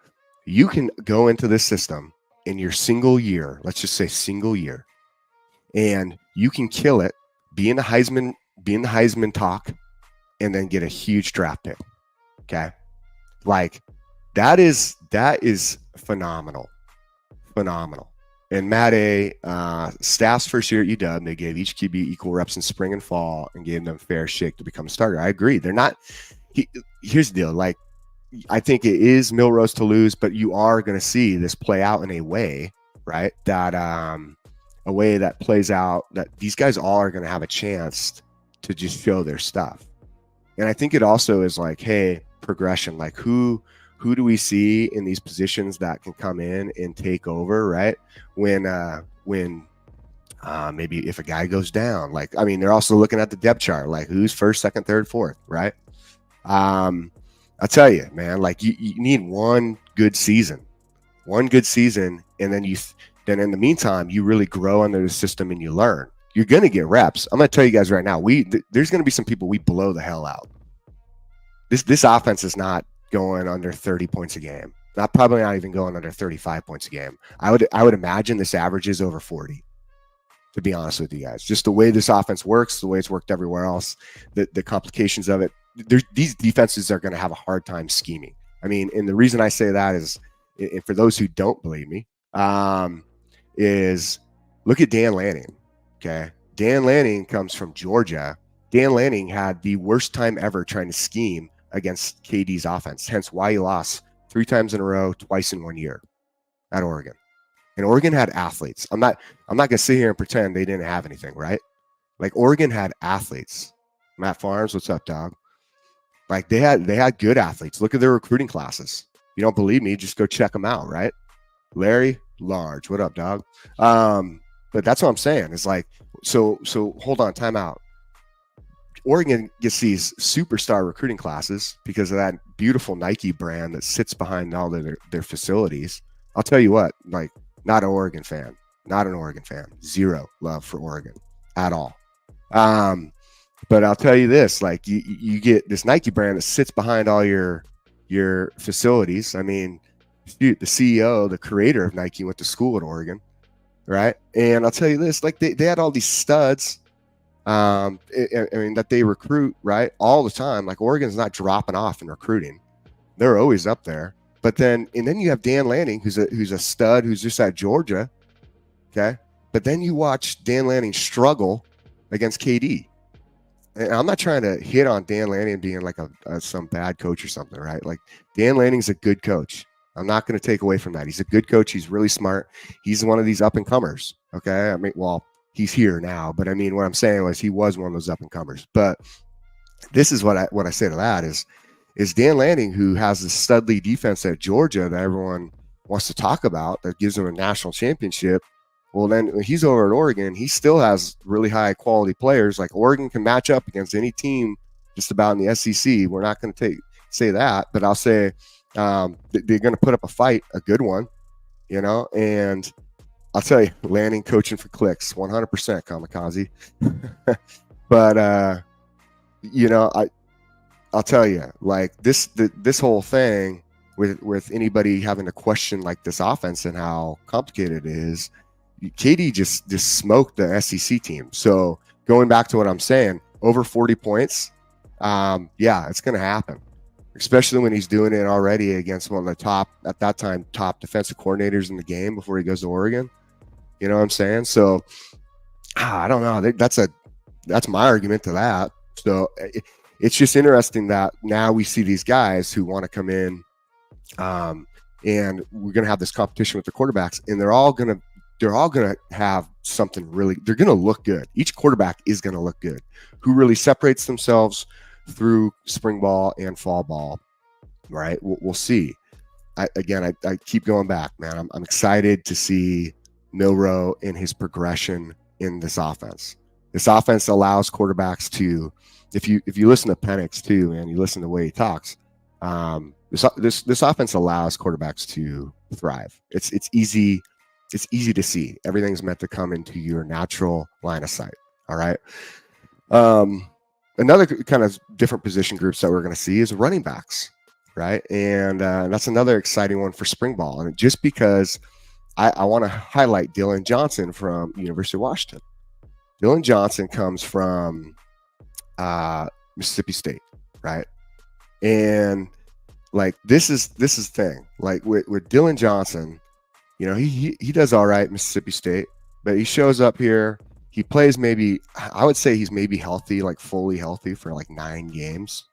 you can go into this system in your single year, let's just say single year, and you can kill it, be in the Heisman talk, and then get a huge draft pick. Okay. Like that is phenomenal. And Matt A, staff's first year at UW, they gave each QB equal reps in spring and fall and gave them fair shake to become a starter. I agree. They're not, here's the deal. Like, I think it is Milroe's to lose, but you are going to see this play out in a way, right? That a way that plays out that these guys all are going to have a chance to just show their stuff. And I think it also is like, hey, progression, like who do we see in these positions that can come in and take over, right? When maybe if a guy goes down, like, I mean, they're also looking at the depth chart, like who's first, second, third, fourth, right? I'll tell you, man, like you need one good season, and then then in the meantime, you really grow under the system and you learn. You're going to get reps. I'm going to tell you guys right now, there's going to be some people we blow the hell out. This offense is not going under 30 points a game. Probably not even going under 35 points a game. I would imagine this averages over 40. To be honest with you guys, just the way this offense works, the way it's worked everywhere else, the complications of it, these defenses are going to have a hard time scheming. I mean, and the reason I say that is, and for those who don't believe me, is look at Dan Lanning. Okay. Dan Lanning comes from Georgia. Dan Lanning had the worst time ever trying to scheme against KD's offense, hence why he lost 3 times in a row, twice in 1 year at Oregon. And Oregon had athletes. I'm not going to sit here and pretend they didn't have anything, right? Like Oregon had athletes. Matt Farms, what's up, dog? Like they had good athletes. Look at their recruiting classes. If you don't believe me, just go check them out, right? Larry Large, what up, dog? But that's what I'm saying. It's like, so hold on, time out. Oregon gets these superstar recruiting classes because of that beautiful Nike brand that sits behind all their facilities. I'll tell you what, like, not an Oregon fan. Zero love for Oregon at all. But I'll tell you this, like you get this Nike brand that sits behind all your facilities. I mean, shoot, the CEO, the creator of Nike went to school at Oregon, right? And I'll tell you this, like they had all these studs, I mean, that they recruit, right, all the time. Like Oregon's not dropping off in recruiting. They're always up there. But then you have Dan Lanning, who's a stud, who's just at Georgia. Okay. But then you watch Dan Lanning struggle against KD. And I'm not trying to hit on Dan Lanning being like some bad coach or something, right? Like Dan Lanning's a good coach. I'm not going to take away from that. He's a good coach. He's really smart. He's one of these up and comers. Okay. I mean, well, he's here now, but I mean, what I'm saying was he was one of those up and comers. But this is what I say to that is Dan Lanning, who has this studly defense at Georgia that everyone wants to talk about, that gives him a national championship. Well, then when he's over at Oregon, he still has really high quality players. Like Oregon can match up against any team just about in the SEC. We're not going to say that, but I'll say they're going to put up a fight, a good one, you know. And I'll tell you, Lanning coaching for clicks, 100% kamikaze. But you know, I'll tell you, like this whole thing with anybody having to question like this offense and how complicated it is. KD just smoked the SEC team. So going back to what I'm saying, over 40 points, yeah, it's going to happen, especially when he's doing it already against one of the top, at that time, top defensive coordinators in the game before he goes to Oregon. You know what I'm saying? So I don't know. That's my argument to that. So it's just interesting that now we see these guys who want to come in, and we're going to have this competition with the quarterbacks, and they're all going to have something really, they're going to look good. Each quarterback is going to look good. Who really separates themselves through spring ball and fall ball, right? We'll see. I keep going back, man. I'm excited to see Milroe in his progression in this offense. This offense allows quarterbacks to, if you listen to Penix too, man, you listen to the way he talks, this offense allows quarterbacks to thrive. It's easy. It's easy to see. Everything's meant to come into your natural line of sight. All right. Another kind of different position groups that we're going to see is running backs, right? And that's another exciting one for spring ball. And just because I want to highlight Dylan Johnson from University of Washington. Dylan Johnson comes from Mississippi State, right? And like this is the thing. Like with Dylan Johnson, you know, he does all right at Mississippi State, but he shows up here. He plays maybe, I would say he's maybe healthy, like fully healthy for like 9 games,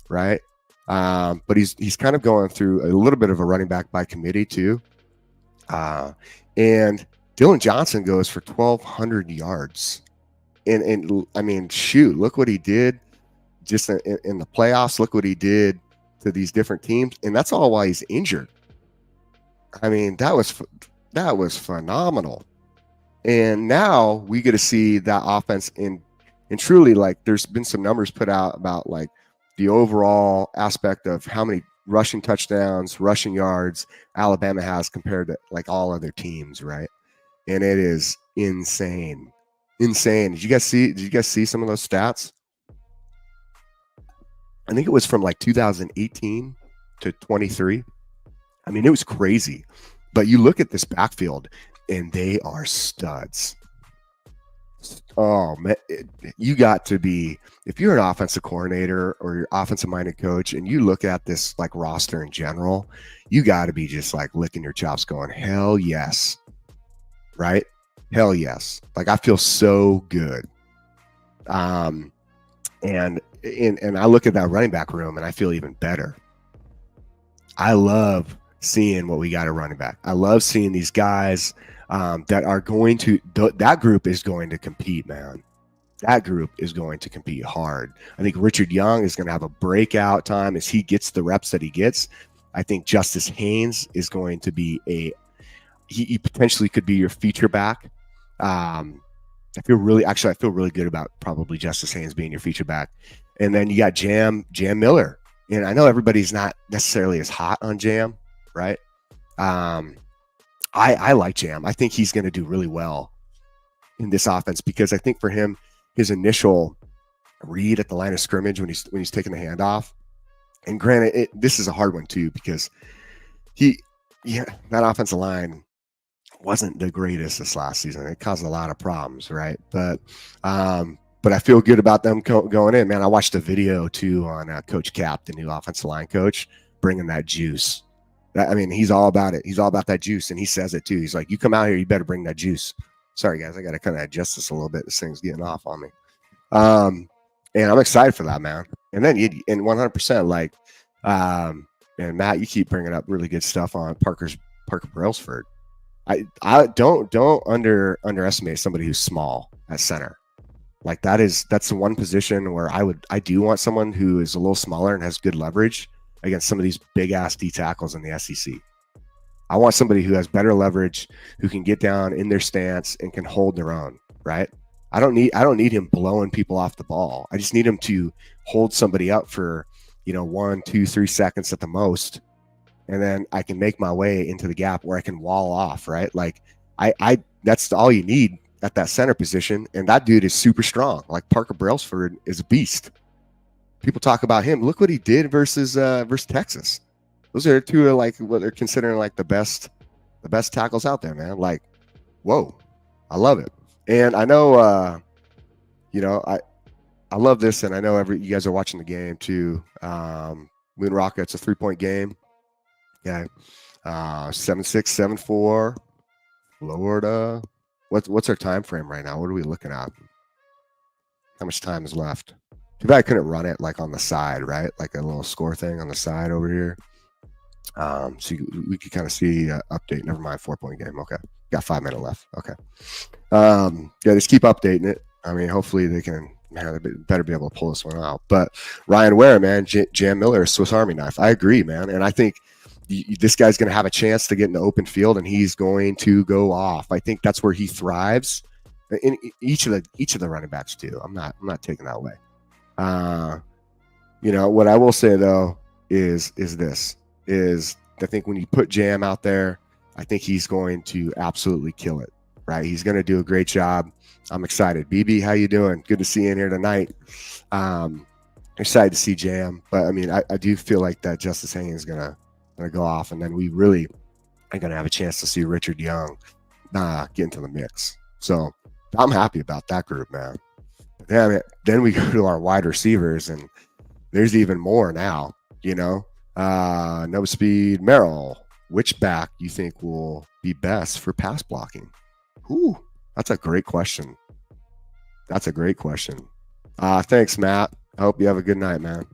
right? But he's kind of going through a little bit of a running back by committee too. And Dylan Johnson goes for 1,200 yards. And I mean, shoot, look what he did just in the playoffs, look what he did to these different teams, and that's all while he's injured. I mean, that was phenomenal. And now we get to see that offense and truly, like, there's been some numbers put out about like the overall aspect of how many rushing touchdowns, rushing yards Alabama has compared to like all other teams, right? And it is insane. Did you guys see some of those stats? I think it was from like 2018 to 23. I mean, it was crazy. But you look at this backfield and they are studs. Oh man, you got to be, if you're an offensive coordinator or you're offensive minded coach and you look at this like roster in general, you got to be just like licking your chops going, hell yes. Right? Hell yes. Like, I feel so good. And I look at that running back room and I feel even better. I love seeing what we got at running back. I love seeing these guys that are going to, that group is going to compete, man. That group is going to compete hard. I think Richard Young is going to have a breakout time as he gets the reps that he gets. I think Justice Haynes is going to be he potentially could be your feature back. I feel really good about probably Justice Haynes being your feature back. And then you got Jam Miller. And I know everybody's not necessarily as hot on Jam, right? I like Jam. I think he's going to do really well in this offense because I think for him, his initial read at the line of scrimmage when he's taking the handoff, and granted, this is a hard one too because that offensive line wasn't the greatest this last season. It caused a lot of problems, right? But I feel good about them going in, man. I watched a video too on Coach Cap, the new offensive line coach, bringing that juice. I mean, he's all about it. He's all about that juice, and he says it too. He's like, "You come out here, you better bring that juice." Sorry, guys, I got to kind of adjust this a little bit. This thing's getting off on me. And I'm excited for that, man. And then and 100%, like, and Matt, you keep bringing up really good stuff on Parker Brailsford. I don't underestimate somebody who's small at center. Like, that's the one position where I do want someone who is a little smaller and has good leverage against some of these big ass D tackles in the SEC. I want somebody who has better leverage, who can get down in their stance and can hold their own, right? I don't need him blowing people off the ball. I just need him to hold somebody up for, 1, 2, 3 seconds at the most. And then I can make my way into the gap where I can wall off, right? Like, I that's all you need at that center position. And that dude is super strong. Like, Parker Brailsford is a beast. People talk about him. Look what he did versus Texas. Those are two of like what they're considering like the best tackles out there, man. Like, whoa, I love it. And I know, I love this, and I know you guys are watching the game too. Moon Rockets, a 3-point game. Yeah, 7-6, 7-4. Florida. What's our time frame right now? What are we looking at? How much time is left? Too bad I couldn't run it like on the side, right? Like a little score thing on the side over here. So we could kind of see update. Never mind, 4-point game. Okay, got 5 minutes left. Okay. Yeah, just keep updating it. I mean, hopefully they can. Man, they better be able to pull this one out. But Ryan Ware, man, Jam Miller, Swiss Army knife. I agree, man, and I think this guy's going to have a chance to get in the open field, and he's going to go off. I think that's where he thrives. In each of the running backs too. I'm not taking that away. What I will say though is I think when you put Jam out there, I think he's going to absolutely kill it. Right? He's going to do a great job. I'm excited. BB, how you doing? Good to see you in here tonight. Excited to see Jam, but I mean, I do feel like that Justice Haynes is gonna go off, and then we really are gonna have a chance to see Richard Young get into the mix. So I'm happy about that group, man. Damn it. Then we go to our wide receivers, and there's even more now. No speed Merrill. Which back you think will be best for pass blocking? Ooh, that's a great question. Thanks, Matt. I hope you have a good night, man.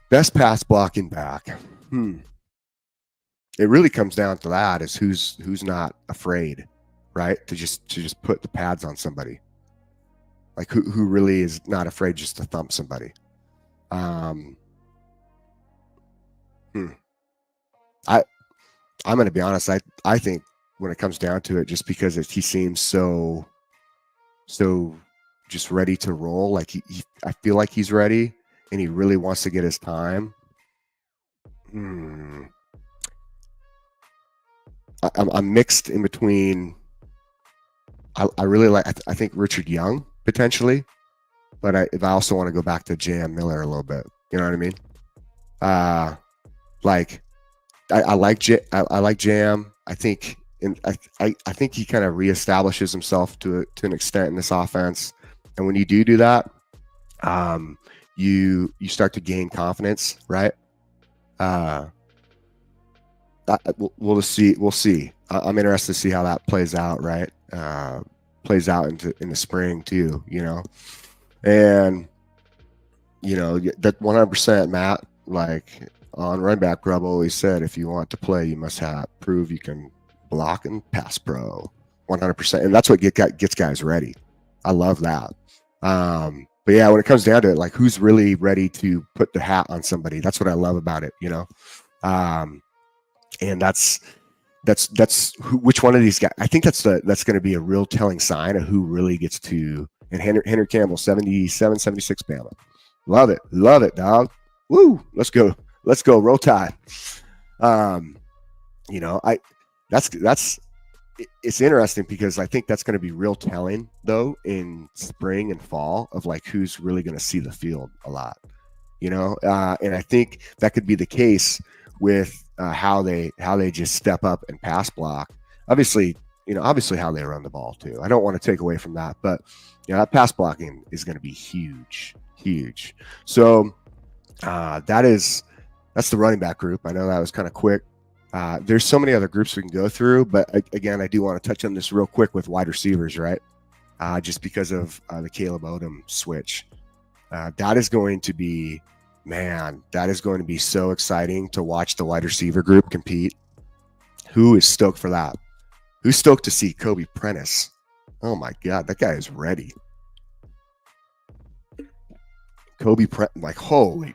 Best pass blocking back. It really comes down to that, is who's not afraid, right? To just put the pads on somebody. Like who really is not afraid just to thump somebody. I'm going to be honest. I think when it comes down to it, just because he seems so just ready to roll, like I feel like he's ready and he really wants to get his time. I'm mixed in between. I really like. I think Richard Young potentially, but I also want to go back to Jam Miller a little bit. You know what I mean? Like I like Jam. I think I think he kind of reestablishes himself to an extent in this offense. And when you do that, you start to gain confidence, right? We'll see. We'll see. I'm interested to see how that plays out, right? Plays out in the spring too, you know. And you know that 100%, Matt. Like on Running Back Grub always said, if you want to play, you must prove you can block and pass pro. 100%, and that's what gets guys ready. I love that. But yeah, when it comes down to it, like who's really ready to put the hat on somebody? That's what I love about it, you know. And that's which one of these guys. I think that's going to be a real telling sign of who really gets to. And Henry Campbell, 77, 76 Bama. Love it, dog. Woo, let's go, roll tide. You know, it's interesting because I think that's going to be real telling though in spring and fall of like who's really going to see the field a lot, you know. And I think that could be the case with how they just step up and pass block. Obviously how they run the ball too. I don't want to take away from that, but you know, that pass blocking is going to be huge. So that's the running back group. I know that was kind of quick. There's so many other groups we can go through, but again, I do want to touch on this real quick with wide receivers, right? Just because of the Caleb Odom switch. That is going to be so exciting to watch the wide receiver group compete. Who is stoked for that? Who's stoked to see Kobe Prentice? Oh my God, that guy is ready. Like holy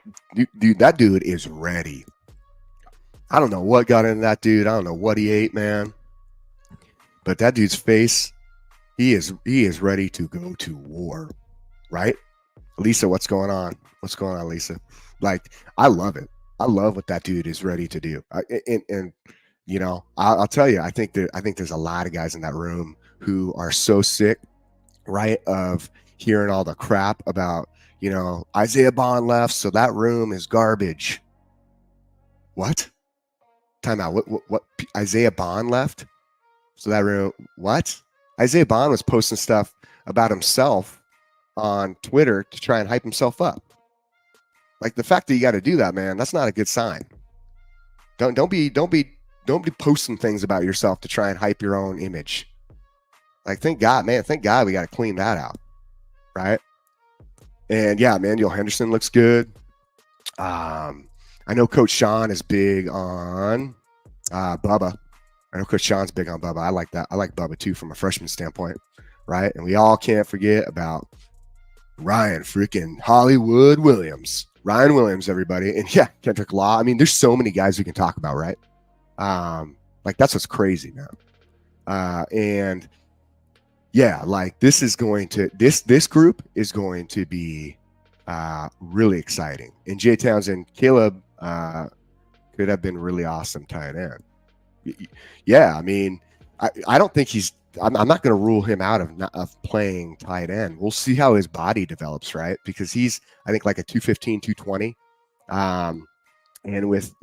dude, that dude is ready. I don't know what got into that dude. I don't know what he ate, man. But that dude's face, he is ready to go to war, right? Lisa, what's going on? What's going on, Lisa? Like, I love it. I love what that dude is ready to do. And you know, I'll tell you, I think there's a lot of guys in that room who are so sick, right, of hearing all the crap about, you know, Isaiah Bond left, so that room is garbage. What? Time out. What? Isaiah Bond left? So that room, what? Isaiah Bond was posting stuff about himself on Twitter to try and hype himself up. Like the fact that you got to do that, man, that's not a good sign. Don't be posting things about yourself to try and hype your own image. Like, thank God we got to clean that out, right? And yeah, Emmanuel Henderson looks good. I know Coach Sean is big on Bubba. I know Coach Sean's big on Bubba. I like that. I like Bubba too from a freshman standpoint, right? And we all can't forget about Ryan freaking Hollywood Williams. Ryan Williams, everybody. And yeah, Kendrick Law. I mean, there's so many guys we can talk about, right? Like that's what's crazy now. And yeah, like this group is going to be really exciting. And Jay Townsend, Caleb could have been really awesome tight end. Yeah, I mean, I don't think I'm not going to rule him out of playing tight end. We'll see how his body develops, right? Because he's, I think, like a 215, 220. And with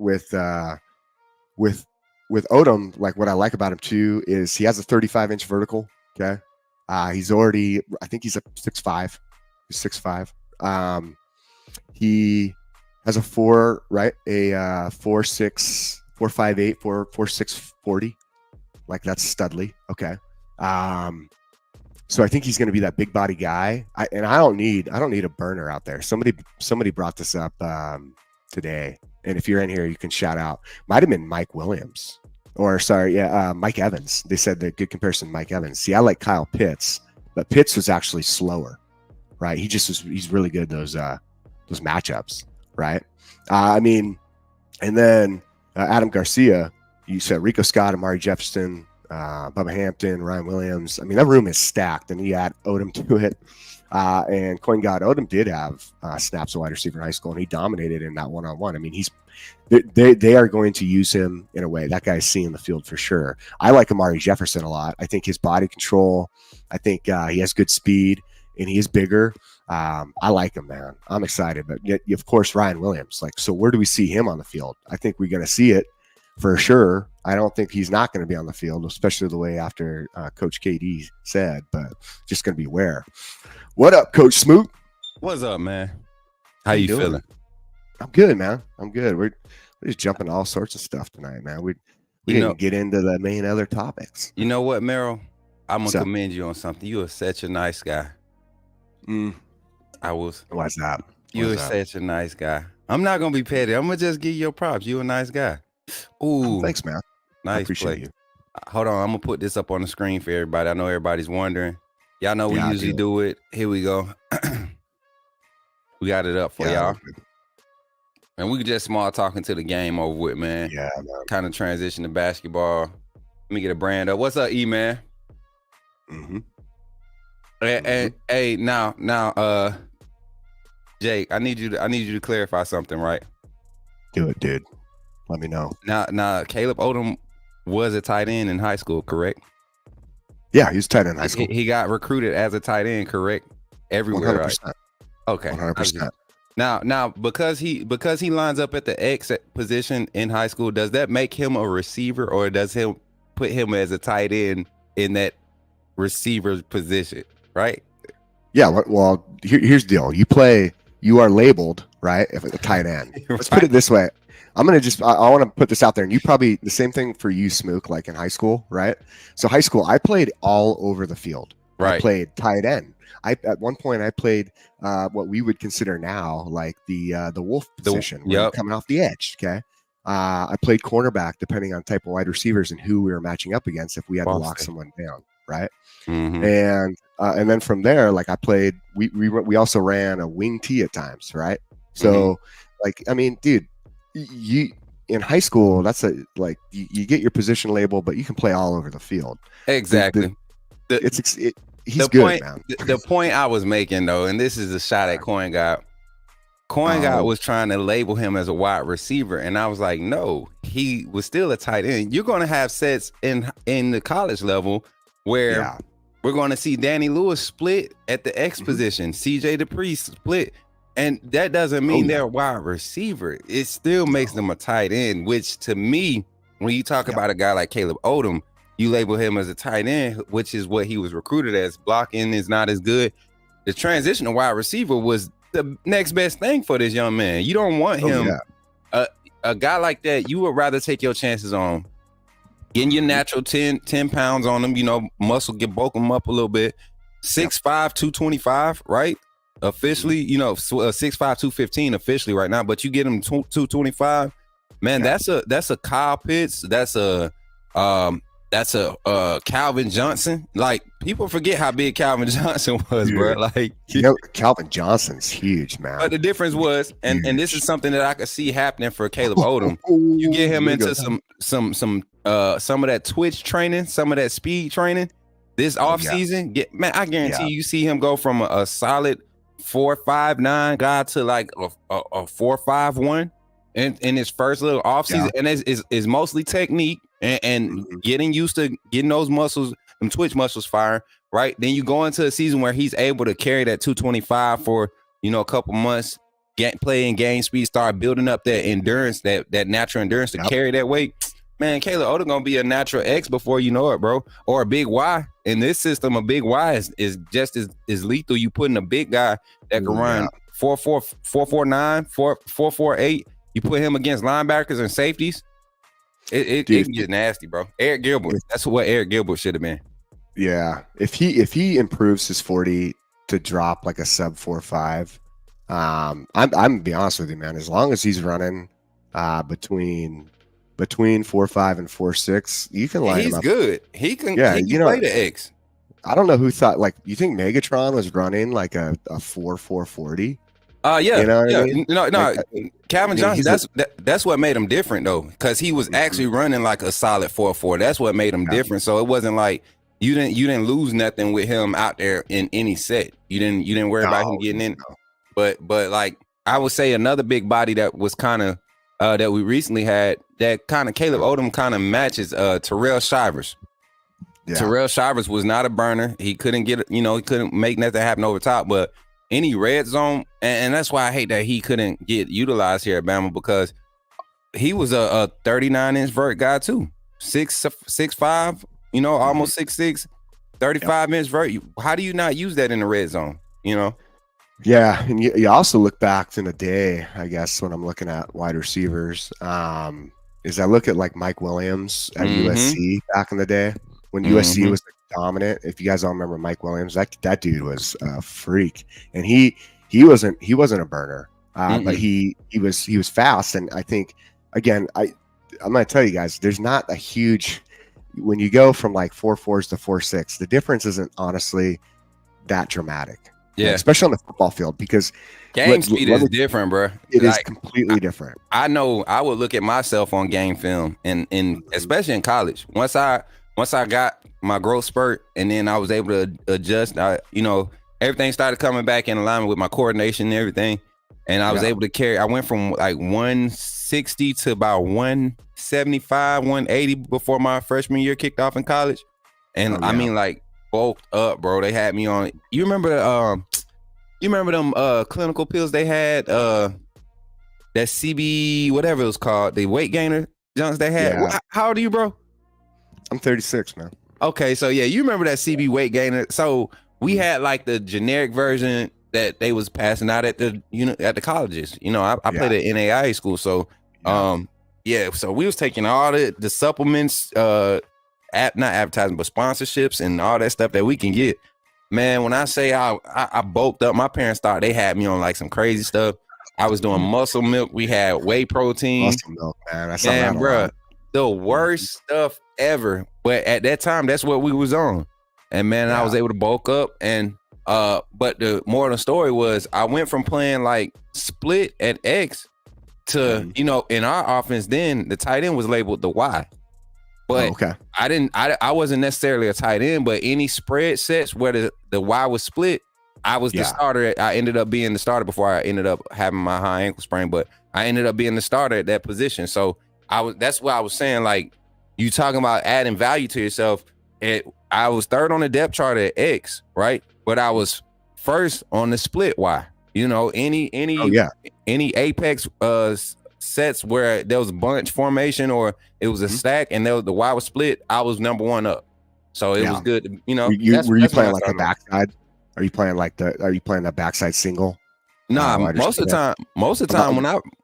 Odom, like what I like about him too is he has a 35-inch vertical. Okay. He's already, I think he's a 6'5". He's 6'5". He has a 4'6", 4'5'8", 4'6", 40. Like that's studly. Okay. So I think he's going to be that big body guy. I don't need a burner out there. Somebody brought this up today, and if you're in here, you can shout out. Might have been Mike Williams, or sorry, yeah, Mike Evans. They said the good comparison, Mike Evans. See, I like Kyle Pitts, but Pitts was actually slower. right? He's really good those matchups, right? I mean, and then Adam Garcia, you said Rico Scott, Amari Jefferson, Bubba Hampton, Ryan Williams. I mean, that room is stacked, and you add Odom to it. And Coin God Odom did have snaps a wide receiver in high school, and he dominated in that one-on-one. I mean, they are going to use him in a way. That guy's seeing the field for sure. I like Amari Jefferson a lot. I think his body control, I think he has good speed, and he is bigger. I like him, man. I'm excited. But yet, of course, Ryan Williams. Like, so where do we see him on the field? I think we're going to see it for sure. I don't think he's not going to be on the field, especially the way after Coach KD said, but just going to be where. What up, Coach Smoot? What's up, man? How you feeling? I'm good, man. I'm good. We're just jumping all sorts of stuff tonight, man. We didn't get into the main other topics. You know what, Merrill? I'm going to commend you on something. You are such a nice guy. Why's that? You are such a nice guy. I'm not going to be petty. I'm going to just give you your props. You a nice guy. Ooh. Thanks, man. Nice I appreciate play. you. Hold on. I'm going to put this up on the screen for everybody. I know everybody's wondering. Y'all know we usually do it. Here we go. We got it up for y'all. And we just small talking to the game over with, man. Yeah, man. Kind of transition to basketball. Let me get a brand up. What's up, E-Man? Mm-hmm. Hey, now, Jake, I need you to clarify something, right? Do it, dude. Let me know. Now, Caleb Odom was a tight end in high school, correct? Yeah, he was tight end in high school. He got recruited as a tight end, correct? Everywhere, 100%. Right? Okay, 100%. Now, because he lines up at the X position in high school, does that make him a receiver, or does him put him as a tight end in that receiver position? Right? Yeah. Well, here's the deal. You are labeled, right, if a tight end. Let's put it this way. I want to put this out there, and you probably the same thing for you, Smook, like in high school, right? So high school, I played all over the field. Right. I played tight end. At one point I played what we would consider now like the wolf position, coming off the edge. Okay. I played cornerback depending on type of wide receivers and who we were matching up against if we had to lock someone down, right? Mm-hmm. And then from there, like I played, we also ran a wing tee at times, right? So like, I mean, dude, you in high school, that's you get your position label, but you can play all over the field. Exactly. He's good, man. The point I was making, though, and this is a shot at Coin God. Coin God was trying to label him as a wide receiver, and I was like, no, he was still a tight end. You're going to have sets in the college level where we're going to see Danny Lewis split at the X position, CJ Dupree split, and that doesn't mean they're a wide receiver. It still makes them a tight end, which to me, when you talk about a guy like Caleb Odom, you label him as a tight end, which is what he was recruited as. Blocking is not as good. The transition to wide receiver was the next best thing for this young man. You don't want him, a guy like that. You would rather take your chances on getting your natural 10 pounds on him, muscle, bulk him up a little bit. 6'5", 225, right? Officially, 6'5", 215 officially right now, but you get him 225. Man, that's a Kyle Pitts. That's a Calvin Johnson. Like, people forget how big Calvin Johnson was, bro. Like, Calvin Johnson's huge, man. But the difference was, and this is something that I could see happening for Caleb Odom. You get him into some of that Twitch training, some of that speed training this offseason. I guarantee you see him go from a solid 4.59 guy to like a 4.51 in his first little offseason, and it's mostly technique. And getting used to getting those muscles, them Twitch muscles firing, right? Then you go into a season where he's able to carry that 225 for, a couple months, play in game speed, start building up that endurance, that natural endurance to carry that weight. Man, Caleb Odom gonna be a natural X before you know it, bro. Or a big Y. In this system, a big Y is just as lethal. You putting a big guy that can run 4.4, 4.49, 4.48. You put him against linebackers and safeties. It can get nasty, bro. Eric Gilbert. That's what Eric Gilbert should have been. Yeah. If he improves his 40 to drop like a sub 4.5, I'm gonna be honest with you, man. As long as he's running between 4.5 and 4.6, you can line him up. He's good. He can play the X. I don't know who thought, like, you think Megatron was running like a 4.40? Yeah, You know what yeah. I mean? No, Calvin Johnson. That's what made him different though, because he was actually running like a solid 4.4. That's what made him different. So it wasn't like you didn't lose nothing with him out there in any set. You didn't worry about him getting in. But like I would say another big body that was kind of that we recently had that kind of Caleb Odom kind of matches Terrell Shivers. Yeah. Terrell Shivers was not a burner. He couldn't get, he couldn't make nothing happen over top. But any red zone, and that's why I hate that he couldn't get utilized here at Bama, because he was a 39-inch vert guy too. 6'5", almost 6'6", 35-inch vert. How do you not use that in the red zone? Yeah, and you also look back in the day, I guess, when I'm looking at wide receivers, is I look at like Mike Williams at USC back in the day when USC was dominant. If you guys all remember Mike Williams, that dude was a freak, and he wasn't a burner, but he was fast. And I think, again, I'm gonna tell you guys, there's not a huge, when you go from like 4.4s to 4.6, the difference isn't honestly that dramatic. Yeah, especially on the football field, because game speed is different, bro. It is completely different. I know. I would look at myself on game film, and especially in college. Once I got my growth spurt, and then I was able to adjust. Everything started coming back in alignment with my coordination and everything, and I was able to carry. I went from like 160 to about 175, 180 before my freshman year kicked off in college, and I mean, like, bulked up, bro. They had me on. You remember them clinical pills they had? That CB, whatever it was called, the weight gainer junks they had. Yeah. How old are you, bro? I'm 36, man. Okay, so yeah, you remember that CB weight gainer? So we had like the generic version that they was passing out at the at the colleges. I played at NAIA school, so so we was taking all the supplements, not advertising, but sponsorships and all that stuff that we can get. Man, when I say I bulked up, my parents thought they had me on like some crazy stuff. I was doing muscle milk. We had whey protein. Muscle milk, man. Bro, the worst stuff ever. But at that time, that's what we was on. And man, I was able to bulk up. And but the moral of the story was I went from playing like split at X to, in our offense then, the tight end was labeled the Y. But I wasn't necessarily a tight end, but any spread sets where the Y was split, I was the starter. I ended up being the starter before I ended up having my high ankle sprain, but I ended up being the starter at that position. So that's what I was saying. Like, you talking about adding value to yourself. I was third on the depth chart at X, right? But I was first on the split Y. Any apex sets where there was a bunch formation or it was a stack and the Y was split, I was number one up. So it was good. Were you playing like the backside? Are you playing the backside single? Nah, most of the time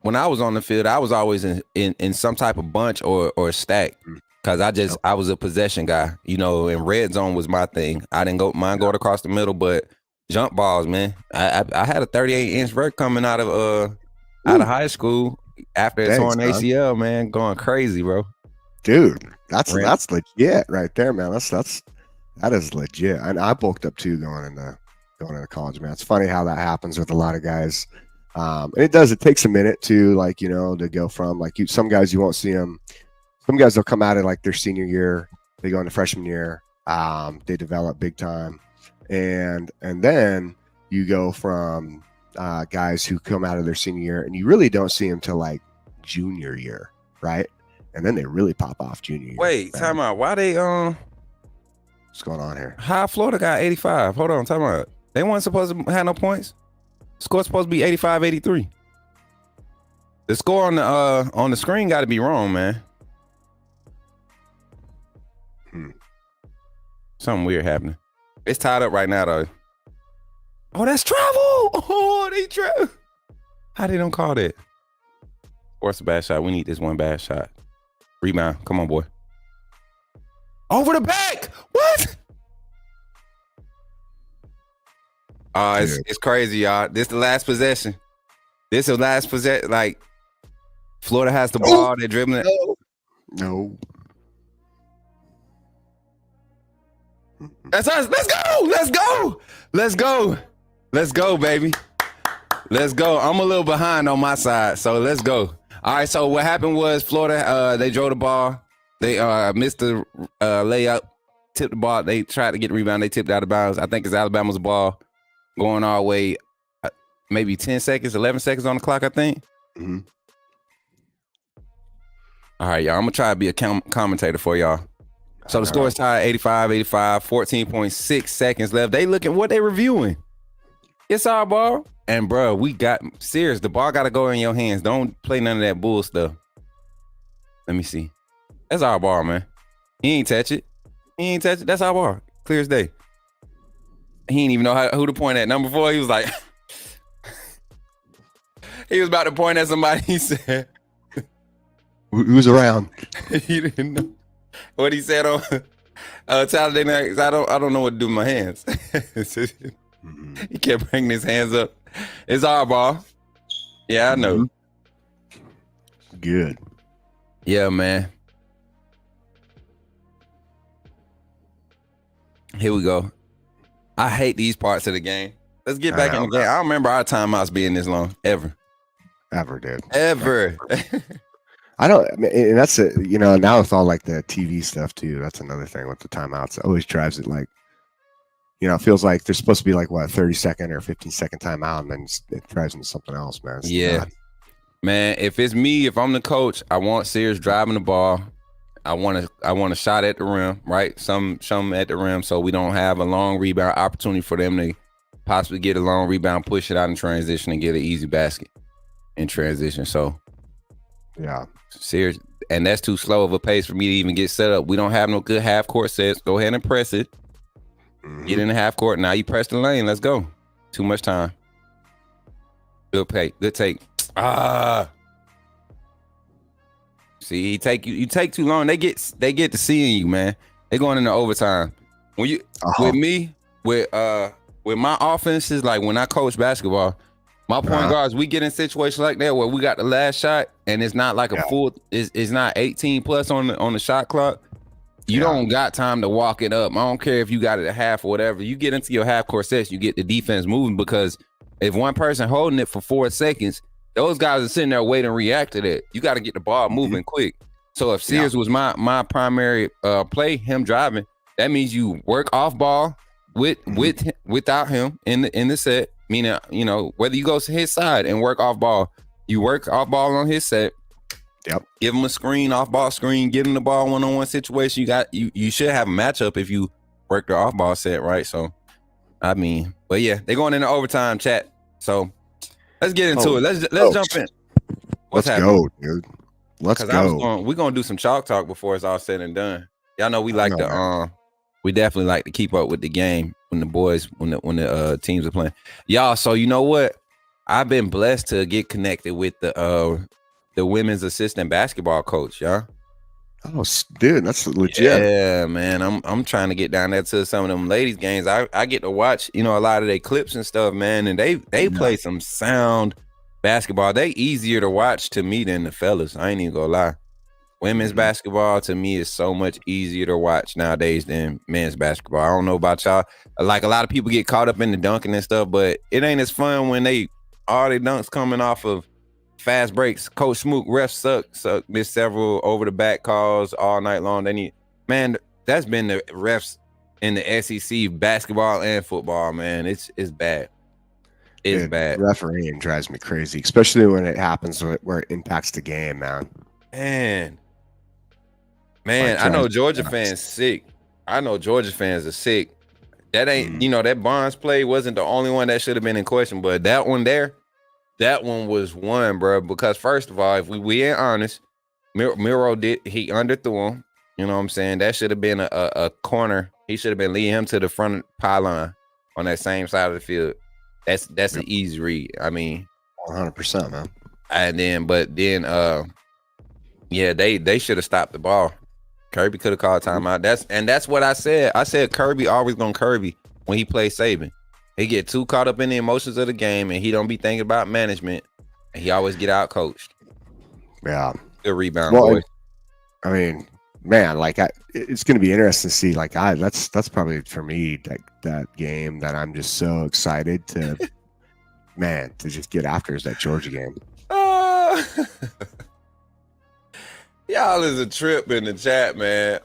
when I was on the field, I was always in some type of bunch or stack, because I was a possession guy, and red zone was my thing. I didn't mind going across the middle, but jump balls, man. I had a 38-inch vert coming out of high school after a torn ACL, man, going crazy, bro. Dude, that's legit right there, man. That is legit. And I bulked up too going into college, man. It's funny how that happens with a lot of guys. And it takes a minute to to go from some guys you won't see them. Some guys will come out of like their senior year, they go into freshman year, they develop big time. And then you go from guys who come out of their senior year and you really don't see them till like junior year, right? And then they really pop off junior year. Wait, time out. Why they what's going on here? How Florida got 85? Hold on, time out. They weren't supposed to have no points. Score's supposed to be 85-83. The score on the screen got to be wrong, man. Something weird happening. It's tied up right now, though. Oh, that's travel. Oh, they travel. How they don't call that? Force a bad shot. We need this one bad shot. Rebound. Come on, boy. Over the back. What? It's crazy, y'all. This the last possession. Like, Florida has the ball. They're dribbling it. No. That's us. Let's go. Let's go. Let's go. Let's go, baby. Let's go. I'm a little behind on my side, so let's go. All right, so what happened was Florida, they drove the ball. They missed the layup, tipped the ball. They tried to get the rebound. They tipped out of bounds. I think it's Alabama's ball going our way, maybe 10 seconds, 11 seconds on the clock, I think. Mm-hmm. All right, y'all. I'm going to try to be a commentator for y'all. So the score is tied 85-85, 14.6 seconds left. They looking what they reviewing. It's our ball. And, bro, we got serious. The ball got to go in your hands. Don't play none of that bull stuff. Let me see. That's our ball, man. He ain't touch it. That's our ball. Clear as day. He didn't even know who to point at. Number 4, he was like, he was about to point at somebody. He said, who's around? He didn't know what he said on Saturday night. I don't know what to do with my hands. He kept bringing his hands up. It's our ball. Yeah, I know. Good. Yeah, man. Here we go. I hate these parts of the game. Let's get back in the game. I don't remember our timeouts being this long. Ever, dude. Ever. I don't, and that's it. You know, now with all like the TV stuff too, that's another thing with the timeouts. It always drives it like, you know, it feels like there's supposed to be like what 30-second or 15-second timeout, and then it drives into something else, man. Yeah, man. If it's me, if I'm the coach, I want Sears driving the ball. I want a shot at the rim, right? Some at the rim, so we don't have a long rebound opportunity for them to possibly get a long rebound, push it out in transition, and get an easy basket in transition. So, yeah, Sears, and that's too slow of a pace for me to even get set up. We don't have no good half court sets. Go ahead and press it. Get in the half court. Now you press the lane. Let's go. Too much time. Good pay. Good take. See, you take too long. They get to seeing you, man. They going into overtime. When you with me, with my offenses, like when I coach basketball, my point guards, we get in situations like that where we got the last shot and it's not like a full, it's not 18 plus on the shot clock. You don't got time to walk it up. I don't care if you got it at half or whatever. You get into your half court sets, you get the defense moving, because if one person holding it for 4 seconds, those guys are sitting there waiting to react to that. You got to get the ball moving quick. So if Sears was my primary play, him driving, that means you work off ball without him in the set. Meaning, you know, whether you go to his side and work off ball, you work off ball on his set. Yep. Give him a screen, off ball screen, get him the ball one-on-one situation. You should have a matchup if you work the off ball set, right? So, I mean, but yeah, they're going into overtime, chat. So let's get into it. Let's jump in. Let's go, dude. Let's go. We're gonna do some chalk talk before it's all said and done. Y'all know we like we definitely like to keep up with the game when the teams are playing. Y'all, so you know what? I've been blessed to get connected with the women's assistant basketball coach, y'all. Oh, dude, that's legit. Yeah, man. I'm trying to get down there to some of them ladies' games. I get to watch, you know, a lot of their clips and stuff, man. And they play some sound basketball. They easier to watch to me than the fellas. I ain't even gonna lie. Women's basketball to me is so much easier to watch nowadays than men's basketball. I don't know about y'all. Like a lot of people get caught up in the dunking and stuff, but it ain't as fun when all their dunks coming off of fast breaks. Coach Smook, refs suck. Missed several over the back calls all night long. Man, that's been the refs in the SEC basketball and football, man. It's bad. It's bad. Refereeing drives me crazy, especially when it happens where it impacts the game, man. Man, I know Georgia fans sick. I know Georgia fans are sick. That ain't, you know, that Barnes play wasn't the only one that should have been in question, but that one was one, bro. Because first of all, if we ain't honest, Miro he underthrew him. You know what I'm saying? That should have been a corner. He should have been leading him to the front pylon on that same side of the field. That's an easy read. I mean, 100%, man. And then, yeah, they should have stopped the ball. Kirby could have called timeout. That's what I said. I said Kirby always gonna Kirby when he plays Saban. He get too caught up in the emotions of the game, and he don't be thinking about management. And he always get out coached. Yeah, good rebound, boy. I mean, man, like it's going to be interesting to see. Like that's probably for me that game that I'm just so excited to, man, to just get after is that Georgia game. Y'all is a trip in the chat, man.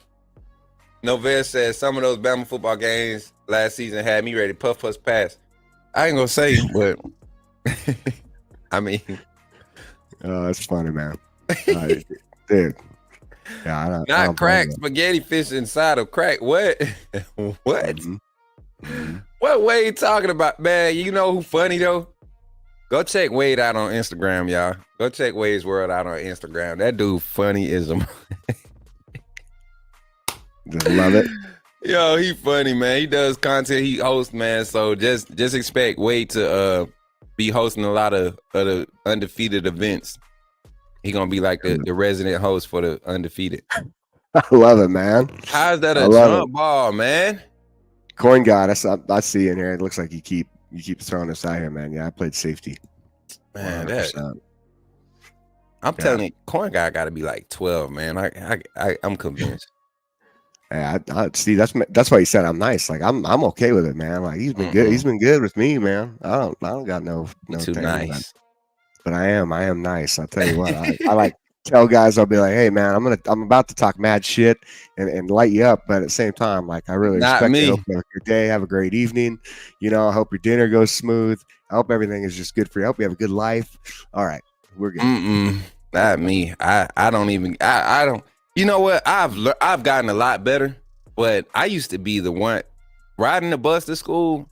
Novell says some of those Bama football games last season had me ready to puff pass. I ain't gonna say, but I mean, that's funny, man. Dude. Yeah, I don't crack spaghetti fish inside of crack. What? What? Mm-hmm. What Wade talking about, man? You know who funny though? Go check Wade out on Instagram, y'all. Go check Wade's World out on Instagram. That dude funny as a. Just love it. Yo, he funny, man. He does content. He hosts, man. So just expect Wade to be hosting a lot of the undefeated events. He gonna be like the resident host for the undefeated. I love it, man. How's that a jump ball, man? Coin God, I see in here. It looks like you keep throwing this out here, man. Yeah, I played safety. Man, I'm telling you, Coin God got to be like 12, man. I'm convinced. Yeah, I see. That's why he said I'm nice. Like I'm okay with it, man. Like he's been good. He's been good with me, man. I don't got no too nice. But I am nice. I'll tell you what. I like tell guys, I'll be like, hey man, I'm about to talk mad shit and light you up, but at the same time, like I really respect you. I hope you have a good day, have a great evening. You know, I hope your dinner goes smooth. I hope everything is just good for you. I hope you have a good life. All right, we're good. Not me. I don't even. I don't. You know what? I've gotten a lot better, but I used to be the one riding the bus to school.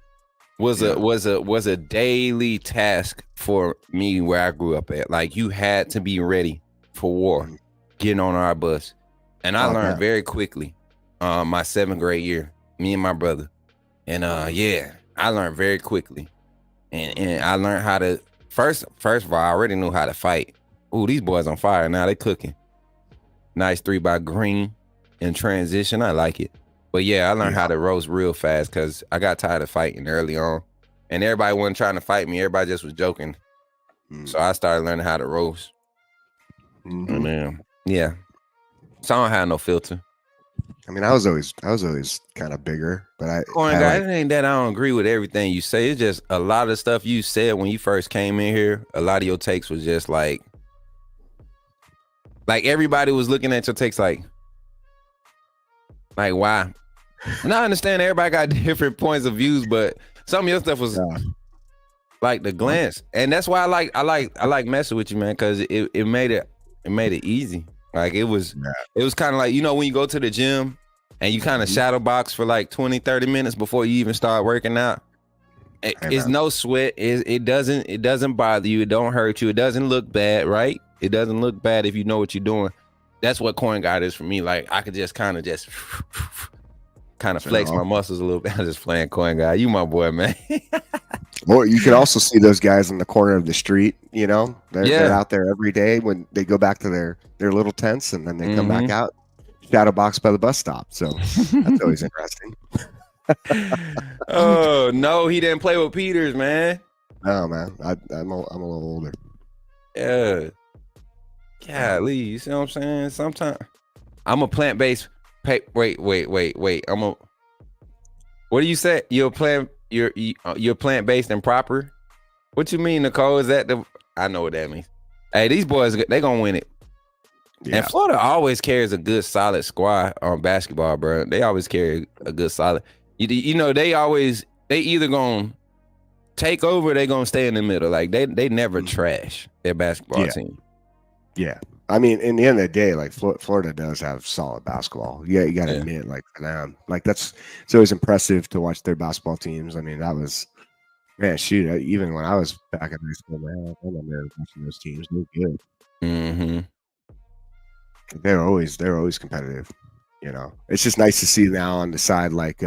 Was a daily task for me where I grew up at. Like you had to be ready for war, getting on our bus. And I learned very quickly, my 7th grade year, me and my brother. And I learned very quickly. And I learned how to first of all, I already knew how to fight. Ooh, these boys on fire now, they cooking. Nice 3 by green in transition. I like it. But yeah, I learned how to roast real fast because I got tired of fighting early on. And everybody wasn't trying to fight me. Everybody just was joking. So I started learning how to roast. And then, yeah. So I don't have no filter. I mean, I was always kind of bigger, but it ain't that I don't agree with everything you say. It's just a lot of stuff you said when you first came in here. A lot of your takes was just like everybody was looking at your takes like why? And I understand everybody got different points of views, but some of your stuff was like the glance, and that's why I like messing with you, man, because it made it easy. Like it was kind of like, you know, when you go to the gym and you kind of shadow box for like 20-30 minutes before you even start working out. It's no sweat. It doesn't bother you. It don't hurt you. It doesn't look bad, right? It doesn't look bad if you know what you're doing. That's what Coin God is for me. Like I could just kind of flex my muscles a little bit. I'm just playing Coin God. You my boy, man. Or you can also see those guys in the corner of the street. You know, they're out there every day when they go back to their little tents and then they come back out, shadow box by the bus stop. So that's always interesting. Oh no, he didn't play with Peters, man. No, man, I'm a little older. Yeah. Golly, you see what I'm saying? Sometimes I'm a plant-based. Wait. What do you say? You're plant-based and proper? What you mean, Nicole? Is that I know what that means. Hey, these boys, they gonna win it. Yeah. And Florida always carries a good, solid squad on basketball, bro. They always carry a good, solid. You know, they either gonna take over, or they gonna stay in the middle. Like they never trash their basketball team. Yeah. I mean, in the end of the day, like Florida does have solid basketball. Yeah, you got to admit, like for them, like it's always impressive to watch their basketball teams. I mean, that was, man, shoot. Even when I was back in high school, man, I remember watching those teams. They were good. Mm-hmm. They're always competitive. You know, it's just nice to see now on the side, like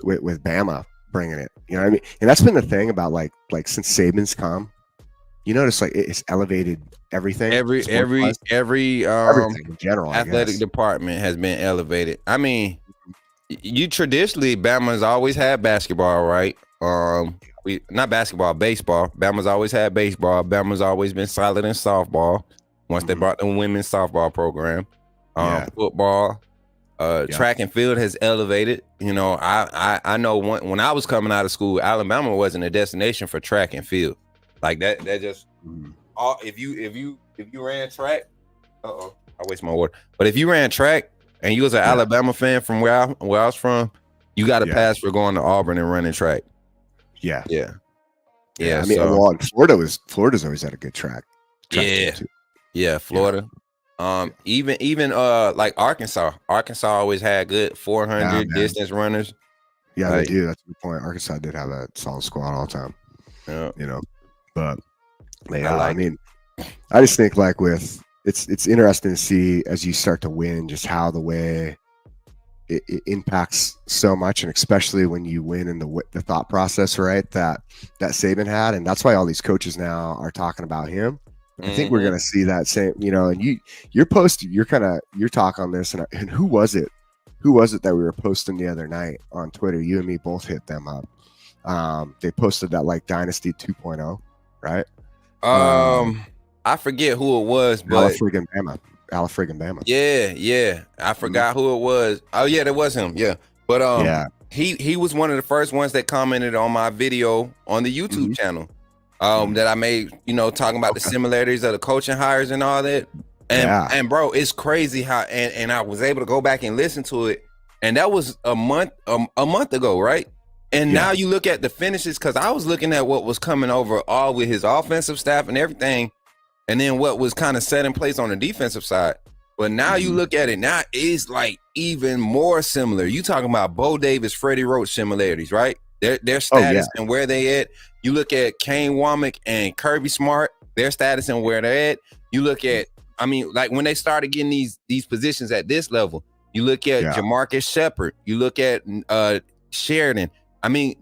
with Bama bringing it. You know what I mean? And that's been the thing about like since Saban's come. You notice like it's elevated everything. Every everything in general. Athletic department has been elevated. I mean, you traditionally Bama's always had basketball, right? Not basketball, baseball. Bama's always had baseball. Bama's always been solid in softball. Once they brought the women's softball program, football, track and field has elevated. You know, I know when I was coming out of school, Alabama wasn't a destination for track and field. Like that just if you ran track, I waste my word. But if you ran track and you was an Alabama fan from where I was from, you got to pass for going to Auburn and running track. Yeah. I mean, Florida's always had a good track. Florida. Even like Arkansas always had good 400 distance runners. Yeah, they do. That's a good point. Arkansas did have a solid squad all the time. Yeah. You know, but I mean, I just think like it's interesting to see as you start to win just how the way it impacts so much, and especially when you win in the thought process, right? That Saban had, and that's why all these coaches now are talking about him. I think we're gonna see that same, you know. And your talk on this, and who was it? Who was it that we were posting the other night on Twitter? You and me both hit them up. They posted that like Dynasty 2.0, right? I forget who it was, but Ala friggin' Bama. Yeah. I forgot who it was. Oh yeah, that was him. Yeah. But he was one of the first ones that commented on my video on the YouTube channel that I made, you know, talking about the similarities of the coaching hires and all that. And bro, it's crazy how and I was able to go back and listen to it. And that was a month ago, right? And now you look at the finishes, because I was looking at what was coming over all with his offensive staff and everything, and then what was kind of set in place on the defensive side. But now you look at it, now it's like even more similar. You talking about Bo Davis, Freddie Roach similarities, right? Their status and where they at. You look at Kane Womack and Kirby Smart, their status and where they're at. You look at, I mean, like when they started getting these positions at this level, you look at Jamarcus Shepard, you look at Sheridan. I mean,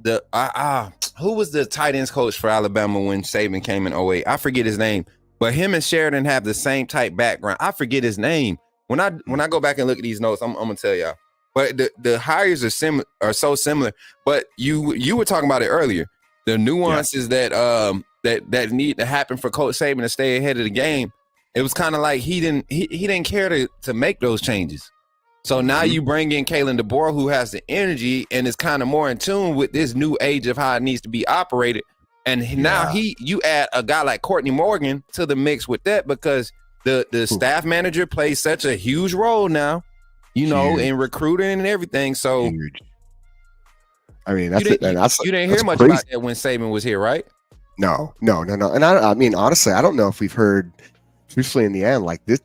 who was the tight ends coach for Alabama when Saban came in 08? I forget his name, but him and Sheridan have the same type background. I forget his name. When I go back and look at these notes, I'm gonna tell y'all. But the hires are so similar. But you were talking about it earlier. The nuances that need to happen for Coach Saban to stay ahead of the game. It was kind of like he didn't care to make those changes. So now you bring in Kalen DeBoer, who has the energy and is kind of more in tune with this new age of how it needs to be operated. And now you add a guy like Courtney Morgan to the mix with that, because the staff manager plays such a huge role now, you know, in recruiting and everything. So I mean, you didn't hear much about that when Saban was here, right? No. And I mean, honestly, I don't know if we've heard, truthfully, in the end, like that's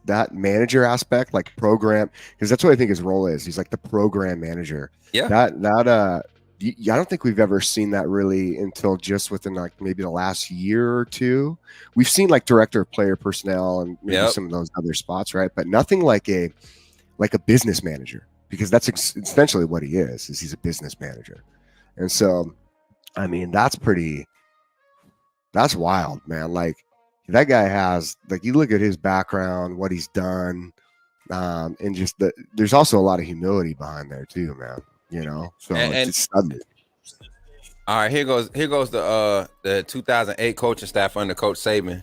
that manager aspect, like program, because that's what I think his role is. He's like the program manager. Yeah. I don't think we've ever seen that really until just within like maybe the last year or two. We've seen like director of player personnel and maybe some of those other spots, right? But nothing like a business manager, because that's essentially what he is he's a business manager. And so, I mean, that's wild, man. Like, that guy has, like, you look at his background, what he's done, and just there's also a lot of humility behind there too, man. You know, so it's stunning. All right, here goes the 2008 coaching staff under Coach Saban,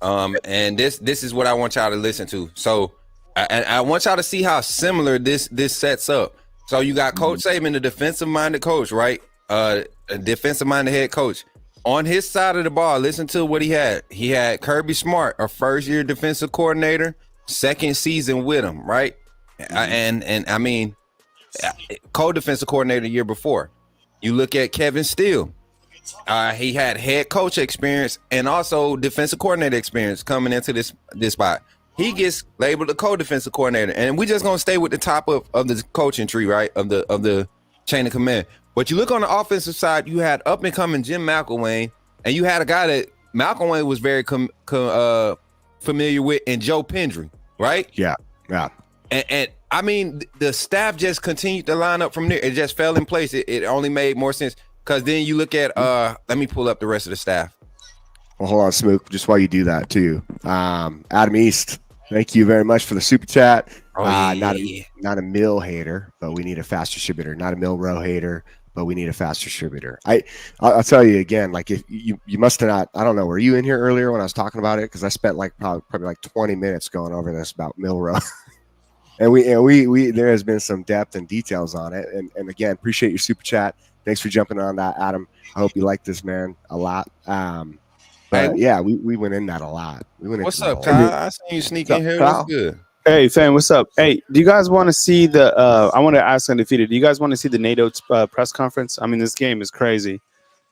and this is what I want y'all to listen to. So, I want y'all to see how similar this sets up. So you got Coach Saban, the defensive-minded coach, right? A defensive-minded head coach. On his side of the ball, listen to what he had. He had Kirby Smart, a first-year defensive coordinator, second season with him, right? And I mean, co-defensive coordinator the year before. You look at Kevin Steele. He had head coach experience and also defensive coordinator experience coming into this spot. He gets labeled a co-defensive coordinator, and we're just gonna stay with the top of the coaching tree, right? Of the chain of command. But you look on the offensive side, you had up and coming Jim McElwain, and you had a guy that McElwain was very familiar with, and Joe Pendry, right? Yeah. And I mean, the staff just continued to line up from there. It just fell in place. It only made more sense, because then you look at let me pull up the rest of the staff. Well, hold on, Smook. Just while you do that too, Adam East, thank you very much for the super chat. Not a mill hater, but we need a fast distributor. Not a mill row hater. but we need a fast distributor. I'll tell you again, like if you must have not, I don't know, were you in here earlier when I was talking about it? Because I spent like probably like 20 minutes going over this about Milrow. And we there has been some depth and details on it. And again, appreciate your super chat. Thanks for jumping on that, Adam. I hope you like this, man, a lot. But yeah, we went in that a lot. We went. What's up, Kyle? I seen you sneak in here. What's good? Hey, fam, what's up? Hey, do you guys want to see the? I want to ask Undefeated. Do you guys want to see the NATO press conference? I mean, this game is crazy.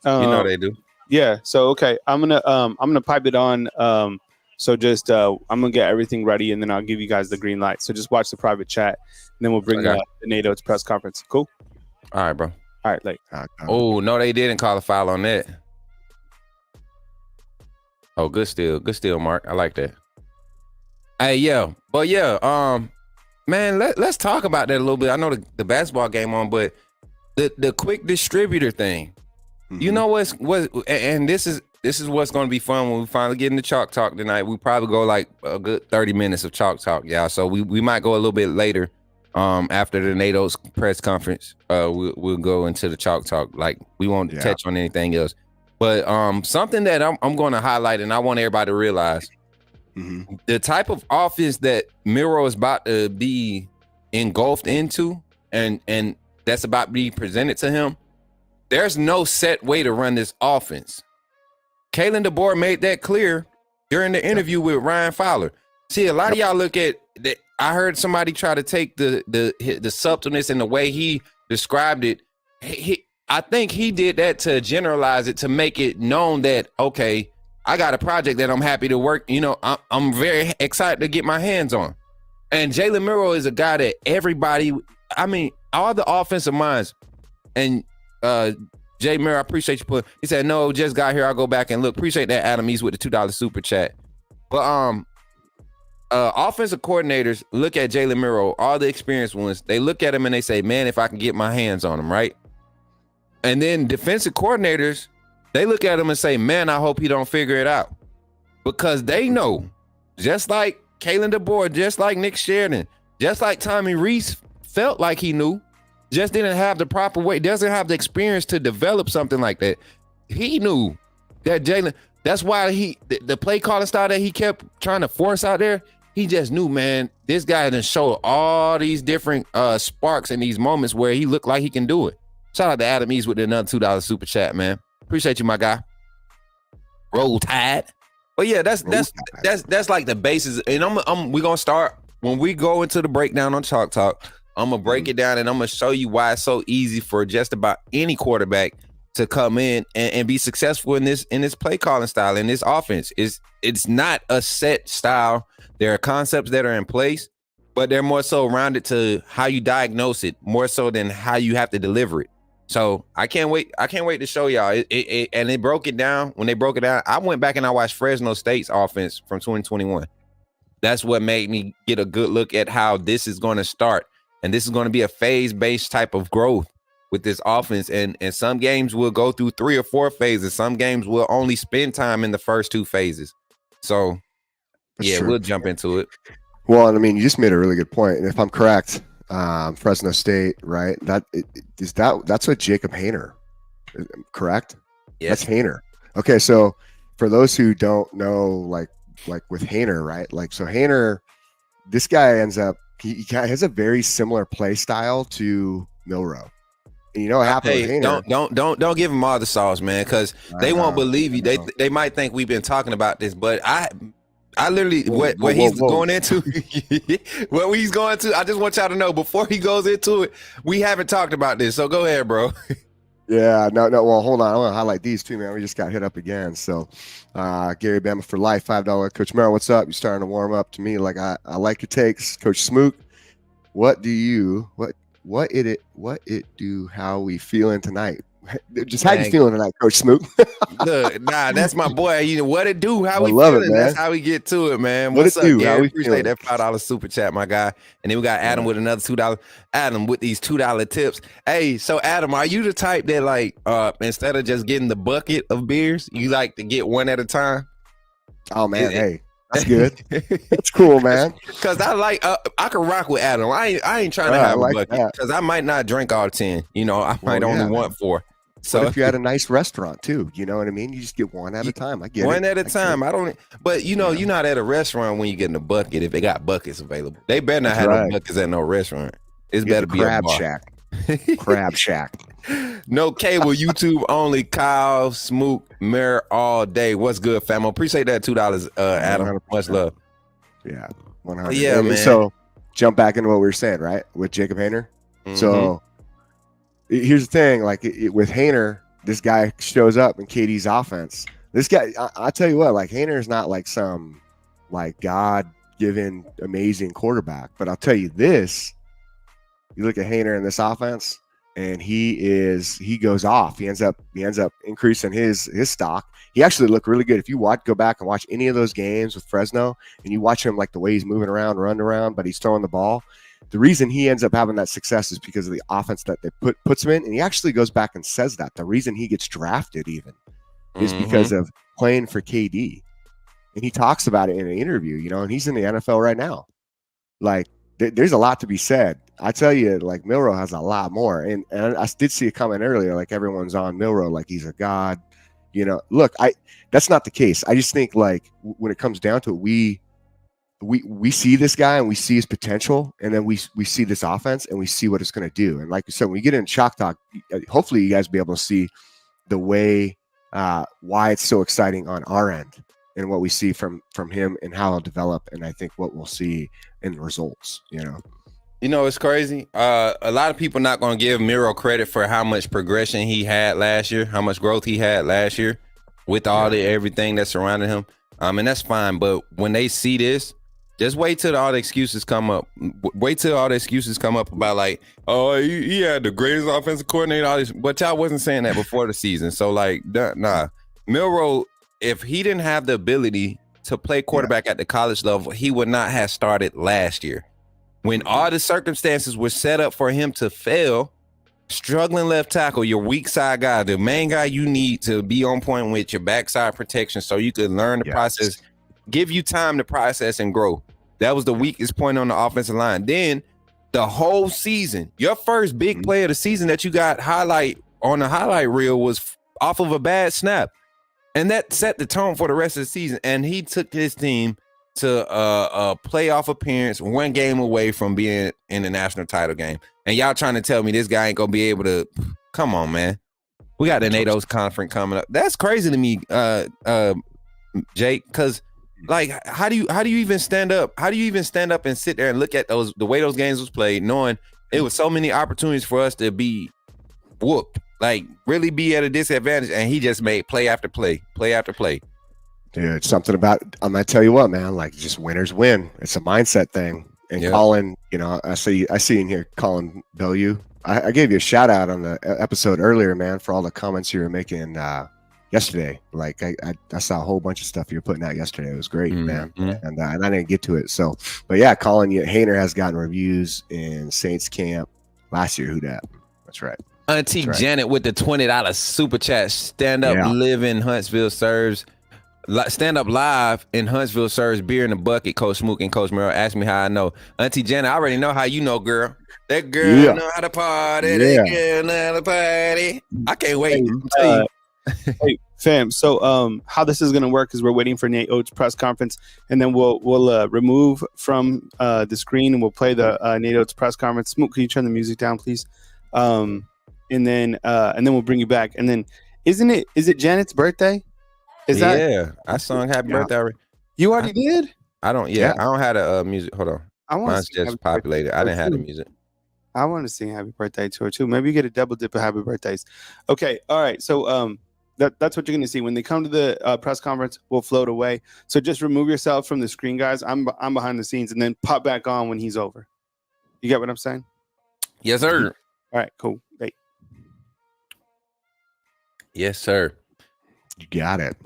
You know they do. Yeah. So okay, I'm gonna pipe it on. So just I'm gonna get everything ready, and then I'll give you guys the green light. So just watch the private chat, and then we'll bring the NATO press conference. Cool. All right, bro. All right, like. Oh no, they didn't call a foul on that. Oh, good steal, Mark. I like that. Hey, yeah, but yeah, man, let's talk about that a little bit. I know the basketball game on, but the quick distributor thing. Mm-hmm. You know and this is what's going to be fun when we finally get into Chalk Talk tonight. We probably go like a good 30 minutes of Chalk Talk, y'all. So we might go a little bit later. After the NATO's press conference, we'll go into the Chalk Talk. Like we won't touch on anything else. But something that I'm going to highlight, and I want everybody to realize, the type of offense that Milrow is about to be engulfed into, and that's about to be presented to him. There's no set way to run this offense. Kalen DeBoer made that clear during the interview with Ryan Fowler. See, a lot of y'all look at that. I heard somebody try to take the subtleness and the way he described it. I think he did that to generalize it, to make it known that, okay, I got a project that I'm happy to work. You know, I'm very excited to get my hands on. And Jalen Milrow is a guy that everybody, I mean, all the offensive minds, and Jay Mirror, I appreciate you putting. He said, no, just got here. I'll go back and look. Appreciate that, Adam. He's with the $2 super chat. But offensive coordinators look at Jalen Milrow, all the experienced ones. They look at him and they say, man, if I can get my hands on him, right? And then defensive coordinators, they look at him and say, man, I hope he don't figure it out. Because they know, just like Kalen DeBoer, just like Nick Sheridan, just like Tommy Reese felt like he knew, just didn't have the proper way, doesn't have the experience to develop something like that. He knew that Jalen, that's why the play calling style that he kept trying to force out there, he just knew, man, this guy done showed all these different sparks in these moments where he looked like he can do it. Shout out to Adam East with another $2 super chat, man. Appreciate you, my guy. Roll Tide. But yeah, that's like the basis. And we're gonna start when we go into the breakdown on Chalk Talk. I'm gonna break it down and I'm gonna show you why it's so easy for just about any quarterback to come in and be successful in this play calling style, in this offense. It's not a set style. There are concepts that are in place, but they're more so rounded to how you diagnose it, more so than how you have to deliver it. So I can't wait to show y'all. And they broke it down. When they broke it down, I went back and I watched Fresno State's offense from 2021. That's what made me get a good look at how this is going to start. And this is going to be a phase-based type of growth with this offense. And some games will go through 3 or 4 phases. Some games will only spend time in the first 2 phases. So, we'll jump into it. Well, I mean, you just made a really good point. And if I'm correct, Fresno State, right? That's what Jacob Hayner, correct? Yes. That's Hayner. Okay, so for those who don't know, like with Hayner, right? Like, so Hayner, this guy ends up, he has a very similar play style to Milrow. And you know what happened with Hayner? Don't give him all the sauce, man, because they won't believe you. They might think we've been talking about this, but I literally what he's going into, what he's going to. I just want y'all to know before he goes into it, we haven't talked about this. So go ahead, bro. Yeah, no. Well, hold on. I want to highlight these too, man. We just got hit up again. So, Gary Bama for life, $5. Coach Merrill, what's up? You're starting to warm up to me. Like I like your takes, Coach Smook. What how we feeling tonight? Just how you feeling tonight, Coach Smook? Look, that's my boy. You know what it do? How we love feeling? It, man. That's how we get to it, man. What What's it up, do? Gary? How we Appreciate feeling? that $5 super chat, my guy. And then we got Adam with another $2. Adam with these $2 tips. Hey, so Adam, are you the type that like instead of just getting the bucket of beers, you like to get one at a time? Oh man, hey. That's good. That's cool, man. Because I can rock with Adam. I ain't trying to have a bucket because I might not drink all 10. I might only want 4. So if you're at a nice restaurant too, you know what I mean? You just get one at a time. I get one it. at a time. I don't. But you're not at a restaurant when you get in a bucket if they got buckets available. They better not have no buckets at no restaurant. It's better be a bar. Shack. Crab Shack. No cable, YouTube only. Kyle, Smook, Mirror all day. What's good, fam? Appreciate that $2, Adam. 100%. Much love. Yeah, 100. Yeah, man. So jump back into what we were saying, right? With Jacob Hayner. Mm-hmm. So here's the thing: like with Hayner, this guy shows up in KD's offense. This guy, I tell you what, like Hayner is not like some like God-given amazing quarterback, but I'll tell you this. You look at Hayner in this offense, and he goes off. He ends up increasing his stock. He actually looked really good. If you go back and watch any of those games with Fresno, and you watch him like the way he's moving around, running around, but he's throwing the ball. The reason he ends up having that success is because of the offense that they puts him in, and he actually goes back and says that the reason he gets drafted even is because of playing for KD, and he talks about it in an interview. And he's in the NFL right now. Like there's a lot to be said. I tell you, like Milroe has a lot more, and I did see a comment earlier, like everyone's on Milroe, like he's a god. Look, that's not the case. I just think like when it comes down to it, we see this guy and we see his potential, and then we see this offense and we see what it's going to do. And like you said, when you get in Chalk Talk, hopefully you guys will be able to see the way why it's so exciting on our end and what we see from him and how he'll develop, and I think what we'll see in the results. It's crazy. A lot of people not going to give Miro credit for how much progression he had last year, how much growth he had last year with all everything that surrounded him. And that's fine. But when they see this, just wait till all the excuses come up. Wait till all the excuses come up about like, oh, he had the greatest offensive coordinator, all this. But y'all wasn't saying that before the season. So like, nah. Milroe, if he didn't have the ability to play quarterback at the college level, he would not have started last year. When all the circumstances were set up for him to fail, struggling left tackle, your weak side guy, the main guy you need to be on point with your backside protection so you could learn the process, give you time to process and grow. That was the weakest point on the offensive line. Then the whole season, your first big play of the season that you got highlight on the highlight reel was off of a bad snap. And that set the tone for the rest of the season. And he took his team to a playoff appearance, one game away from being in the national title game. And y'all trying to tell me this guy ain't gonna be able to? Come on, man. We got the NATO's conference coming up. That's crazy to me, Jake. Because like, how do you even stand up? How do you even stand up and sit there and look at the way those games was played, knowing it was so many opportunities for us to be whooped, like really be at a disadvantage, and he just made play after play, play after play. Dude, something about, I'm gonna tell you what, man, like just winners win. It's a mindset thing. And Colin, I see in here, Colin Bellew. I gave you a shout out on the episode earlier, man, for all the comments you were making yesterday. Like I saw a whole bunch of stuff you were putting out yesterday. It was great, man. And I didn't get to it. So, but yeah, Colin, Hayner has gotten reviews in Saints camp last year. Who dat? That's right. Auntie Janet with the $20 super chat. Stand up, live in Huntsville serves. Stand up live in Huntsville serves beer in the bucket. Coach Smook and Coach Merrill ask me how I know. Auntie Janet, I already know how you know, girl. That girl know how to party. That girl know how to party. I can't wait. Hey, fam. So, how this is gonna work is we're waiting for Nate Oates' press conference, and then we'll remove from the screen and we'll play the Nate Oates' press conference. Smook, can you turn the music down, please? And then we'll bring you back. And then, is it Janet's birthday? I sung happy birthday already. You already did? I don't. I don't have the music. Hold on. Mine's just populated. I didn't have the music. I want to sing happy birthday to her too. Maybe you get a double dip of happy birthdays. Okay. All right. So that's what you're gonna see when they come to the press conference. We'll float away. So just remove yourself from the screen, guys. I'm behind the scenes, and then pop back on when he's over. You get what I'm saying? Yes, sir. All right. Cool. Hey. Yes, sir. You got it.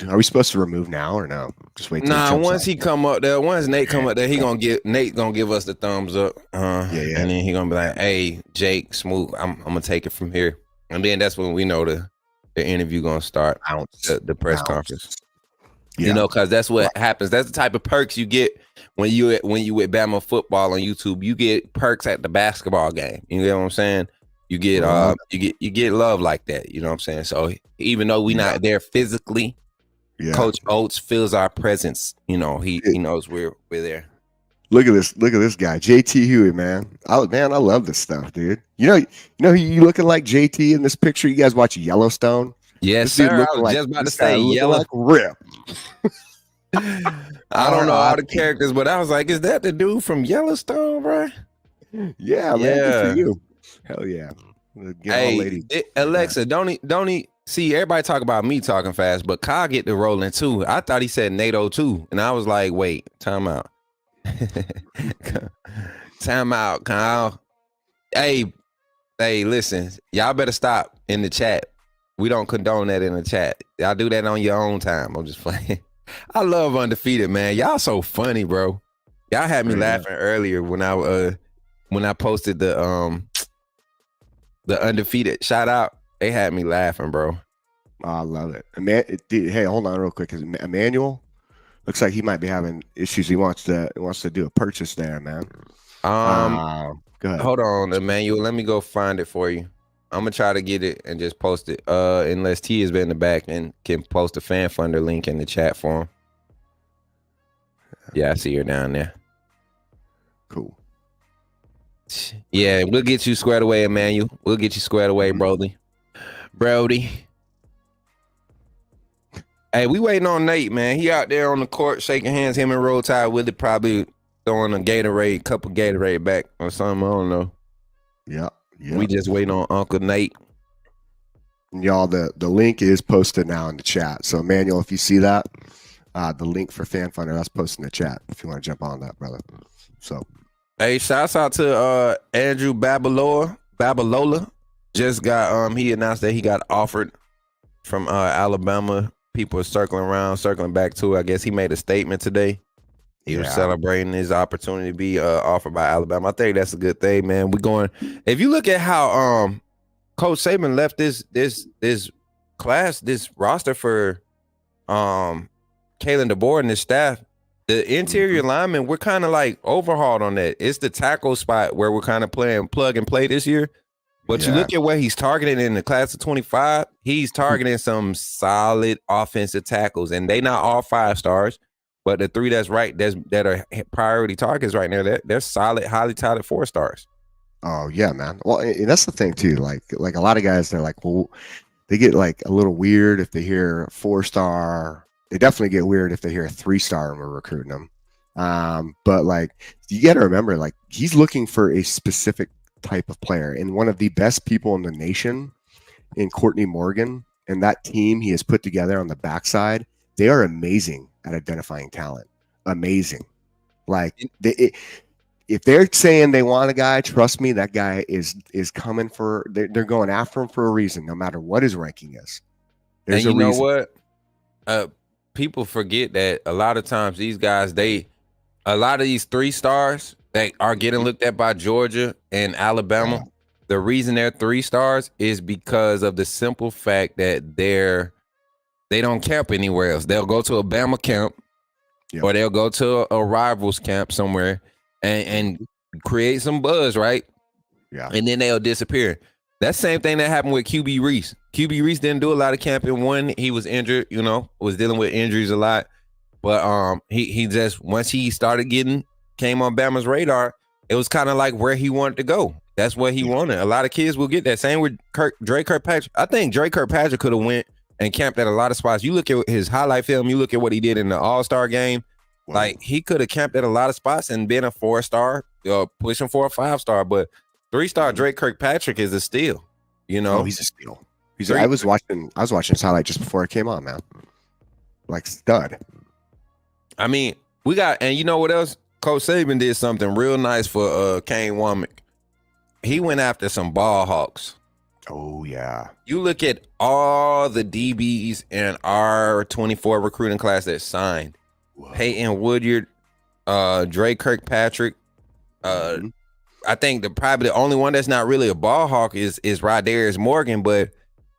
Are we supposed to remove now or no? Just wait. Nah, once he come up there, once Nate come up there, Nate gonna give us the thumbs up. And then he gonna be like, "Hey, Jake, Smook, I'm gonna take it from here." And then that's when we know the interview gonna start. The press conference. You know, because that's what happens. That's the type of perks you get when you with Bama football on YouTube. You get perks at the basketball game. You know what I'm saying? You get you get love like that. You know what I'm saying? So even though we're not there physically, Coach Oates feels our presence. You know, he knows we're there. Look at this guy, JT Huey, man. I love this stuff, dude. You know, you looking like JT in this picture. You guys watch Yellowstone? Yes, sir. I was just about to say Yellow. Like Rip. I don't know all the characters, but I was like, is that the dude from Yellowstone, bro? Yeah, man. Good for you. Hell yeah. Hey, Alexa, don't he see everybody talk about me talking fast, but Kyle get the rolling too. I thought he said NATO too, and I was like, wait, time out. Time out, Kyle. Hey, listen, y'all better stop in the chat. We don't condone that in the chat. Y'all do that on your own time. I'm just playing. I love Undefeated, man. Y'all so funny, bro. Y'all had me laughing earlier when I posted the Undefeated shout out. They had me laughing, bro. Oh, I love it. Hey, hold on real quick. Emmanuel looks like he might be having issues. He wants to do a purchase there, man. Go ahead. Hold on, Emmanuel. Let me go find it for you. I'm gonna try to get it and just post it. Unless T has been in the back and can post a fan funder link in the chat for him. Yeah, I see her down there. Cool. Yeah, we'll get you squared away, Emmanuel. We'll get you squared away, Brody. Hey, we waiting on Nate, man. He out there on the court shaking hands. Him and Roll Tide with it, probably throwing a couple Gatorade back or something. I don't know. Yeah. We just waiting on Uncle Nate. Y'all, the link is posted now in the chat. So, Emmanuel, if you see that, the link for Fan Funder, that's posted in the chat if you want to jump on that, brother. So, hey, shouts out to Andrew Babalola. Just got he announced that he got offered from Alabama. People are circling back to it. I guess he made a statement today. He was celebrating his opportunity to be offered by Alabama. I think that's a good thing, man. We're going. If you look at how Coach Saban left this roster for Kalen DeBoer and his staff, the interior linemen, we're kind of like overhauled on that. It's the tackle spot where we're kind of playing plug and play this year. But you look at where he's targeting in the class of 25, he's targeting some solid offensive tackles, and they not all 5 stars. But the 3 that are priority targets right now, they're solid, highly touted 4 stars. Oh yeah, man. Well, and that's the thing too. Like a lot of guys, they're like, well, they get like a little weird if they hear 4-star. They definitely get weird if they hear a 3-star and we're recruiting them. But like, you got to remember, like he's looking for a specific type of player, and one of the best people in the nation, in Courtney Morgan, and that team he has put together on the backside. They are amazing at identifying talent. Amazing. Like if they're saying they want a guy, trust me, that guy is coming for. They're going after him for a reason, no matter what his ranking is. There's and you know what? People forget that a lot of times these guys, a lot of these 3 stars that are getting looked at by Georgia and Alabama. The reason they're 3 stars is because of the simple fact that they don't camp anywhere else. They'll go to a Bama camp or they'll go to a rivals camp somewhere and create some buzz, right? Yeah. And then they'll disappear. That same thing that happened with QB Reese. QB Reese didn't do a lot of camping. One, he was injured, was dealing with injuries a lot. But he just, once he came on Bama's radar, it was kind of like where he wanted to go. That's what he wanted. A lot of kids will get that. Same with Dre Kirkpatrick. I think Dre Kirkpatrick could have went and camped at a lot of spots. You look at his highlight film, you look at what he did in the All-Star game. Wow. Like he could have camped at a lot of spots and been a 4-star, pushing for a 5-star. But 3-star Drake Kirkpatrick is a steal. Oh, he's a steal. I was watching his highlight just before it came on, man. Like stud. I mean, and you know what else? Coach Saban did something real nice for Kane Womack. He went after some ball hawks. Oh, yeah. You look at all the DBs in our 24 recruiting class that signed. Whoa. Peyton Woodyard, Dre Kirkpatrick. I think probably the only one that's not really a ball hawk is Rodarius Morgan, but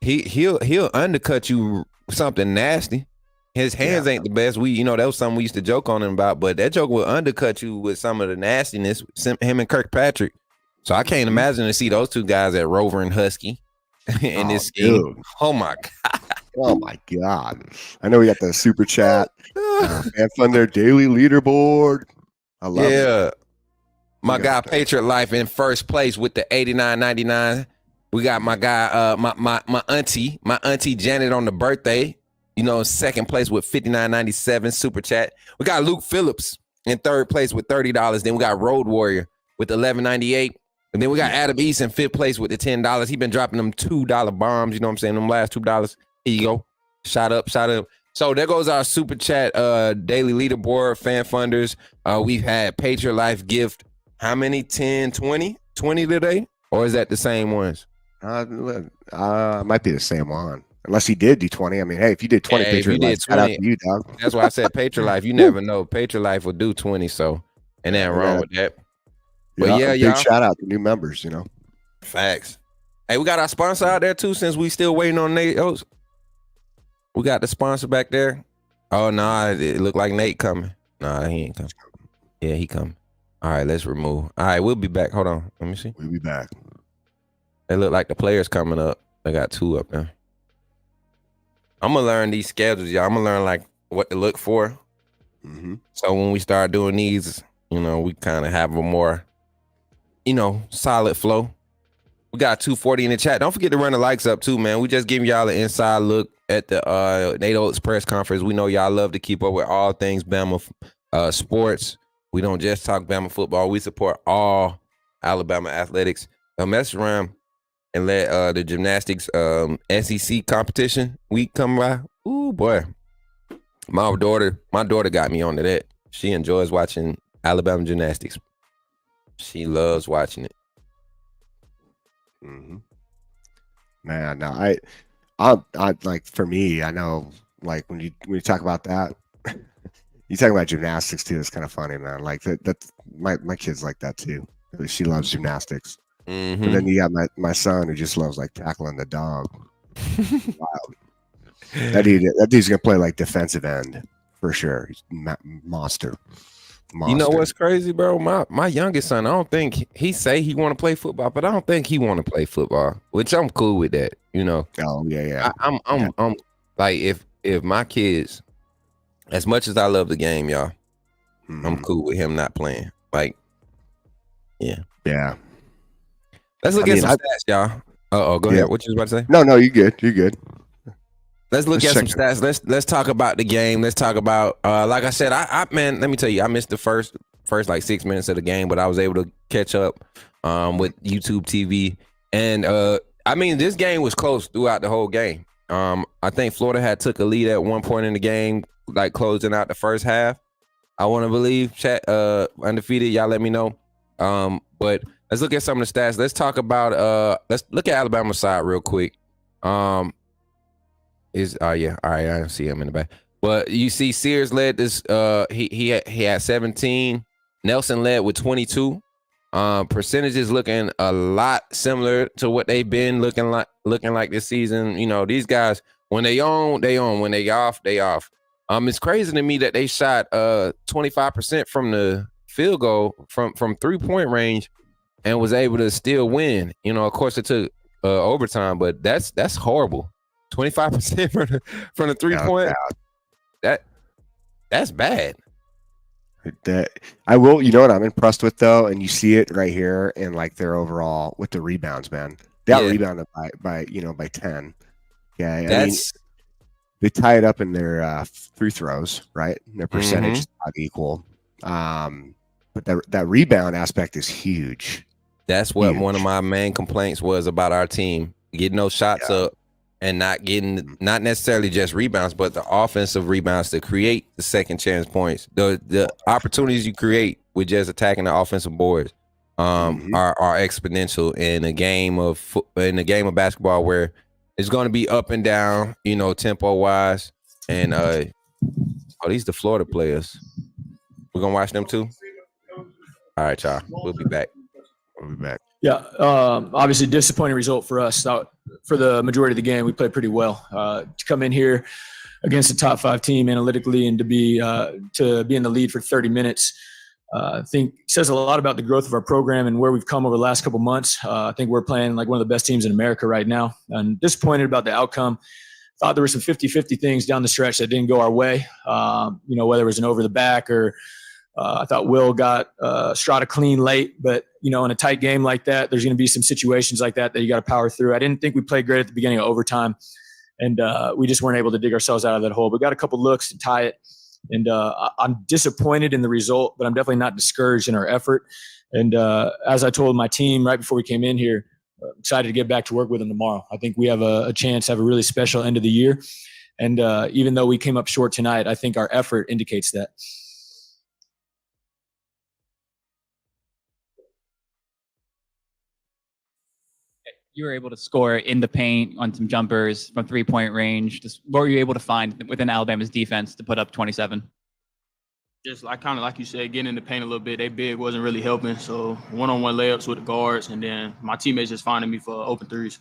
he'll undercut you something nasty. His hands ain't the best. That was something we used to joke on him about, but that joke will undercut you with some of the nastiness, him and Kirkpatrick. So I can't imagine to see those two guys at Rover and Husky in this scheme. Dude. Oh my God. Oh my God. I know we got the super chat. Fan Thunder daily leaderboard. I love it. My guy Patriot Life in first place with the 89.99. We got my guy, my auntie Janet on the birthday. Second place with 59.97 super chat. We got Luke Phillips in third place with $30. Then we got Road Warrior with $11.98. And then we got Adam East in fifth place with the $10. He been dropping them $2 bombs. You know what I'm saying? Them last $2. Here you go. Shot up. So there goes our super chat daily leaderboard, fan funders. We've had Patriot Life gift. How many? 10, 20? 20 today? Or is that the same ones? Might be the same one. Unless he did do 20. I mean, hey, if you did 20, hey, Patriot Life, shout out to you, dog. That's why I said Patriot Life. You never know. Patriot Life will do 20, so ain't nothing wrong with that. But big shout out to new members, Facts. Hey, we got our sponsor out there too, since we still waiting on Nate. We got the sponsor back there. Oh, nah, it looked like Nate coming. Nah, he ain't coming. Yeah, he coming. All right, let's remove. All right, we'll be back. Hold on. Let me see. We'll be back. They look like the players coming up. They got 2 up there. I'm going to learn these schedules, y'all. I'm going to learn, like, what to look for. Mm-hmm. So when we start doing these, we kind of have a more, solid flow. We got 240 in the chat. Don't forget to run the likes up, too, man. We just giving y'all an inside look at the Nate Oates press conference. We know y'all love to keep up with all things Bama sports. We don't just talk Bama football. We support all Alabama athletics. Mess around and let the gymnastics SEC competition week come by. Ooh, boy. My daughter got me onto that. She enjoys watching Alabama gymnastics. She loves watching it. Mm-hmm. Man, no, I like, for me, I know, like, when you talk about that, you talk about gymnastics too. It's kind of funny, man. Like that's my kid's like that too. She loves gymnastics. Mm-hmm. And then you got my son who just loves like tackling the dog. Wow. That dude's gonna play like defensive end for sure. He's monster. You know what's crazy, bro? My youngest son, I don't think he say he want to play football, but I don't think he want to play football, which I'm cool with that. Oh yeah. I'm like, if my kids, as much as I love the game, y'all, I'm cool with him not playing. Like, yeah. Let's look at some stats, y'all. Go ahead. What you was about to say? No, you good. Let's look at some stats. Let's talk about the game. Let's talk about like I said, I man, let me tell you, I missed the first like 6 minutes of the game, but I was able to catch up with YouTube TV. And I mean, this game was close throughout the whole game. I think Florida had took a lead at one point in the game, like closing out the first half. I want to believe. Chat undefeated. Y'all let me know. But let's look at some of the stats. Let's talk about let's look at Alabama's side real quick. All right, I see him in the back. But you see Sears led this, he had 17. Nelson led with 22. Percentages looking a lot similar to what they've been looking like this season. These guys, when they on, they on. When they off, they off. It's crazy to me that they shot 25% from the field goal from 3-point range and was able to still win. Of course it took overtime, but that's horrible. 25% from the 3-point. That's bad. That I will, what I'm impressed with though, and you see it right here in like their overall with the rebounds, man. They got rebounded by 10. Yeah, they tie it up in their free throws, right? And their percentage is not equal. But that rebound aspect is huge. That's what one of my main complaints was about our team. Getting those shots up and not necessarily just rebounds, but the offensive rebounds to create the second chance points. The opportunities you create with just attacking the offensive boards are exponential in a game of basketball where it's going to be up and down, tempo wise. And these the Florida players. We're gonna watch them too. All right, y'all. We'll be back. Yeah, obviously disappointing result for us. For the majority of the game, we played pretty well. To come in here, against a top 5 team analytically and to be in the lead for 30 minutes. I think says a lot about the growth of our program and where we've come over the last couple months. I think we're playing like one of the best teams in America right now. I'm disappointed about the outcome. Thought there were some 50-50 things down the stretch that didn't go our way. Whether it was an over the back or I thought Will got Strata clean late, but in a tight game like that, there's going to be some situations like that you got to power through. I didn't think we played great at the beginning of overtime, and we just weren't able to dig ourselves out of that hole. We got a couple looks to tie it, and I'm disappointed in the result, but I'm definitely not discouraged in our effort. And as I told my team right before we came in here, excited to get back to work with them tomorrow. I think we have a chance to have a really special end of the year, and even though we came up short tonight, I think our effort indicates that. You were able to score in the paint on some jumpers from 3-point range. Just what were you able to find within Alabama's defense to put up 27? Just like you said, getting in the paint a little bit. They big wasn't really helping. So one-on-one layups with the guards, and then my teammates just finding me for open threes.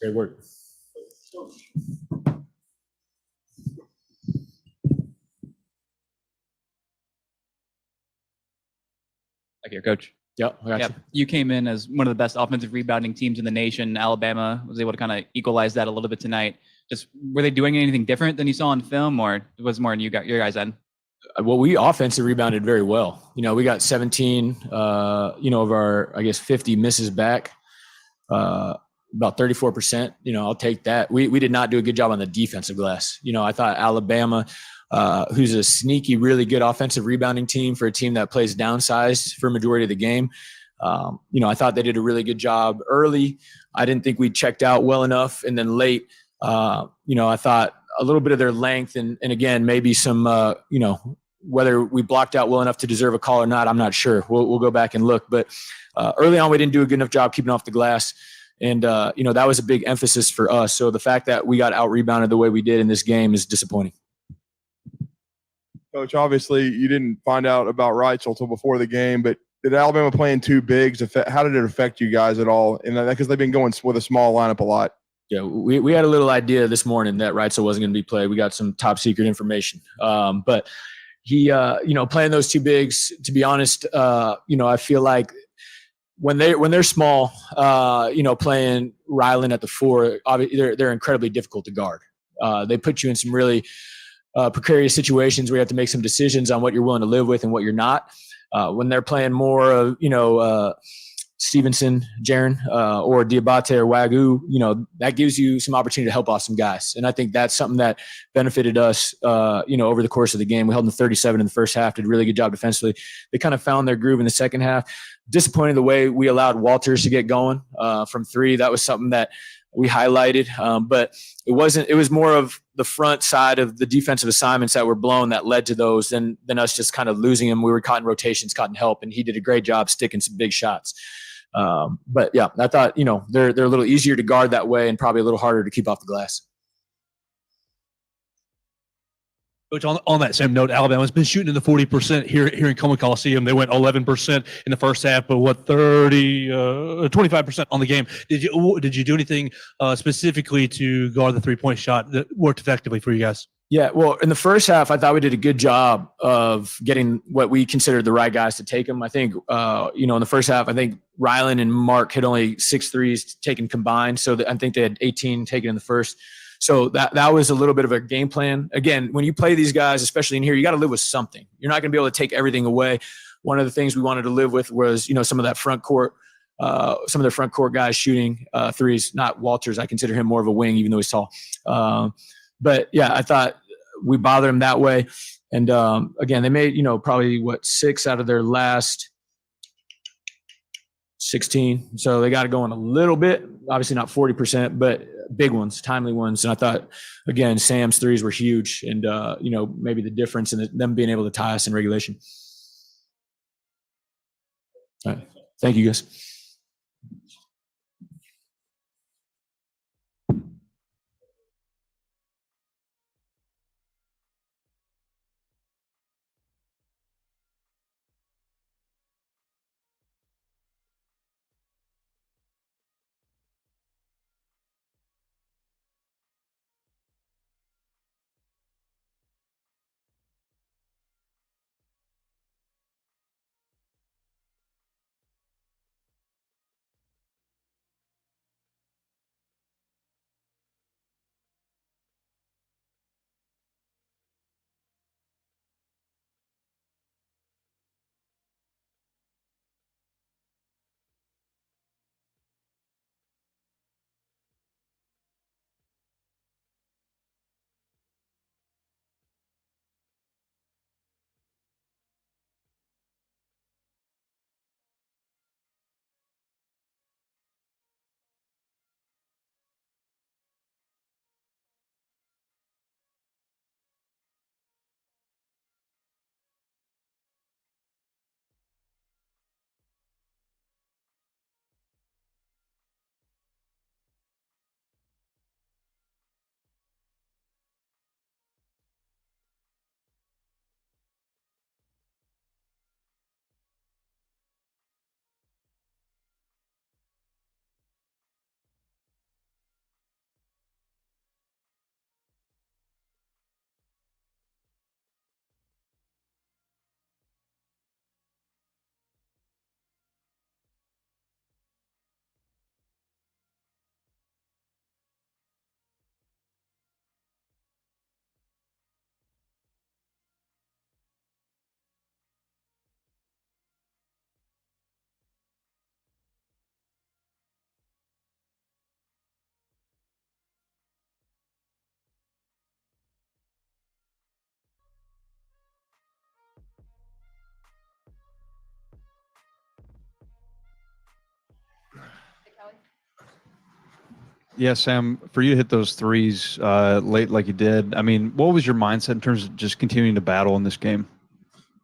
Great work. Like your coach. Yep, I got you. You came in as one of the best offensive rebounding teams in the nation. Alabama was able to kind of equalize that a little bit tonight. Just were they doing anything different than you saw on film, or it was more in your guys' end? Well, we offensive rebounded very well. We got 17, of our, 50 misses back, about 34%. I'll take that. We did not do a good job on the defensive glass. I thought Alabama, who's a sneaky, really good offensive rebounding team for a team that plays downsized for a majority of the game. I thought they did a really good job early. I didn't think we checked out well enough. And then late, I thought a little bit of their length and again, maybe some, whether we blocked out well enough to deserve a call or not, I'm not sure. We'll go back and look. But early on, we didn't do a good enough job keeping off the glass. And, that was a big emphasis for us. So the fact that we got out-rebounded the way we did in this game is disappointing. Coach, obviously you didn't find out about Reitzel until before the game, but did Alabama playing 2 bigs, how did it affect you guys at all? And because they've been going with a small lineup a lot. Yeah, we had a little idea this morning that Reitzel wasn't going to be played. We got some top secret information. But he, playing those 2 bigs, to be honest, I feel like when they're small, playing Ryland at the 4, they're incredibly difficult to guard. They put you in some really precarious situations where you have to make some decisions on what you're willing to live with and what you're not. When they're playing more of, Stevenson, Jaron, or Diabate or Wagyu, that gives you some opportunity to help off some guys. And I think that's something that benefited us, over the course of the game. We held them 37 in the first half, did a really good job defensively. They kind of found their groove in the second half. Disappointed the way we allowed Walters to get going from 3. That was something that we highlighted, but it was more of the front side of the defensive assignments that were blown that led to those than us just kind of losing him. We were caught in rotations, caught in help, and he did a great job sticking some big shots. But yeah, I thought, they're a little easier to guard that way and probably a little harder to keep off the glass. Coach, on that same note, Alabama's been shooting in the 40% here in Coleman Coliseum. They went 11% in the first half, but 25% on the game. Did you do anything specifically to guard the 3-point shot that worked effectively for you guys? Yeah, well, in the first half, I thought we did a good job of getting what we considered the right guys to take them. I think, in the first half, I think Ryland and Mark had only 6 threes taken combined. So I think they had 18 taken in the first. So that was a little bit of a game plan. Again, when you play these guys, especially in here, you got to live with something. You're not going to be able to take everything away. One of the things we wanted to live with was, some of that front court, some of their front court guys shooting threes. Not Walters. I consider him more of a wing, even though he's tall. But yeah, I thought we bothered them that way. And again, they made, probably 6 out of their last 16. So they got to go in a little bit, obviously not 40%, but big ones, timely ones. And I thought, again, Sam's threes were huge and, maybe the difference in them being able to tie us in regulation. All right. Thank you, guys. Yeah, Sam, for you to hit those threes late like you did, I mean, what was your mindset in terms of just continuing to battle in this game?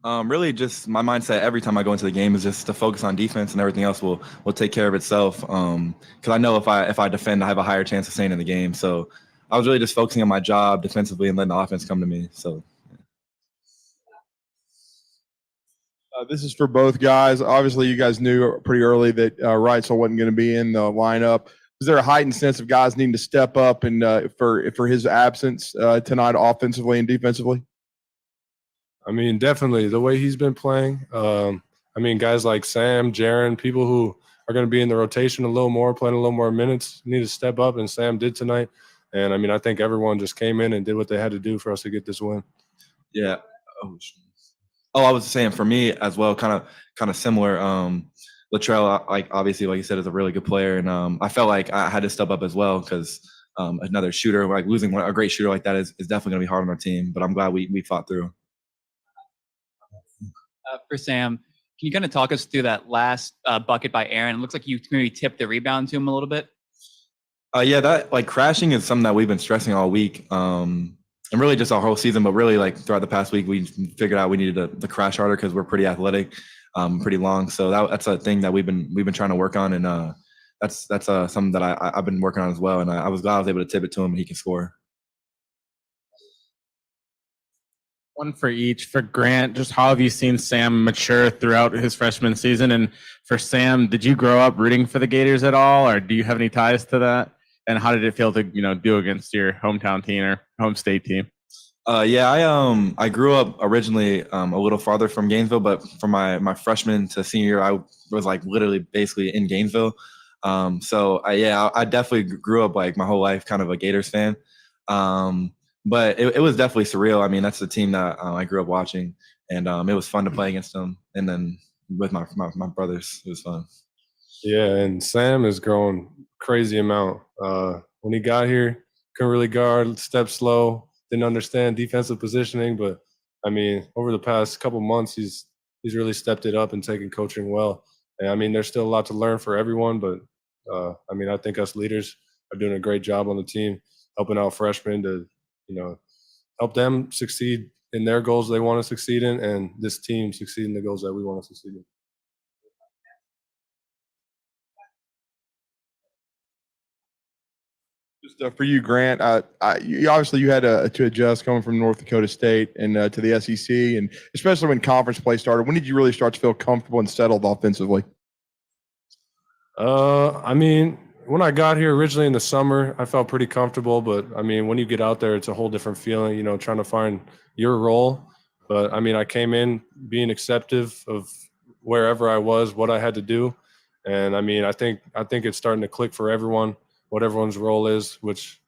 Really, just my mindset every time I go into the game is just to focus on defense, and everything else will take care of itself. Because I know if I defend, I have a higher chance of staying in the game. So I was really just focusing on my job defensively and letting the offense come to me. So. This is for both guys. Obviously, you guys knew pretty early that Reitzel wasn't going to be in the lineup. Was there a heightened sense of guys needing to step up and for his absence tonight, offensively and defensively? I mean, definitely the way he's been playing. I mean, guys like Sam, Jaron, people who are going to be in the rotation a little more, playing a little more minutes, need to step up, and Sam did tonight. And I mean, I think everyone just came in and did what they had to do for us to get this win. Yeah. I was saying for me as well, kind of similar. Latrell, like obviously, like you said, is a really good player, and I felt like I had to step up as well because another shooter, like losing a great shooter like that is definitely going to be hard on our team. But I'm glad we fought through. For Sam, can you kind of talk us through that last bucket by Aaron? It looks like you maybe tipped the rebound to him a little bit. Yeah, that like crashing is something that we've been stressing all week. And really just our whole season, but really like throughout the past week, we figured out we needed to crash harder because we're pretty athletic, pretty long. So that's a thing that we've been trying to work on, and that's something that I've been working on as well. And I was glad I was able to tip it to him and he can score. One for each. For Grant, just how have you seen Sam mature throughout his freshman season? And for Sam, did you grow up rooting for the Gators at all, or do you have any ties to that? And how did it feel to do against your hometown team or home state team? Yeah, I grew up originally a little farther from Gainesville, but from my freshman to senior year, I was like literally basically in Gainesville. So I definitely grew up like my whole life kind of a Gators fan. But it was definitely surreal. I mean, that's the team that I grew up watching, and it was fun to play against them. And then with my brothers, it was fun. Yeah, and Sam has grown crazy amount. When he got here, couldn't really guard, stepped slow, didn't understand defensive positioning. But I mean, over the past couple months, he's really stepped it up and taken coaching well. And I mean, there's still a lot to learn for everyone, but I mean, I think us leaders are doing a great job on the team, helping out freshmen to help them succeed in their goals they want to succeed in, and this team succeed in the goals that we want to succeed in. Just for you, Grant, you obviously you had to adjust coming from North Dakota State and to the SEC, and especially when conference play started. When did you really start to feel comfortable and settled offensively? I mean, when I got here originally in the summer, I felt pretty comfortable. But I mean, when you get out there, it's a whole different feeling. Trying to find your role. But I mean, I came in being acceptive of wherever I was, what I had to do, and I mean, I think it's starting to click for everyone, what everyone's role is, which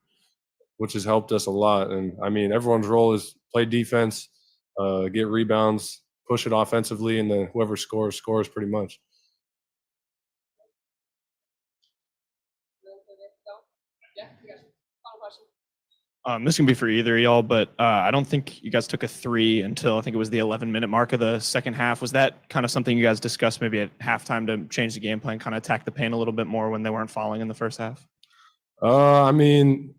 has helped us a lot. And I mean, everyone's role is play defense, get rebounds, push it offensively, and then whoever scores pretty much. This can be for either of y'all, but I don't think you guys took a three until I think it was the 11-minute mark of the second half. Was that kind of something you guys discussed maybe at halftime to change the game plan, kind of attack the paint a little bit more when they weren't falling in the first half? I mean,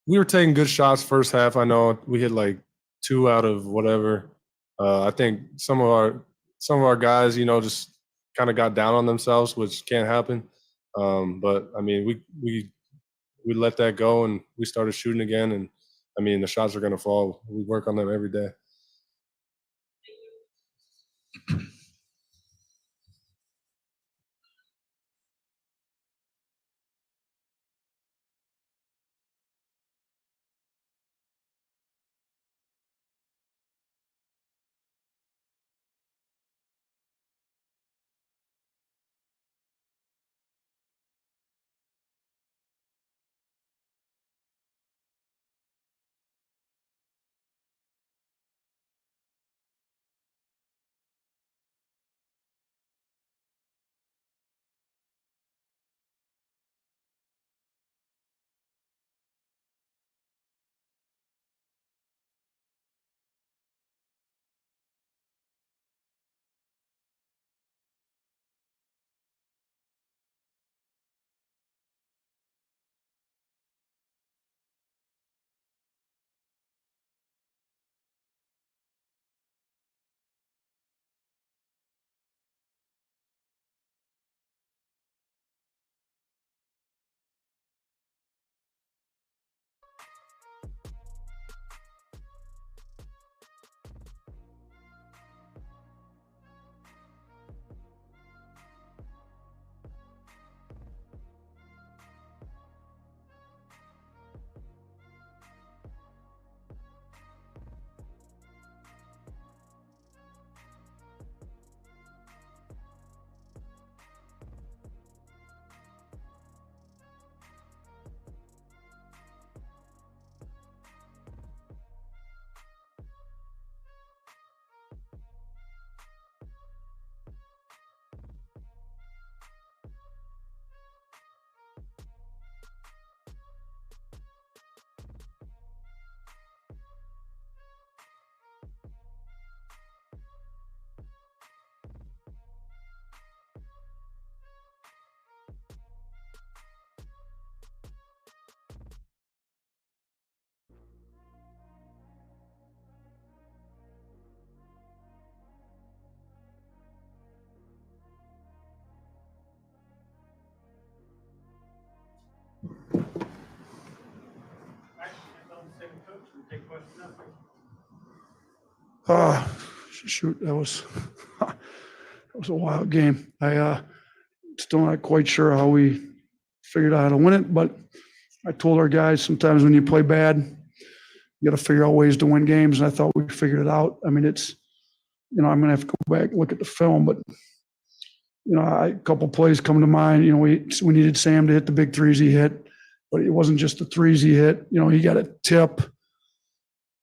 we were taking good shots first half. I know we hit like 2 out of whatever. I think some of our guys, just kind of got down on themselves, which can't happen. But I mean, we let that go and we started shooting again. And I mean, the shots are going to fall. We work on them every day. Shoot, that was a wild game. I still not quite sure how we figured out how to win it, but I told our guys sometimes when you play bad, you got to figure out ways to win games, and I thought we figured it out. I mean, it's, I'm going to have to go back and look at the film, but a couple plays come to mind. We needed Sam to hit the big threes he hit, but it wasn't just the threes he hit. He got a tip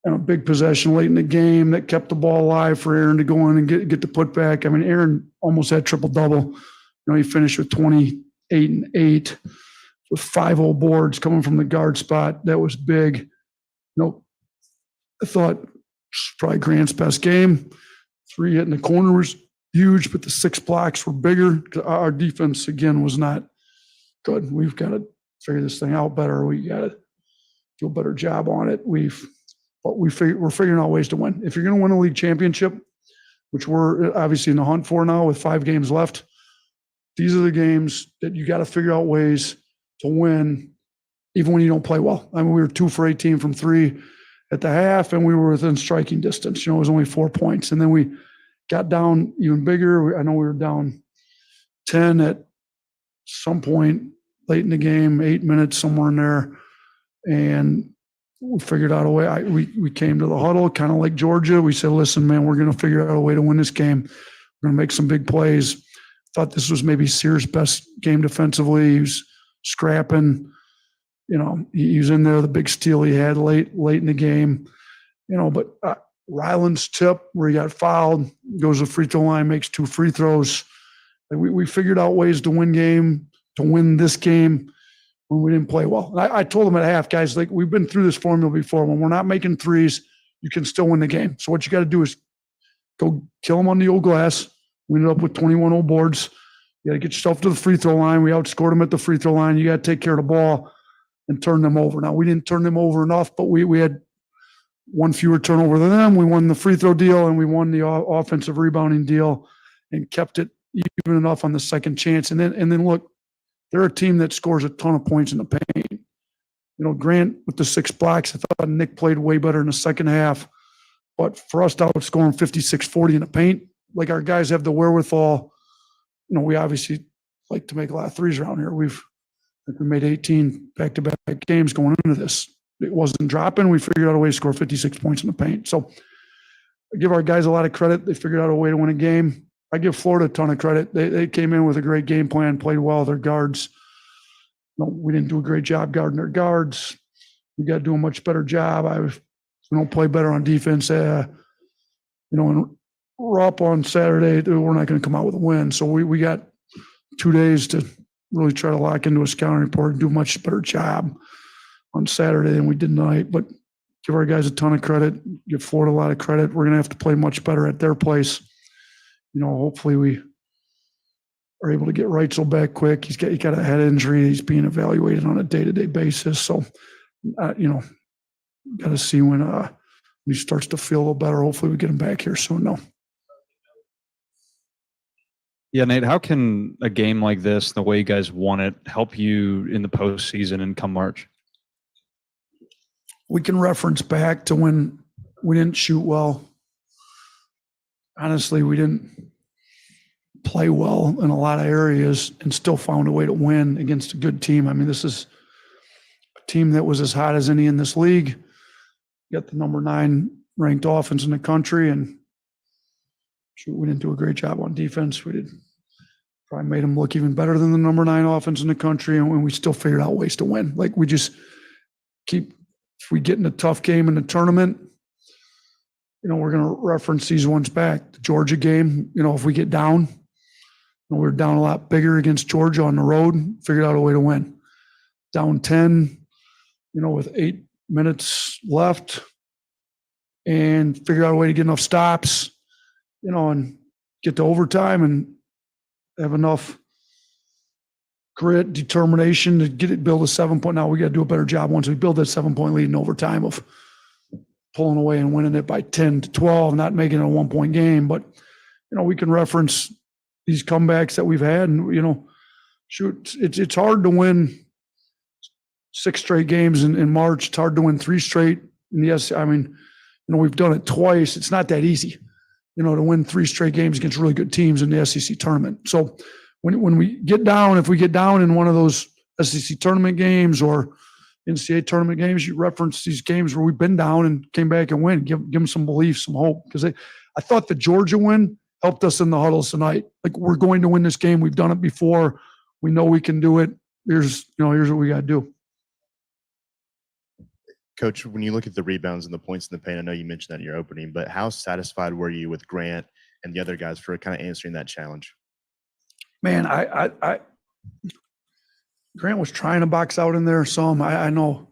and a big possession late in the game that kept the ball alive for Aaron to go in and get the putback. I mean, Aaron almost had triple-double. He finished with 28 and 8 with 5 boards coming from the guard spot. That was big. I thought it's probably Grant's best game. 3 hitting the corner was huge, but the 6 blocks were bigger. Our defense, again, was not good. We've got to figure this thing out better. We got to do a better job on it. We're figuring out ways to win. If you're going to win a league championship, which we're obviously in the hunt for now with 5 games left, these are the games that you got to figure out ways to win, even when you don't play well. I mean, we were 2 for 18 from 3 at the half, and we were within striking distance. It was only 4 points. And then we got down even bigger. I know we were down 10 at some point late in the game, 8 minutes, somewhere in there. And we figured out a way. We came to the huddle, kind of like Georgia. We said, listen, man, we're going to figure out a way to win this game. We're going to make some big plays. Thought this was maybe Sears' best game defensively. He was scrapping. He was in there, the big steal he had late in the game. But Ryland's tip where he got fouled, goes to the free throw line, makes 2 free throws. We figured out ways to win this game when we didn't play well. And I told them at half, guys, we've been through this formula before. When we're not making threes, you can still win the game. So what you got to do is go kill them on the old glass. We ended up with 21 boards. You got to get yourself to the free throw line. We outscored them at the free throw line. You got to take care of the ball and turn them over. Now, we didn't turn them over enough, but we had 1 fewer turnover than them. We won the free throw deal, and we won the offensive rebounding deal and kept it even enough on the second chance. And then look, they're a team that scores a ton of points in the paint. Grant with the 6 blocks, I thought Nick played way better in the second half. But for us to outscore them 56-40 in the paint, our guys have the wherewithal. We obviously like to make a lot of threes around here. We made 18 back-to-back games going into this. It wasn't dropping. We figured out a way to score 56 points in the paint. So I give our guys a lot of credit. They figured out a way to win a game. I give Florida a ton of credit. They came in with a great game plan, played well. Their guards, we didn't do a great job guarding their guards. We got to do a much better job. We don't play better on defense. And we're up on Saturday. We're not going to come out with a win. So we got 2 days to really try to lock into a scouting report and do a much better job on Saturday than we did tonight. But give our guys a ton of credit, give Florida a lot of credit. We're going to have to play much better at their place. Hopefully we are able to get Reitzel back quick. He got a head injury. He's being evaluated on a day-to-day basis. So, got to see when he starts to feel a little better. Hopefully we get him back here soon. No. Yeah, Nate, how can a game like this, the way you guys won it, help you in the postseason and come March? We can reference back to when we didn't shoot well. Honestly, we didn't play well in a lot of areas and still found a way to win against a good team. I mean, this is a team that was as hot as any in this league. Got the number 9 ranked offense in the country, and we didn't do a great job on defense. We did probably made them look even better than the number 9 offense in the country, and we still figured out ways to win. We just keep, if we get in a tough game in the tournament, we're going to reference these ones back. The Georgia game, if we get down, we were down a lot bigger against Georgia on the road, figured out a way to win. Down 10, with 8 minutes left, and figured out a way to get enough stops, and get to overtime and have enough grit, determination to build a 7-point. Now we got to do a better job once we build that 7-point lead in overtime of pulling away and winning it by 10-12, not making it a 1-point game. But, we can reference these comebacks that we've had, and, shoot, it's hard to win 6 straight games in March. It's hard to win 3 straight And yes, I mean, we've done it twice. It's not that easy, to win 3 straight games against really good teams in the SEC tournament. So when we get down, if we get down in one of those SEC tournament games or NCAA tournament games, you reference these games where we've been down and came back and win. Give them some belief, some hope. Because I thought the Georgia win helped us in the huddles tonight. Like, we're going to win this game. We've done it before. We know we can do it. Here's what we got to do. Coach, when you look at the rebounds and the points in the paint, I know you mentioned that in your opening, but how satisfied were you with Grant and the other guys for kind of answering that challenge? Man, Grant was trying to box out in there some. I know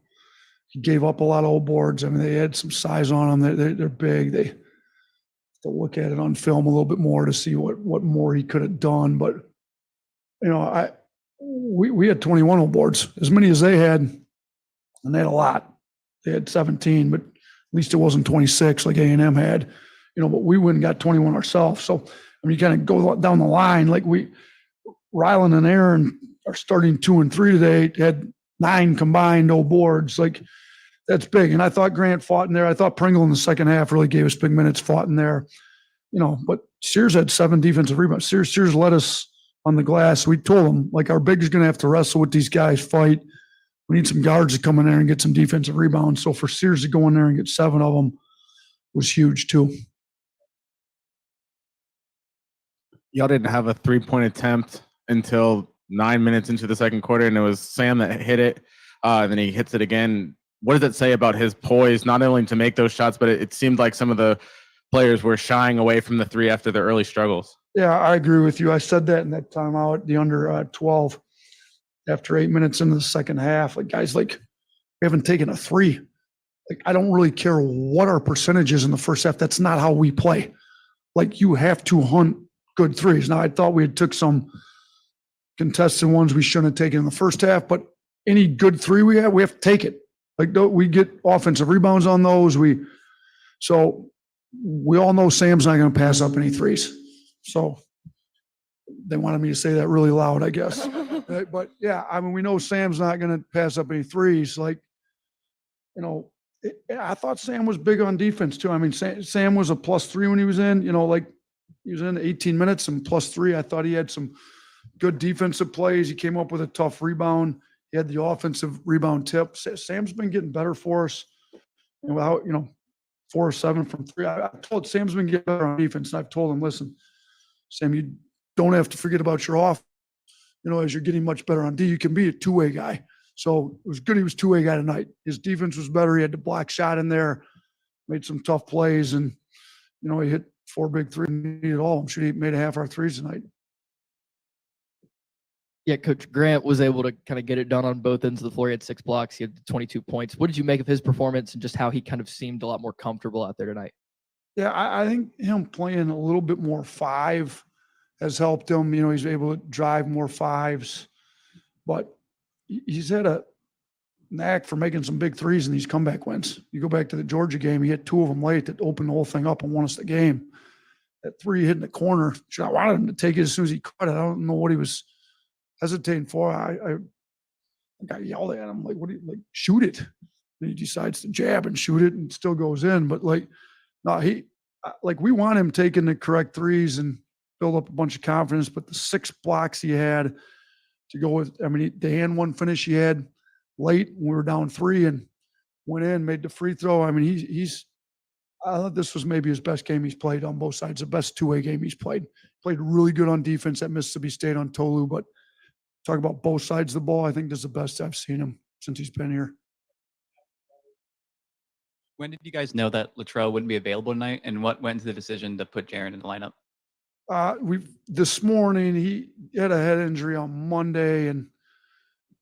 he gave up a lot of old boards. I mean, they had some size on them. They're big. They have to look at it on film a little bit more to see what more he could have done. But we had 21 old boards, as many as they had, and they had a lot. They had 17, but at least it wasn't 26 like A&M had. But we went and got 21 ourselves. So I mean, you kind of go down the line. Like, Rylan and Aaron are starting 2 and 3 today, had 9 combined old boards. Like, that's big. And I thought Grant fought in there. I thought Pringle in the second half really gave us big minutes, fought in there. But Sears had 7 defensive rebounds. Sears led us on the glass. We told him, like, our big is going to have to wrestle with these guys, fight. We need some guards to come in there and get some defensive rebounds. So for Sears to go in there and get 7 of them was huge too. Y'all didn't have a 3-point attempt until 9 minutes into the second quarter, and it was Sam that hit it, and then he hits it again. What does it say about his poise, not only to make those shots, but it seemed like some of the players were shying away from the 3 after their early struggles? Yeah, I agree with you. I said that in that timeout, the under 12, after 8 minutes into the second half. Like, guys, like, we haven't taken a 3. Like, I don't really care what our percentage is in the first half. That's not how we play. Like, you have to hunt good 3s. Now, I thought we had took some contested ones we shouldn't have taken in the first half, but any good 3 we have to take it. Like, we get offensive rebounds on those. So we all know Sam's not going to pass up any 3s. So they wanted me to say that really loud, I guess. But yeah, I mean, we know Sam's not going to pass up any 3s. Like, I thought Sam was big on defense too. I mean, Sam was a +3 when he was in, like, he was in 18 minutes and +3. I thought he had some good defensive plays. He came up with a tough rebound. He had the offensive rebound tip. Sam's been getting better for us. And without, 4 or 7 from 3, I told Sam's been getting better on defense. And I've told him, listen, Sam, you don't have to forget about your off. As you're getting much better on D, you can be a 2-way guy. So it was good he was 2-way guy tonight. His defense was better. He had the block shot in there, made some tough plays, and, he hit 4 big 3s, needed all. I'm sure he made a half our 3s tonight. Yeah, Coach Grant was able to kind of get it done on both ends of the floor. He had 6 blocks. He had 22 points. What did you make of his performance and just how he kind of seemed a lot more comfortable out there tonight? Yeah, I think him playing a little bit more 5 has helped him. He's able to drive more 5s. But he's had a knack for making some big 3s in these comeback wins. You go back to the Georgia game, he hit 2 of them late that opened the whole thing up and won us the game. That 3 hit in the corner, I wanted him to take it as soon as he caught it. I don't know what he was hesitating for. I got yelled at him, like, what do you, like, shoot it. And he decides to jab and shoot it and it still goes in. But, like, no, we want him taking the correct 3s and build up a bunch of confidence. But the 6 blocks he had to go with, I mean, the hand one finish he had late when we were down 3 and went in, made the free throw. I mean, he's I thought this was maybe his best game he's played on both sides, the best 2-way game he's played. Played really good on defense at Mississippi State on Tolu, but talk about both sides of the ball, I think this is the best I've seen him since he's been here. When did you guys know that Latrell wouldn't be available tonight, and what went into the decision to put Jaren in the lineup? This morning he had a head injury on Monday, and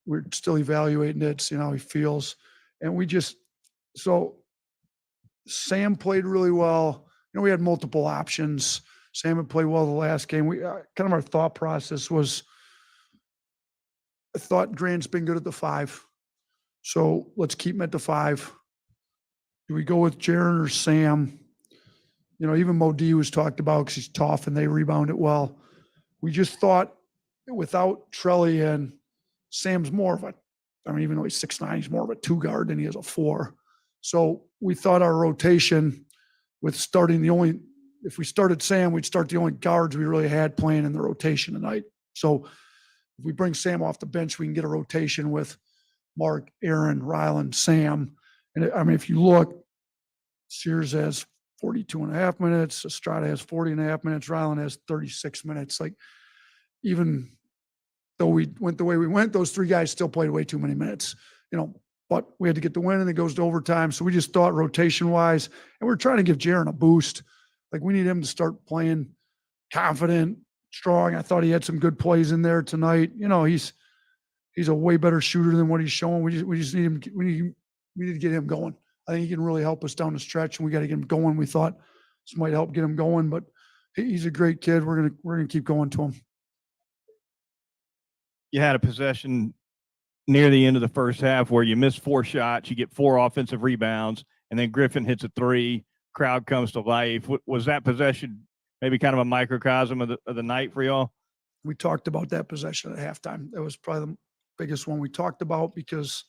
we're still evaluating it, seeing how he feels. And so Sam played really well. We had multiple options. Sam had played well the last game. We kind of our thought process was, I thought Grant's been good at the 5, so let's keep him at the 5. Do we go with Jaren or Sam? Even Mo D was talked about because he's tough and they rebound it well. We just thought without Trelly in, Sam's more of a, even though he's 6'9", he's more of a 2 guard than he is a 4. So we thought our rotation with starting if we started Sam, we'd start the only guards we really had playing in the rotation tonight. So if we bring Sam off the bench, we can get a rotation with Mark, Aaron, Ryland, Sam. And I mean, if you look, Sears has 42 and a half minutes. Estrada has 40 and a half minutes. Ryland has 36 minutes. Like, even though we went the way we went, those three guys still played way too many minutes, but we had to get the win and it goes to overtime. So we just thought rotation wise, and we're trying to give Jaron a boost. Like, we need him to start playing confident, strong. I thought he had some good plays in there tonight. He's a way better shooter than what he's showing. We just need him. We need to get him going. I think he can really help us down the stretch, and we got to get him going. We thought this might help get him going, but he's a great kid. We're gonna keep going to him. You had a possession near the end of the first half where you missed 4 shots, you get 4 offensive rebounds, and then Griffin hits a 3. Crowd comes to life. Was that possession maybe kind of a microcosm of the night for y'all? We talked about that possession at halftime. That was probably the biggest one we talked about, because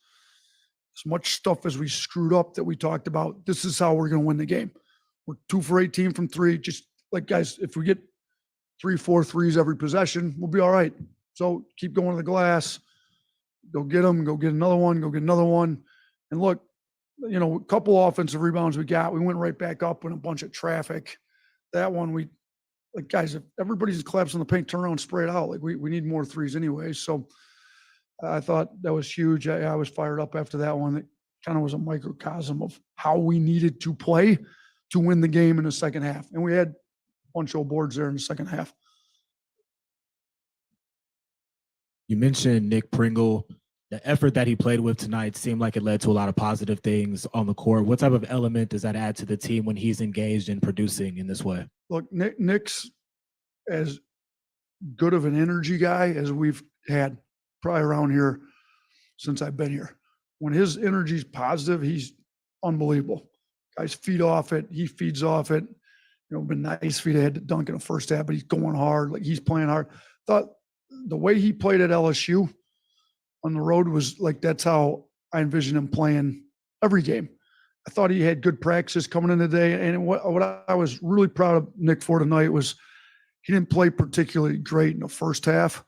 as much stuff as we screwed up that we talked about, this is how we're going to win the game. We're 2 for 18 from 3. Just like, guys, if we get 3-4 threes every possession, we'll be all right. So keep going to the glass, go get them, go get another one, go get another one. And look, a couple offensive rebounds we got, we went right back up in a bunch of traffic. That one, guys, if everybody's collapsing the paint, turn around and spray it out. Like, we need more threes anyway. So I thought that was huge. I was fired up after that one. It kind of was a microcosm of how we needed to play to win the game in the second half. And we had a bunch of boards there in the second half. You mentioned Nick Pringle. The effort that he played with tonight seemed like it led to a lot of positive things on the court. What type of element does that add to the team when he's engaged in producing in this way? Look, Nick's as good of an energy guy as we've had probably around here since I've been here. When his energy's positive, he's unbelievable. Guys feed off it. He feeds off it. Been nice if he'd had to dunk in the first half, but he's going hard. Like, he's playing hard. Thought the way he played at LSU on the road was like, that's how I envision him playing every game. I thought he had good practices coming in today. And what I was really proud of Nick for tonight was he didn't play particularly great in the first half.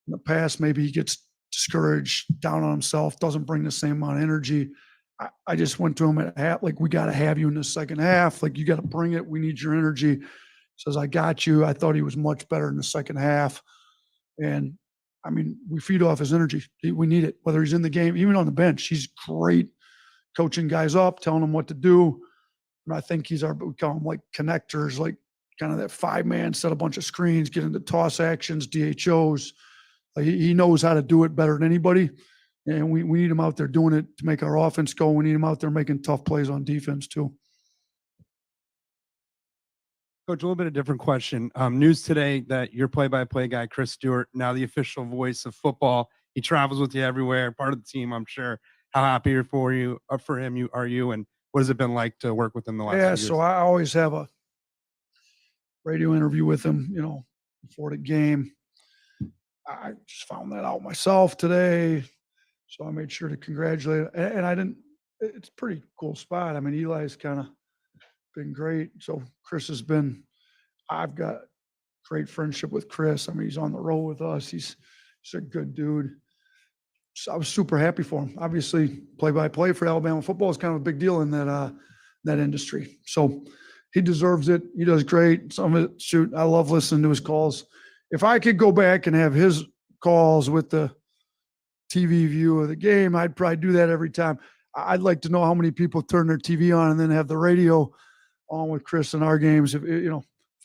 In the past, maybe he gets discouraged, down on himself, doesn't bring the same amount of energy. I just went to him at half, like, we got to have you in the second half. Like, you got to bring it. We need your energy. He says, I got you. I thought he was much better in the second half. And I mean, we feed off his energy. We need it, whether he's in the game, even on the bench. He's great coaching guys up, telling them what to do. And I think we call him like connectors, like kind of that 5-man, set a bunch of screens, get into toss actions, DHOs. Like, he knows how to do it better than anybody. And we need him out there doing it to make our offense go. We need him out there making tough plays on defense too. Coach, a little bit of different question. News today that your play-by-play guy, Chris Stewart, now the official voice of football. He travels with you everywhere, part of the team, I'm sure. How happy for him are you, and what has it been like to work with him the last few years? So I always have a radio interview with him, before the game. I just found that out myself today, so I made sure to congratulate him. And it's a pretty cool spot. I mean, Eli's kind of been great. So Chris I've got great friendship with Chris. I mean, he's on the road with us. He's a good dude. So I was super happy for him. Obviously, play-by-play for Alabama football is kind of a big deal in that industry. So he deserves it. He does great. I love listening to his calls. If I could go back and have his calls with the TV view of the game, I'd probably do that every time. I'd like to know how many people turn their TV on and then have the radio on with Chris in our games. If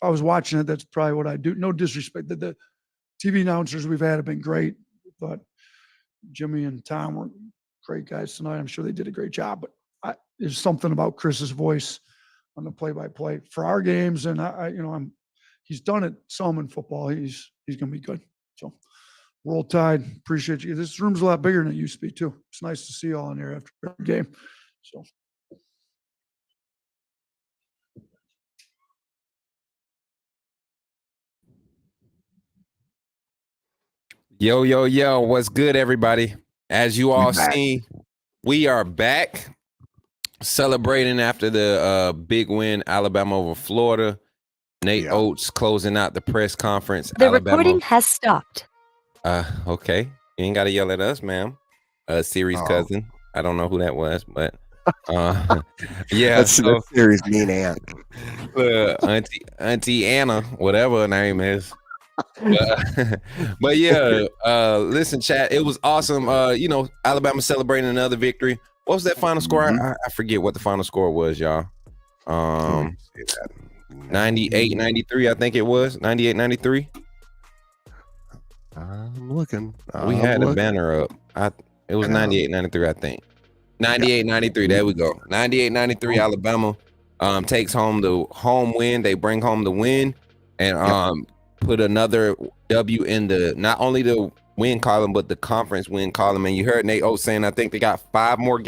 I was watching it, that's probably what I'd do. No disrespect. The TV announcers we've had have been great, but Jimmy and Tom were great guys tonight. I'm sure they did a great job, but there's something about Chris's voice on the play-by-play for our games. And he's done it some in football. He's going to be good. So Roll Tide, appreciate you. This room's a lot bigger than it used to be too. It's nice to see you all in there after every game. So. Yo, what's good, everybody? As you all see, we are back. celebrating after the big win, Alabama over Florida. Nate Oates closing out the press conference. The Alabama. recording has stopped. Okay. You ain't got to yell at us, ma'am. Siri's cousin. I don't know who that was, but yeah. That's Siri's mean aunt. Auntie Anna, whatever her name is. But yeah, listen, chat. It was awesome. Alabama celebrating another victory. What was that final score? I forget what the final score was, y'all. 98-93, I think it was. 98-93. I'm looking. We had the banner up. It was 98-93, I think. 98-93. There we go. 98-93. Alabama takes home the home win. They bring home the win and put another W in the not only the win column but the conference win column. And you heard Nate Oates saying I think they got 5 more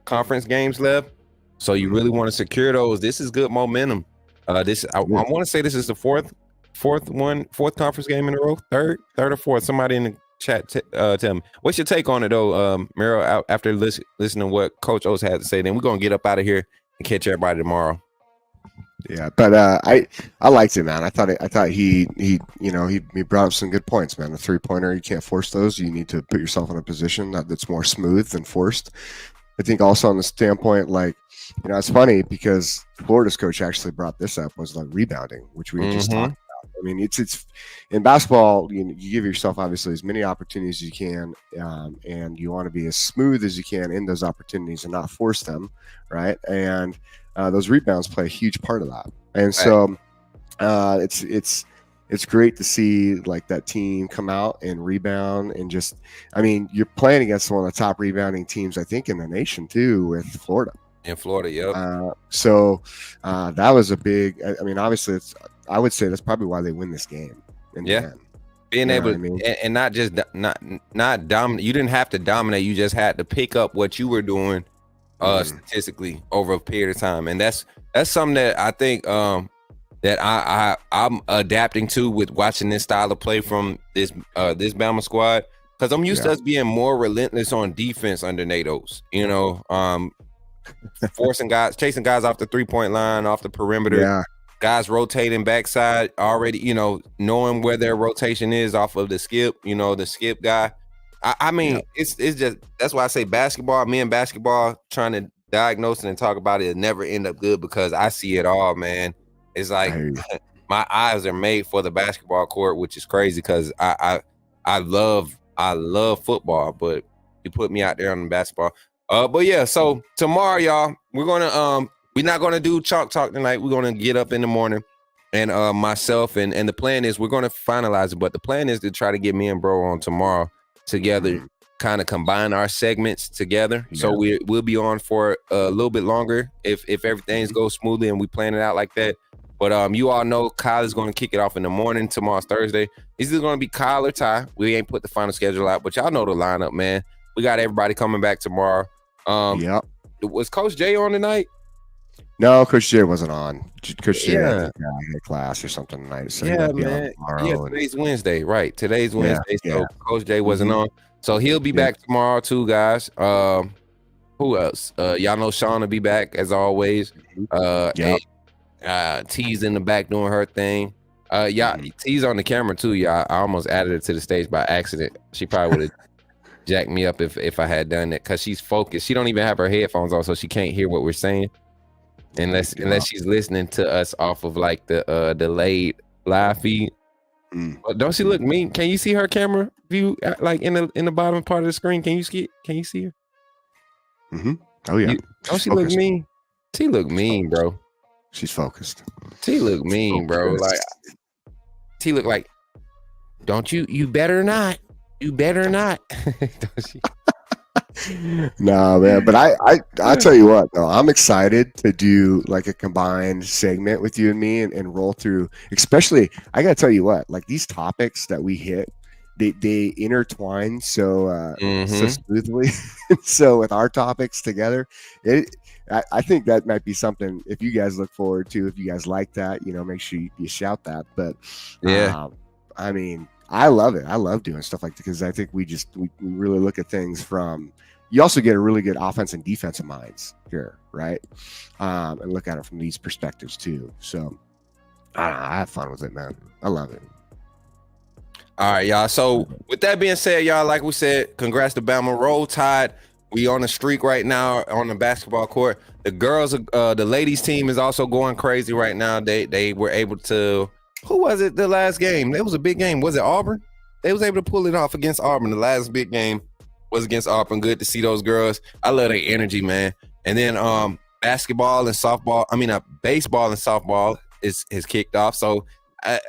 conference games left. So you really want to secure those. This is good momentum. I want to say this is the fourth conference game in a row. Third or fourth. Somebody in the chat tell me. What's your take on it though, Miro? After listening to what Coach Oates had to say, then we're gonna get up out of here and catch everybody tomorrow. Yeah, but I liked it, man. I thought he brought up some good points, man. The 3-pointer, you can't force those. You need to put yourself in a position that's more smooth than forced. I think also on the standpoint, it's funny because Florida's coach actually brought this up was like rebounding, which we just talked about. I mean, it's in basketball, you give yourself obviously as many opportunities as you can, and you want to be as smooth as you can in those opportunities and not force them, right? And those rebounds play a huge part of that. And so it's great to see like that team come out and rebound and just, I mean, you're playing against one of the top rebounding teams, I think, in the nation too, with Florida. In Florida, yep. So that was a big. I mean, obviously, I would say that's probably why they win this game. Being able and not just not dominate. You didn't have to dominate. You just had to pick up what you were doing statistically over a period of time, and that's something that I think that I'm adapting to with watching this style of play from this Bama squad, because I'm used to us being more relentless on defense under Nate Oates. Forcing guys, chasing guys off the 3-point line, off the perimeter, guys rotating backside already, knowing where their rotation is off of the skip, the skip guy. I mean, it's just, that's why I say basketball, me and basketball, trying to diagnose it and talk about it never end up good, because I see it all, man. It's like my eyes are made for the basketball court, which is crazy because I love football, but you put me out there on the basketball. But yeah, so tomorrow, y'all, we're not gonna do chalk talk tonight. We're gonna get up in the morning, and myself and the plan is we're gonna finalize it. But the plan is to try to get me and bro on tomorrow together, kind of combine our segments together. So we'll be on for a little bit longer if everything goes smoothly and we plan it out like that. But you all know Kyle is going to kick it off in the morning. Tomorrow's Thursday. It's either going to be Kyle or Ty. We ain't put the final schedule out, but y'all know the lineup, man. We got everybody coming back tomorrow. Was Coach Jay on tonight? No, Coach Jay wasn't on. Coach Jay had class or something tonight. So man. Today's Wednesday, right? Today's Wednesday. So Coach Jay wasn't on. So he'll be back tomorrow too, guys. Who else? Y'all know Sean will be back as always. And T's in the back doing her thing. T's on the camera too, y'all. I almost added her to the stage by accident. She probably would have jacked me up if I had done that, because she's focused. She don't even have her headphones on, so she can't hear what we're saying unless she's listening to us off of like the delayed live feed. But don't she look mean? Can you see her camera view like in the bottom part of the screen? Can you see her? Oh yeah. Don't she look mean? She look mean, bro. She's focused. She look mean, bro. Like she look like, don't you better not. You better not. No, man. But I tell you what, though, I'm excited to do like a combined segment with you and me and roll through. Especially, I gotta tell you what, like these topics that we hit, they intertwine so smoothly. So with our topics together, I think that might be something if you guys look forward to. If you guys like that, make sure you shout that. But I mean, I love it. I love doing stuff like that because I think we really look at things from you also get a really good offense and defensive minds here, right? And look at it from these perspectives too. So I have fun with it, man. I love it. All right, y'all. So with that being said, y'all, like we said, congrats to Bama. Roll Tide. We on a streak right now on the basketball court. The girls, the ladies team is also going crazy right now. They were able to, who was it the last game? It was a big game. Was it Auburn? They was able to pull it off against Auburn. The last big game was against Auburn. Good to see those girls. I love their energy, man. And then basketball and softball, baseball and softball is kicked off. So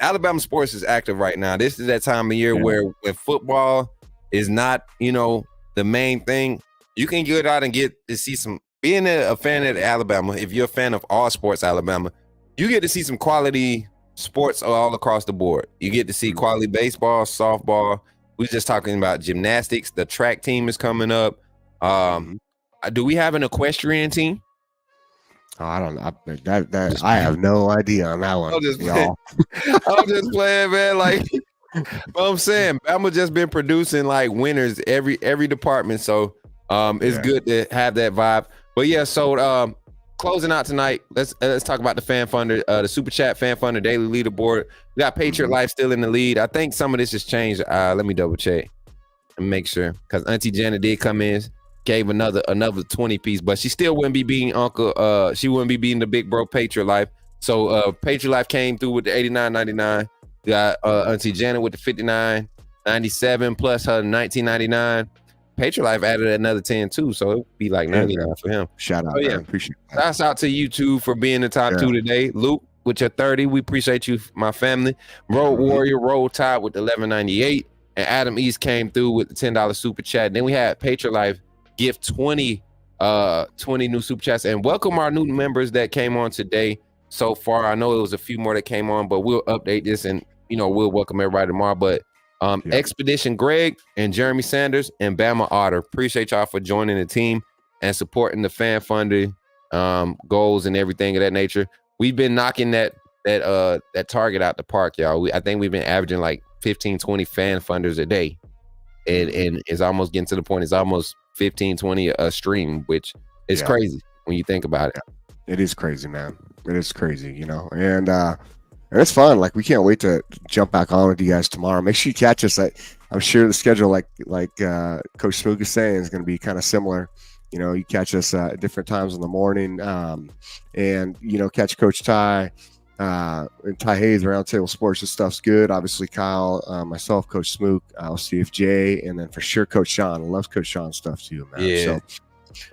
Alabama sports is active right now. This is that time of year where when football is not, the main thing, you can get out and get to see some. Being a fan of Alabama, if you're a fan of all sports Alabama, you get to see some quality sports all across the board. You get to see quality baseball, softball. We were just talking about gymnastics. The track team is coming up. Do we have an equestrian team? Oh, I don't know. That I have no idea on that one. I'm just playing, man. Like, what I'm saying, Bama just been producing like winners every department. So it's good to have that vibe. But yeah, so closing out tonight, let's talk about the fan funder, the super chat fan funder daily leaderboard. We got Patriot Life still in the lead. I think some of this has changed. Let me double check and make sure, because Auntie Janet did come in, gave another 20 piece, but she still wouldn't be beating Uncle. She wouldn't be beating the big bro Patriot Life. So Patriot Life came through with the 89.99. We got Auntie Janet with the 59.97 plus her 19.99. Patriot Life added another 10 too, so it'd be like 99 for him. Shout out, man. Appreciate that. Shouts out to you two for being the top two today. Luke with your 30, we appreciate you, my family. Road Warrior, Roll Tide with 11.98, and Adam East came through with the $10 super chat. Then we had Patriot Life gift 20 new super chats, and welcome our new members that came on today so far. I know it was a few more that came on, but we'll update this and we'll welcome everybody tomorrow. But Expedition Greg and Jeremy Sanders and Bama Otter, appreciate y'all for joining the team and supporting the fan funding goals and everything of that nature. We've been knocking that target out the park, y'all. I think we've been averaging like 15-20 fan funders a day, and it's almost getting to the point it's almost 15-20 a stream, which is crazy when you think about it. It is crazy, man. It is crazy, and it's fun. Like, we can't wait to jump back on with you guys tomorrow. Make sure you catch us. I'm sure the schedule, like Coach Spook is saying, is going to be kind of similar. You catch us at different times in the morning, and catch Coach Ty and Ty Hayes, Roundtable Sports. This stuff's good. Obviously, Kyle, myself, Coach Smook, CFJ, and then for sure Coach Sean. I love Coach Sean's stuff too, man. Yeah. So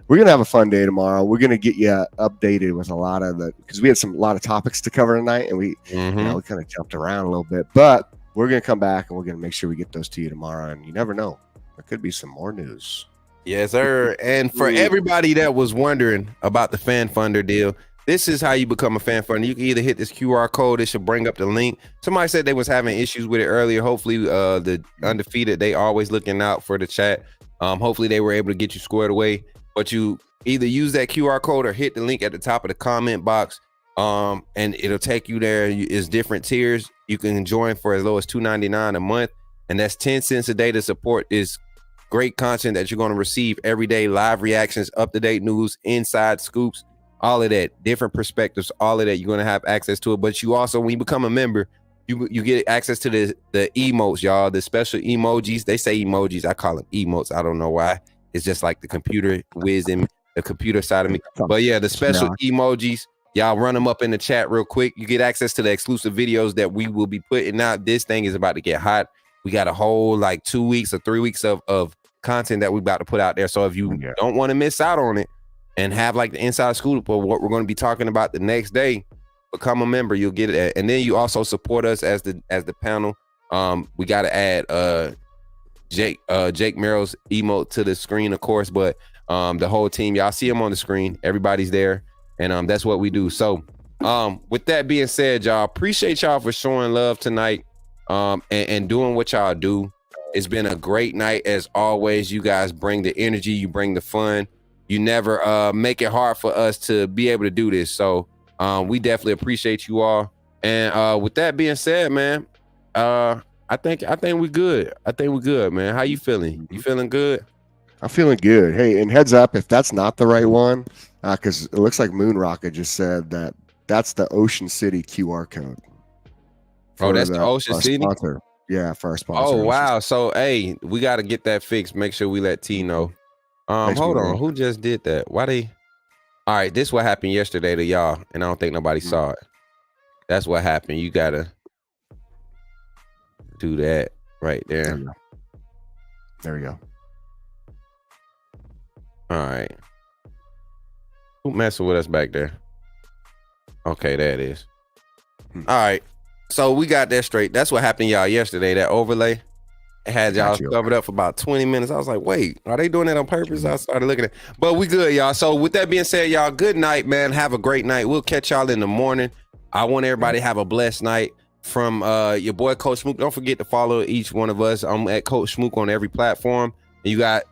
we're gonna have a fun day tomorrow. We're gonna get you updated with a lot of because we had a lot of topics to cover tonight, and we we kind of jumped around a little bit, but we're gonna come back and we're gonna make sure we get those to you tomorrow. And you never know, there could be some more news. Yes, sir. And for everybody that was wondering about the fan funder deal, this is how you become a fan funder. You can either hit this QR code. It should bring up the link. Somebody said they was having issues with it earlier. Hopefully, the Undefeated, they always looking out for the chat. Hopefully, they were able to get you squared away. But you either use that QR code or hit the link at the top of the comment box, and it'll take you there. It's different tiers. You can join for as low as $2.99 a month, and that's 10 cents a day to support this great content that you're going to receive every day. Live reactions, up-to-date news, inside scoops, all of that, different perspectives, all of that. You're going to have access to it. But you also, when you become a member, you get access to the emotes, y'all, the special emojis. They say emojis. I call them emotes. I don't know why. It's just like the computer wisdom, the computer side of me. But yeah, the special emojis, y'all run them up in the chat real quick. You get access to the exclusive videos that we will be putting out. This thing is about to get hot. We got a whole like 2 weeks or 3 weeks of content that we're about to put out there. So if you don't want to miss out on it and have like the inside scoop of what we're going to be talking about the next day, become a member. You'll get it. And then you also support us as the panel. We got to add Jake Merrill's emote to the screen, of course, but the whole team, y'all see them on the screen. Everybody's there, and that's what we do. So with that being said, y'all, appreciate y'all for showing love tonight and doing what y'all do. It's been a great night as always. You guys bring the energy, you bring the fun. You never make it hard for us to be able to do this. So we definitely appreciate you all. And with that being said, man, I think we good. I think we're good, man. How you feeling? You feeling good? I'm feeling good. Hey, and heads up, if that's not the right one, because it looks like Moon Rocket just said that that's the Ocean City QR code. Oh, that's the Ocean our City? sponsor. Yeah, for our sponsor. Oh, Ocean wow. So, hey, we got to get that fixed. Make sure we let T know. Thanks, Hold Moon on. Rocket. Who just did that? Why they? All right, this what happened yesterday to y'all, and I don't think nobody saw it. That's what happened. You got to do that right there. There we go. All right. Who messing with us back there? Okay, there it is. All right. So we got that straight. That's what happened y'all yesterday. That overlay. It had y'all covered up for about 20 minutes. I was like, wait, are they doing that on purpose? I started looking at it. But we good, y'all. So with that being said, y'all, good night, man. Have a great night. We'll catch y'all in the morning. I want everybody to have a blessed night. From your boy, Coach Smook. Don't forget to follow each one of us. I'm at Coach Smook on every platform. And you got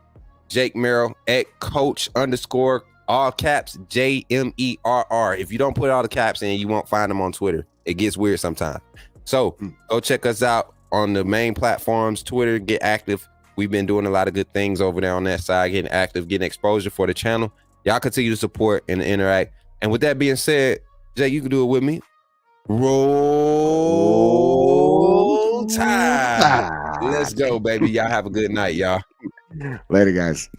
Jake Merrill at Coach _ all caps JMERR. If you don't put all the caps in, you won't find them on Twitter. It gets weird sometimes. So go check us out on the main platforms. Twitter, get active. We've been doing a lot of good things over there on that side, getting active, getting exposure for the channel. Y'all continue to support and interact. And with that being said, Jay, you can do it with me. Roll Tide. Let's go, baby. Y'all have a good night, y'all. Later, guys.